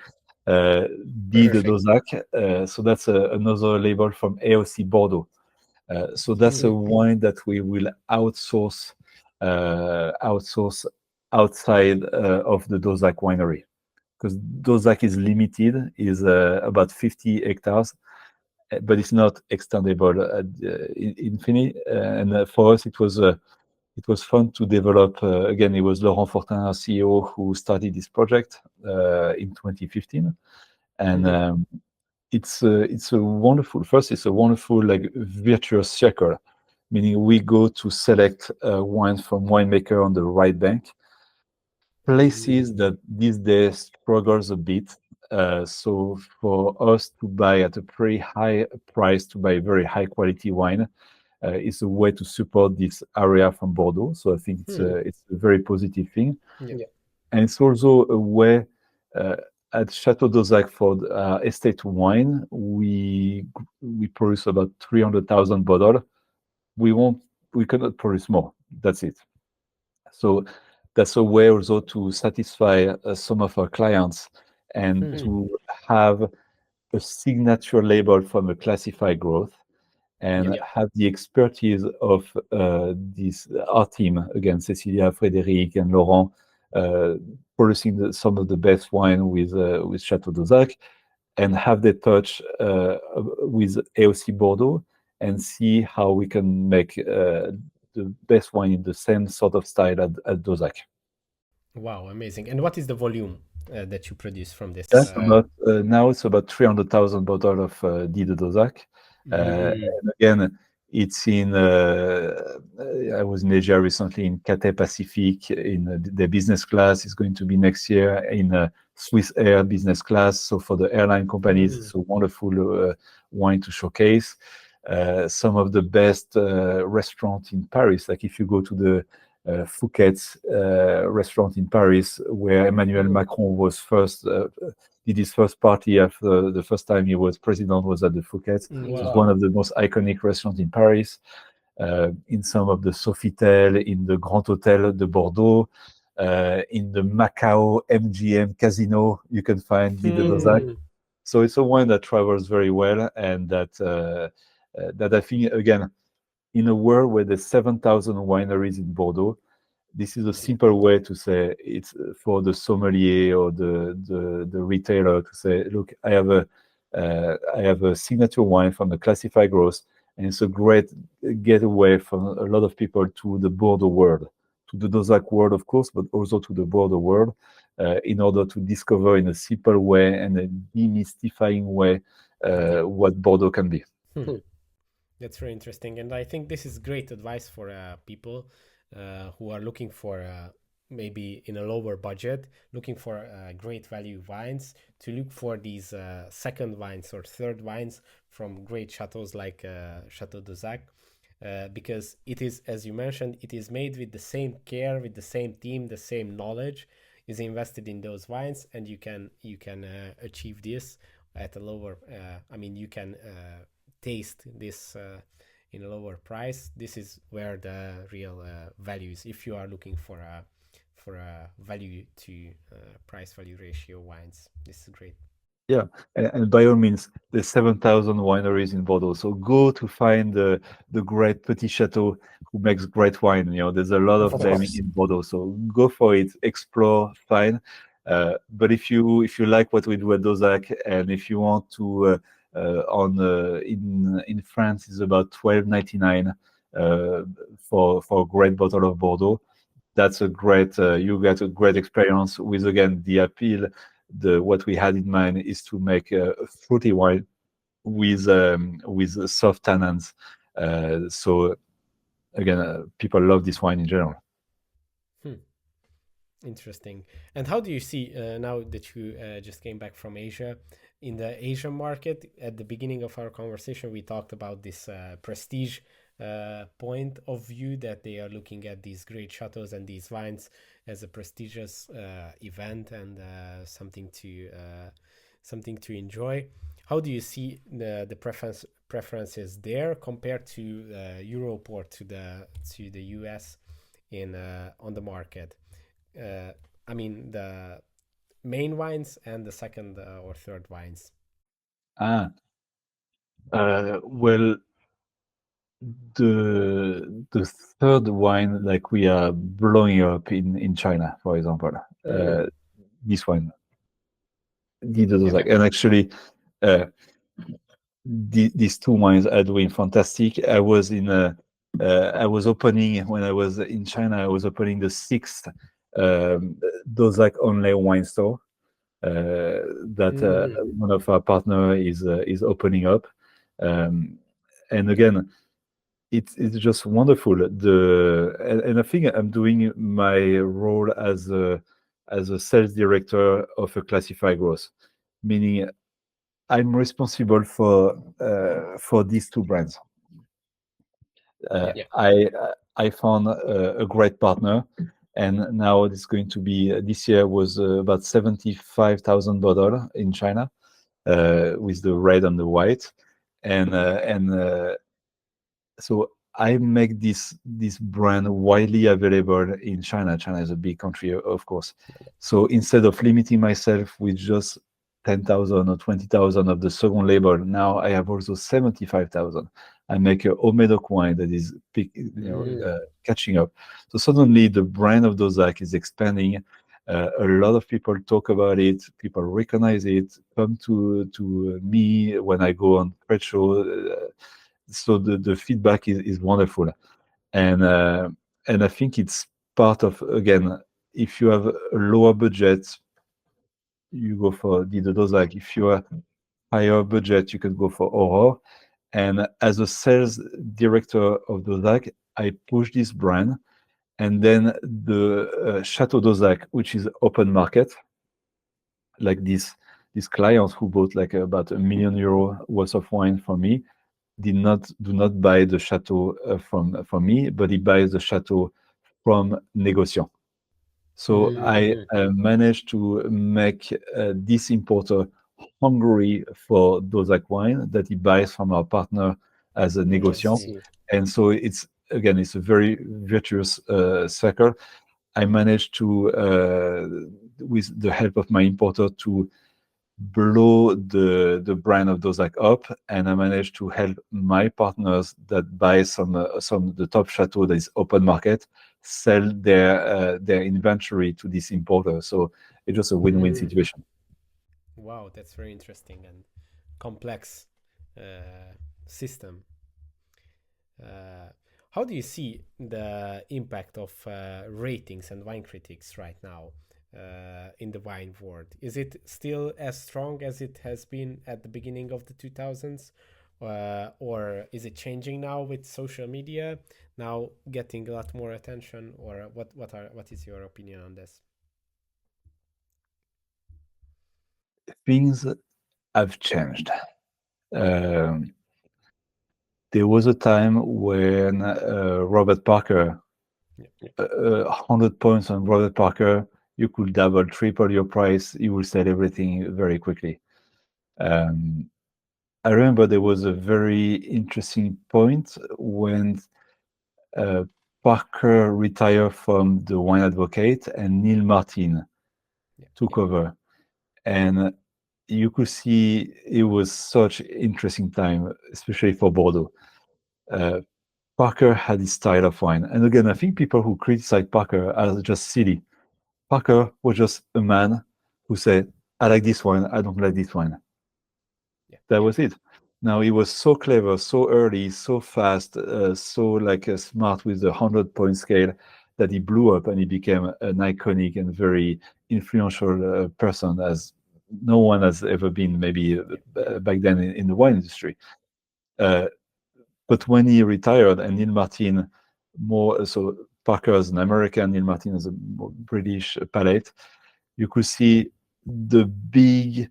Dix de Dauzac. So that's another label from AOC Bordeaux. So that's a wine that we will outsource outside of the Dauzac winery, because Dauzac is limited, is about 50 hectares, but it's not extendable infinity. And for us, it was fun to develop. Again, it was Laurent Fortin, our CEO, who started this project in 2015, and it's a wonderful. First, it's a wonderful like virtuous circle, meaning we go to select wines from winemaker on the right bank, places that these days struggles a bit. So for us to buy at a pretty high price, to buy very high quality wine, is a way to support this area from Bordeaux. So I think it's a very positive thing. Yeah. And it's also a way at Château Dauzac for estate wine. We produce about 300,000 bottles. We cannot produce more. That's it. So that's a way also to satisfy some of our clients and to have a signature label from a classified growth, and have the expertise of our team, again, Cecilia, Frédéric, and Laurent, producing some of the best wine with Château Dauzac, and have the touch with AOC Bordeaux, and see how we can make the best wine in the same sort of style at Dauzac. Wow, amazing. And what is the volume that you produce from this? That's about now it's about 300,000 bottles of Dix de Dauzac. And again, it's in. I was in Asia recently in Cathay Pacific in the business class. It's going to be next year in Swiss Air business class. So for the airline companies, it's a wonderful wine to showcase. Some of the best restaurants in Paris, like if you go to the Fouquet's restaurant in Paris, where Emmanuel Macron was did his first party after the first time he was president, was at the Fouquet's. It was one of the most iconic restaurants in Paris. In some of the Sofitel, in the Grand Hôtel de Bordeaux, in the Macau MGM Casino, you can find Dix de Dauzac. So it's a wine that travels very well, and that I think, again, in a world where there's 7,000 wineries in Bordeaux, this is a simple way to say it's for the sommelier or the retailer to say, look, I have a signature wine from a classified growth, and it's a great getaway from a lot of people to the Bordeaux world, to the Dauzac world, of course, but also to the Bordeaux world, in order to discover in a simple way and a demystifying way what Bordeaux can be. That's very interesting, and I think this is great advice for people who are looking for maybe in a lower budget, looking for great value wines, to look for these second wines or third wines from great chateaus like Château Dauzac, because it is, as you mentioned, it is made with the same care, with the same team, the same knowledge is invested in those wines, and you can achieve this at a lower. I mean, you can taste this in a lower price. This is where the real value is, if you are looking for a value to price value ratio wines. This is great. Yeah, and by all means, there's 7,000 wineries in Bordeaux. So go to find the great Petit Chateau who makes great wine. There's a lot of them in Bordeaux. So go for it, explore, find. But if you like what we do at Dauzac, and if you want to in France is about $12.99 for a great bottle of Bordeaux. That's a great you get a great experience with, again, the appeal. What we had in mind is to make a fruity wine with soft tannins. So again, people love this wine in general. Interesting. And how do you see now that you just came back from Asia, in the Asian market? At the beginning of our conversation, we talked about this prestige point of view, that they are looking at these great chateaus and these wines as a prestigious event and something to enjoy. How do you see the preferences there compared to Europe or to the US in on the market? I mean the main wines and the second or third wines. Ah, well, the third wine, like we are blowing up in China, for example. This wine, Château Dauzac, and actually, uh, these two wines are doing fantastic. I was opening when I was in China. I was opening the sixth Dauzac only wine store that one of our partner is opening up, and again, it's just wonderful. And I think I'm doing my role as a sales director of a classified growth, meaning I'm responsible for these two brands. I found a great partner, and now it's going to be this year was about 75,000 in China with the red and the white, and so I make this brand widely available in China. China is a big country, of course. So instead of limiting myself with just 10,000 or 20,000 of the second label, now I have also 75,000. I make a Omedoc wine that is catching up. So suddenly the brand of Dauzac is expanding. A lot of people talk about it. People recognize it. Come to me when I go on trade show. So the feedback is wonderful, and I think it's part of, again, if you have a lower budget, you go for the Dauzac. If you are higher budget, you can go for Aurore. And as a sales director of Dauzac, I push this brand, and then the Château Dauzac, which is open market, like these clients who bought like about €1 million worth of wine from me, do not buy the chateau from me, but he buys the chateau from Négociant. So I managed to make this importer hungry for Dauzac wine that he buys from our partner as a Négociant, and so it's a very virtuous circle. I managed to, with the help of my importer, to blow the brand of Dauzac up, and I managed to help my partners that buy some the top chateau that is open market sell their inventory to this importer. So it's just a win-win situation. Wow, that's very interesting and complex system. How do you see the impact of ratings and wine critics right now in the wine world? Is it still as strong as it has been at the beginning of the 2000s? Or is it changing now with social media, now getting a lot more attention? Or what is your opinion on this? Things have changed. There was a time when Robert Parker, 100 points on Robert Parker, you could double, triple your price. You will sell everything very quickly. I remember there was a very interesting point when Parker retired from the Wine Advocate and Neil Martin took over. And you could see it was such an interesting time, especially for Bordeaux. Parker had his style of wine. And again, I think people who criticize Parker are just silly. Parker was just a man who said, I like this wine, I don't like this wine. That was it. Now, he was so clever, so early, so fast, so like smart with the 100-point scale that he blew up and he became an iconic and very influential person, as no one has ever been, maybe back then in the wine industry. But when he retired and Neil Martin so Parker is an American, Neil Martin is a more British palate, you could see the big,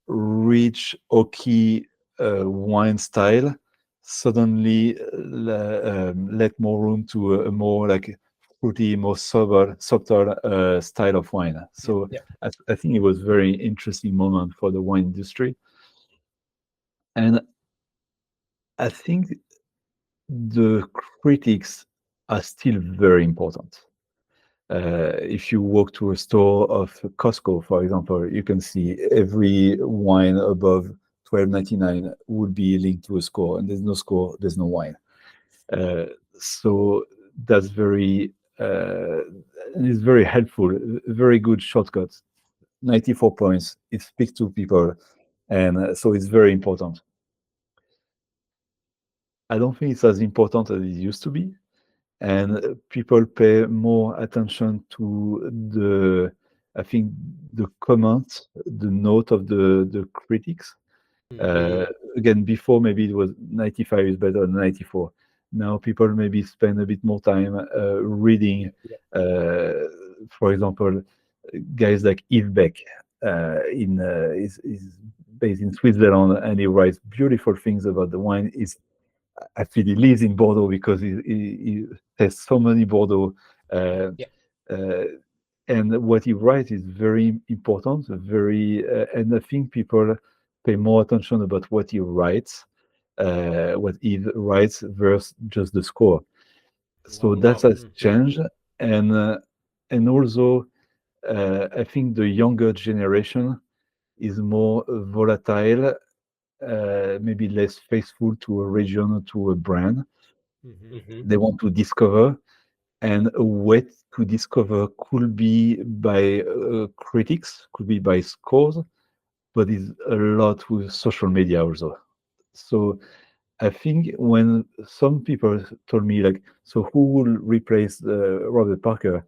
rich, oaky wine style suddenly let more room to a more like fruity, more subtle style of wine. So Yeah. I think it was very interesting moment for the wine industry, and I think the critics are still very important. If you walk to a store of Costco, for example, you can see every wine above 12.99 would be linked to a score, and there's no score, there's no wine. Uh, so that's very and it's very helpful, very good shortcut. 94 points. It speaks to people, and so it's very important. I don't think it's as important as it used to be, and people pay more attention to the, I think, the comment, the note of the critics. Again, before maybe it was 95 is better than 94. Now people maybe spend a bit more time reading, for example, guys like Yves Beck is based in Switzerland, and he writes beautiful things about the wine. Actually, he lives in Bordeaux because he has so many Bordeaux. Uh, uh, and what he writes is very important, and I think people pay more attention about what he writes, what he writes versus just the score. So that has changed, and also I think the younger generation is more volatile, maybe less faithful to a region or to a brand. They want to discover, and a way to discover could be by critics, could be by scores, but it's a lot with social media also. So I think when some people told me like, so who will replace Robert Parker?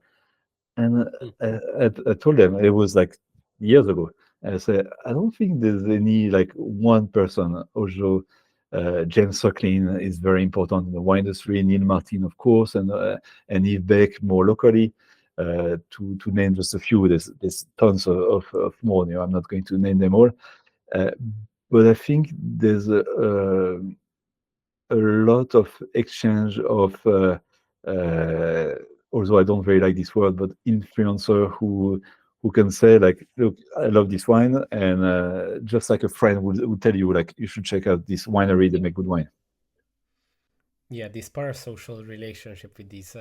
And I told them it was like years ago. I said I don't think there's any like one person. Also, James Suckling is very important in the wine industry. Neil Martin, of course, and Yves Beck more locally. To name just a few, there's tons of more. I'm not going to name them all, uh, but I think there's a lot of exchange of although I don't very like this word, but influencer who can say like, look, I love this wine, and just like a friend would tell you like, you should check out this winery, they make good wine. Yeah, this parasocial relationship with these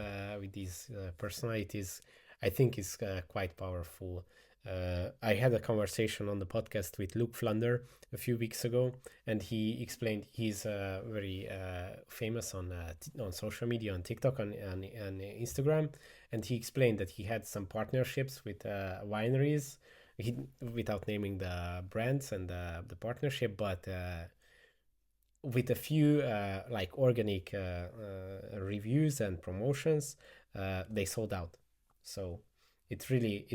personalities, I think, is quite powerful. I had a conversation on the podcast with Luke Flunder a few weeks ago, and he explained he's very famous on social media, on TikTok, and Instagram, and he explained that he had some partnerships with wineries, without naming the brands and the partnership, but with a few like organic reviews and promotions, they sold out. So it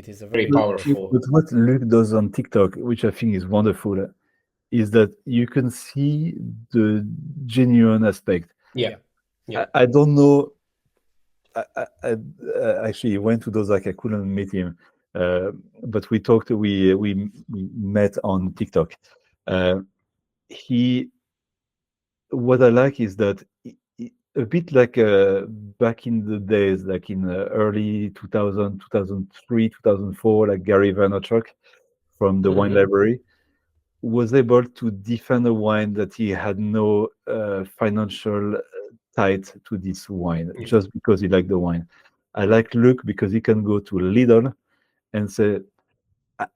is a very powerful. But what Luke does on TikTok, which I think is wonderful, is that you can see the genuine aspect. I don't know. I actually went to Dauzac. I couldn't meet him, but we talked. We met on TikTok. He What I like is that a bit like back in the days, like in early 2000, 2003, 2004, like Gary Vaynerchuk from the Wine Library was able to defend a wine that he had no financial tie to this wine, just because he liked the wine. I like Luke because he can go to Lidl and say,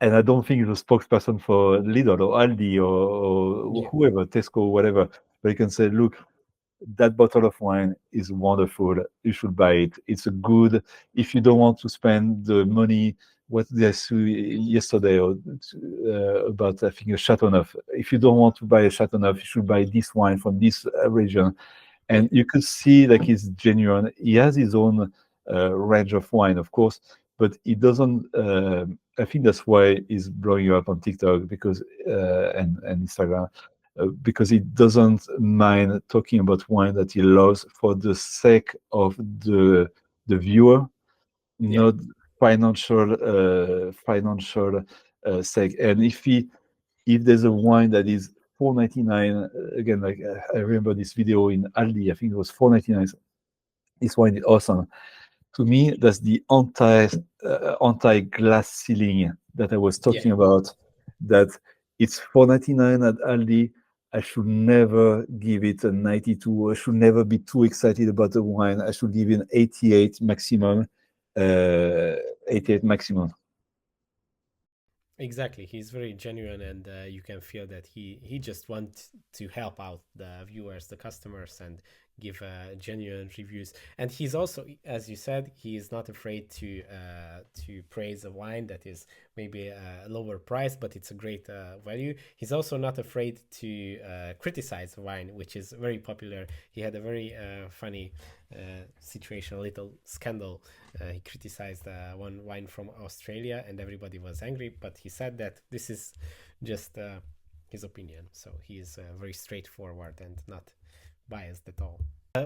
and I don't think he's a spokesperson for Lidl or Aldi or whoever, Tesco, whatever, but he can say, look, that bottle of wine is wonderful. You should buy it. It's a good, if you don't want to spend the money, what did I say yesterday about, I think, a Château Neuf. If you don't want to buy a Château Neuf, you should buy this wine from this region. And you could see like he's genuine. He has his own range of wine, of course, but he doesn't. I think that's why he's blowing you up on TikTok because and Instagram, because he doesn't mind talking about wine that he loves for the sake of the viewer, not financial sake. And if there's a wine that is $4.99, again, like I remember this video in Aldi, I think it was $4.99. This wine is awesome. To me, that's the anti-glass ceiling that I was talking Yeah. about. That it's 4.99 at Aldi. I should never give it a 92. I should never be too excited about the wine. I should give it 88 maximum. 88 maximum. Exactly, he's very genuine, and you can feel that he just wants to help out the viewers, the customers, and give genuine reviews. And he's also, as you said, he is not afraid to praise a wine that is maybe a lower price, but it's a great value. He's also not afraid to criticize wine, which is very popular. He had a very funny situation, a little scandal. He criticized one wine from Australia, and everybody was angry. But he said that this is just his opinion, so he is very straightforward and not biased at all.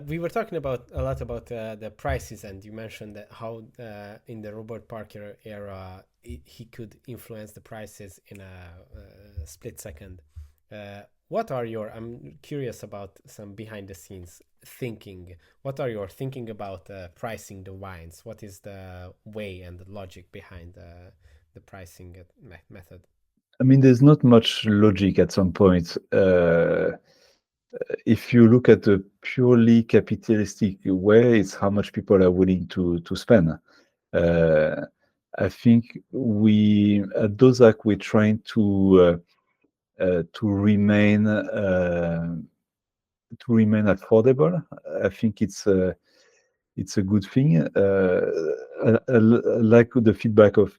We were talking about a lot about the prices, and you mentioned that how in the Robert Parker era he could influence the prices in a split second. What are your? I'm curious about some behind the scenes thinking. What are your thinking about pricing the wines? What is the way and the logic behind the pricing method? I mean, there's not much logic at some point. If you look at the purely capitalistic way, it's how much people are willing to spend. I think we at Dauzac we're trying to remain affordable. I think it's a good thing. I like the feedback of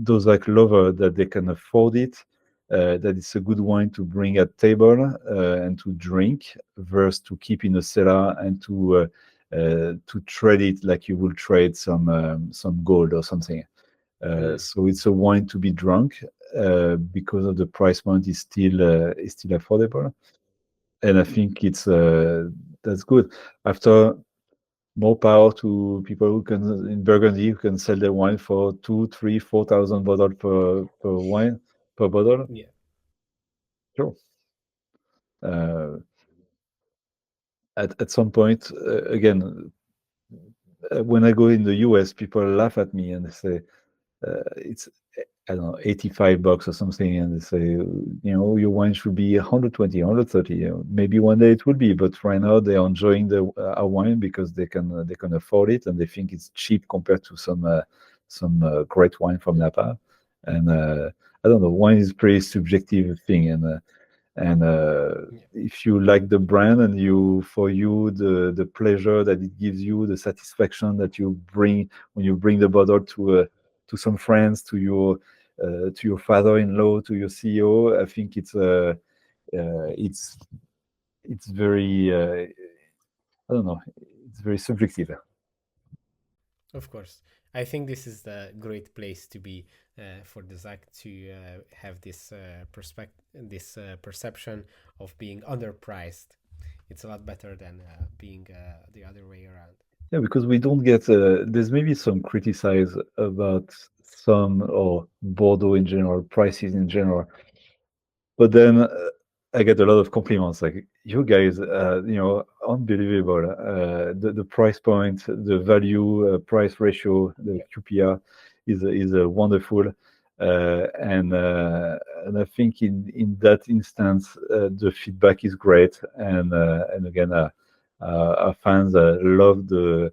Dauzac lover that they can afford it. That it's a good wine to bring at table and to drink, versus to keep in a cellar and to trade it like you will trade some gold or something. So it's a wine to be drunk because of the price point is still affordable, and I think it's that's good. After, more power to people who can in Burgundy who can sell their wine for 2, 3, 4,000 bottles per bottle. Yeah. Sure. At some point, again, when I go in the US, people laugh at me and they say it's I don't know, $85 or something, and they say, your wine should be 120, 130. Maybe one day it will be, but right now they are enjoying our wine because they can afford it, and they think it's cheap compared to some great wine from Napa. And I don't know, wine is a pretty subjective thing, and if you like the brand and for you the pleasure that it gives you, the satisfaction that you bring when you bring the bottle to some friends, to your father-in-law, to your CEO, I think it's very I don't know, it's very subjective. Of course. I think this is the great place to be for the Zach to have this perception of being underpriced. It's a lot better than being the other way around. Yeah, because we don't get there's maybe some criticize about some or Bordeaux in general, prices in general, but then I get a lot of compliments like, you guys, unbelievable. The price point, the value price ratio, the QPR is a wonderful, and I think in that instance the feedback is great, and again our fans love the.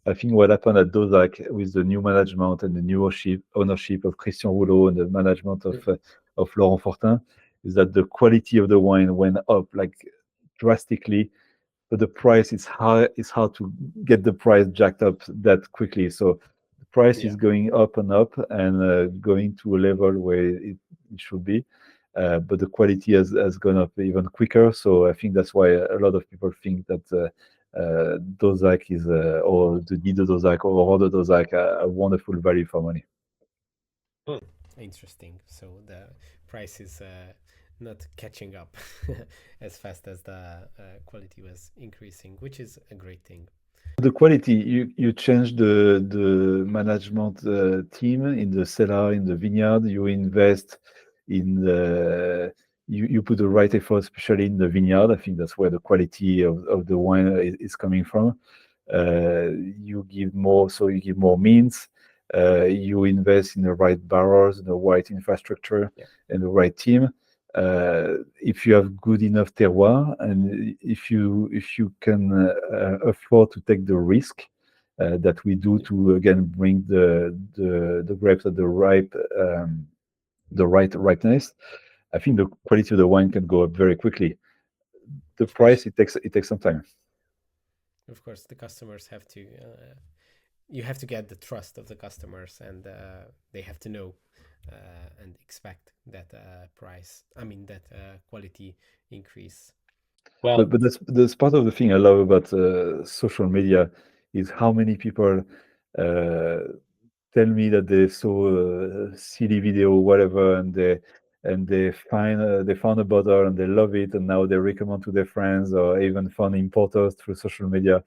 I think what happened at Dauzac with the new management and the new ownership of Christian Rouleau and the management of Laurent Fortin is that the quality of the wine went up like drastically, but the price is high. It's hard to get the price jacked up that quickly. So the price is going up and up and going to a level where it should be. But the quality has gone up even quicker. So I think that's why a lot of people think that Dauzac is, or the Nid de Dauzac or Roi de Dauzac, a wonderful value for money. Interesting. So the price is not catching up as fast as the quality was increasing, which is a great thing. The quality, you change the management team in the cellar, in the vineyard. You invest in you put the right effort, especially in the vineyard. I think that's where the quality of the wine is coming from. you give more, so you give more means. You invest in the right barrels, the right infrastructure, Yeah. and the right team. If you have good enough terroir, and if you can afford to take the risk that we do to again bring the grapes at the right ripeness, I think the quality of the wine can go up very quickly. The Of course, price, it takes some time. of course, the customers have to. You have to get the trust of the customers, and they have to know and expect that price. I mean that quality increase. Well, But that's part of the thing I love about social media is how many people uh, tell me that they saw a silly video or whatever, and they found a bottle and they love it, and now they recommend to their friends or even found importers through social media.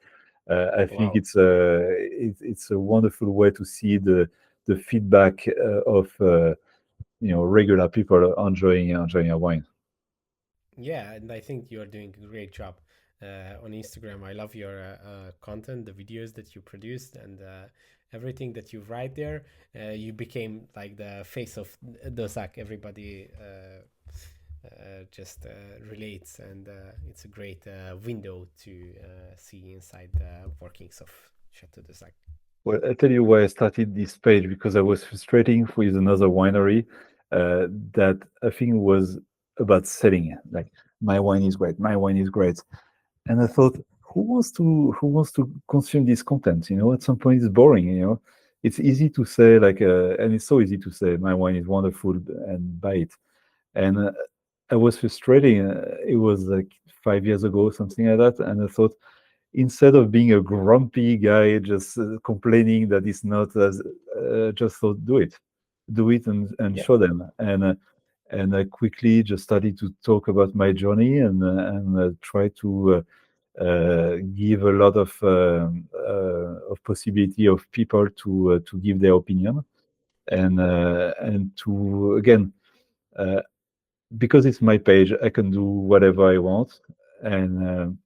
I think wow. it's a wonderful way to see the feedback of regular people enjoying a wine. Yeah, and I think you're doing a great job on Instagram. I love your content, the videos that you produced, and everything that you write there. You became like the face of Dauzac. Everybody just relates, and it's a great window to see inside the workings of Château Dauzac. Well, I tell you why I started this page because I was frustrating with another winery that I think was about selling it. Like my wine is great, my wine is great, and I thought, who wants to consume this content? At some point it's boring. It's easy to say and it's so easy to say my wine is wonderful and buy it. And I was frustrating. It was like 5 years ago, something like that, and I thought instead of being a grumpy guy just complaining that it's not as just thought do it and Yeah. show them and I quickly just started to talk about my journey and try to give a lot of possibility of people to give their opinion and to again uh, because it's my page I can do whatever I want and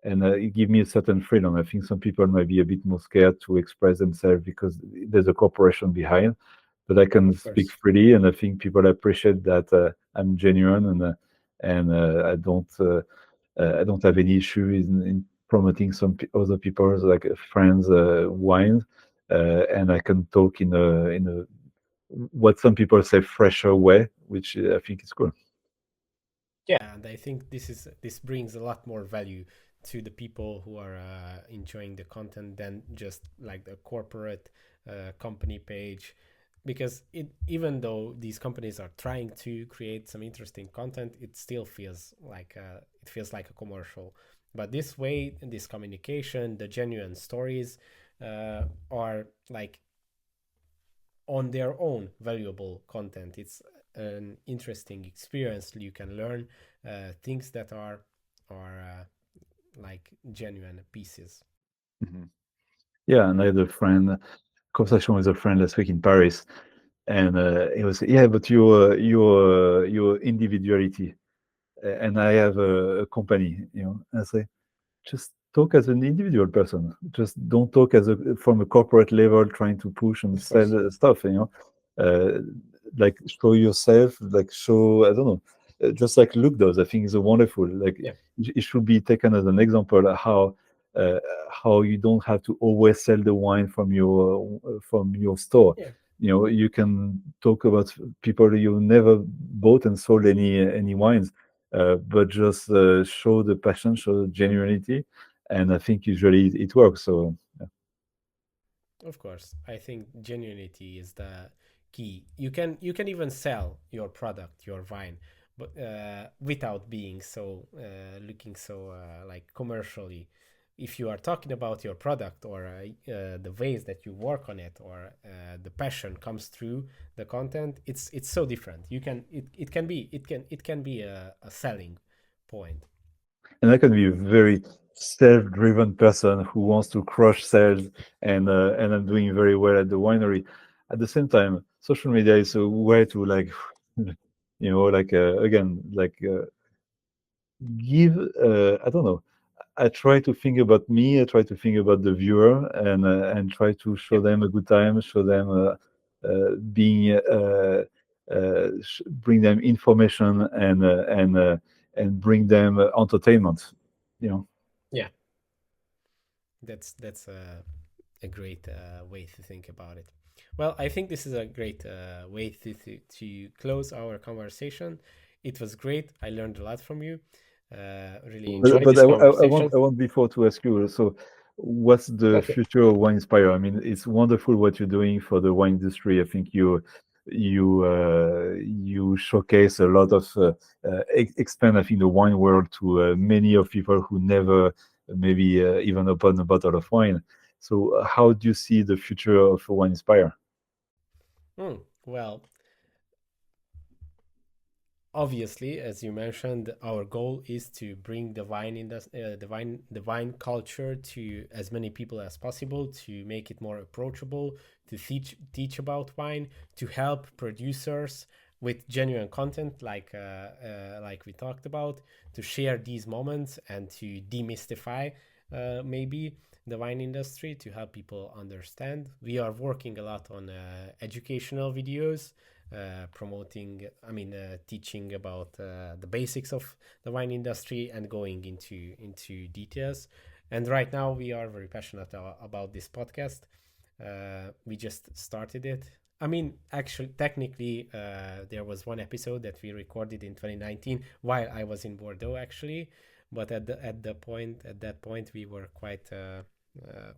it gives me a certain freedom. I think some people might be a bit more scared to express themselves because there's a corporation behind, but I can Of speak course. freely, and I think people appreciate that I'm genuine and I don't have any issue in promoting other people's like friends' wine, and I can talk in a what some people say fresher way, which I think is cool. Yeah, and I think this brings a lot more value to the people who are enjoying the content than just like the corporate company page, because even though these companies are trying to create some interesting content, it still feels like a commercial. But this way, this communication, the genuine stories, are like on their own valuable content. It's an interesting experience. You can learn things that are like genuine pieces. Mhm. Yeah, and I had a conversation with a friend last week in Paris, and he was yeah, but your individuality, and I have a company, And I say just talk as an individual person. Just don't talk from a corporate level trying to push and Of course. sell stuff. Uh, like show yourself, like show I don't know, just like Luke does. I think is a wonderful. Like Yeah. it should be taken as an example uh, how you don't have to always sell the wine from your store. Yeah. You can talk about people you never bought and sold any wines, but just show the passion, show the genuinity, and I think usually it works. So Of course, I think genuinity is the key. You can even sell your product, your wine, but without being so looking so like commercially. If you are talking about your product or the ways that you work on it or the passion comes through the content, it's so different. It can be a selling point. and I can be a very self-driven person who wants to crush sales, and I'm doing very well at the winery. At the same time, social media is a way to like, like again, like give I don't know. I try to think about me. I try to think about the viewer, and try to show them a good time, show them being bring them information and bring them entertainment. You know. Yeah, that's a great way to think about it. Well, I think this is a great way to close our conversation. It was great. I learned a lot from you. Really enjoyed But this I conversation. want before to ask you. So, what's the Okay. future of Wine Inspire? I mean, it's wonderful what you're doing for the wine industry. I think you showcase a lot of expand, I think, the wine world to many of people who never maybe even open a bottle of wine. So, how do you see the future of Wine Inspire? Well, obviously, as you mentioned, our goal is to bring the wine culture to as many people as possible, to make it more approachable, to teach about wine, to help producers with genuine content, like we talked about, to share these moments and to demystify maybe the wine industry, to help people understand. We are working a lot on educational videos, teaching about the basics of the wine industry and going into details. And right now we are very passionate about this podcast. We just started it. I mean, actually, technically, there was one episode that we recorded in 2019 while I was in Bordeaux, actually. But at that point, we were quite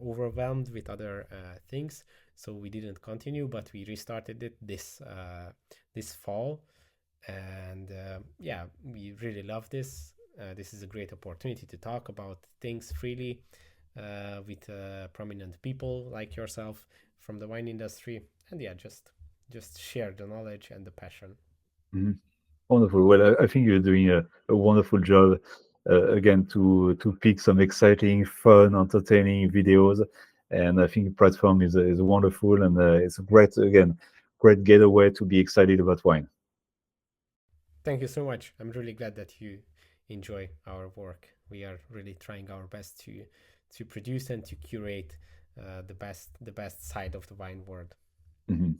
overwhelmed with other things, so we didn't continue. But we restarted it this fall, and we really love this. This is a great opportunity to talk about things freely with prominent people like yourself from the wine industry, and just share the knowledge and the passion. Mm-hmm. Wonderful. Well, I think you're doing a wonderful job again to pick some exciting, fun, entertaining videos, and I think the platform is wonderful, and it's a great getaway to be excited about wine. Thank you so much. I'm really glad that you enjoy our work. We are really trying our best to produce and to curate the best side of the wine world. Mm-hmm.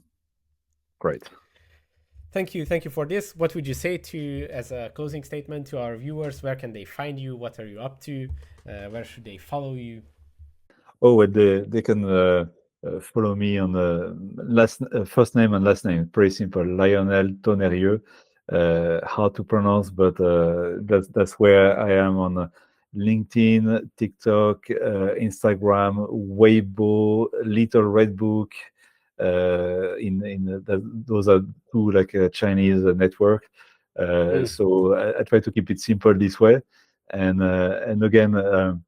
Great. Thank you for this. What would you say to as a closing statement to our viewers? Where can they find you? What are you up to? Where should they follow you? Oh, and they can follow me on the first name and last name. Pretty simple. Lionel Tonnerieux. Hard to pronounce, but that's where I am on LinkedIn, TikTok, Instagram, Weibo, Little Red Book. Those are two like a Chinese network. So I try to keep it simple this way, and again.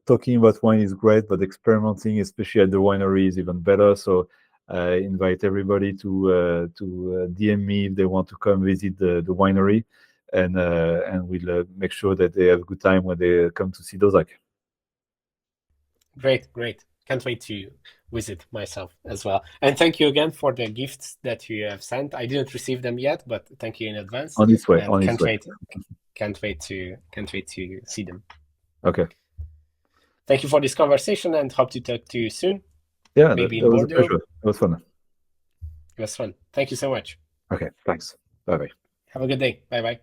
Talking about wine is great, but experimenting, especially at the winery, is even better. So I invite everybody to DM me if they want to come visit the winery, and we'll make sure that they have a good time when they come to see Dauzac. Great. Can't wait to visit myself as well. And thank you again for the gifts that you have sent. I didn't receive them yet, but thank you in advance. On its way. And can't wait to see them. Okay. Thank you for this conversation, and hope to talk to you soon. Yeah, maybe that in was Bordeaux. a pleasure. It was fun. It was fun. Thank you so much. Okay, thanks. Bye-bye. Have a good day. Bye-bye.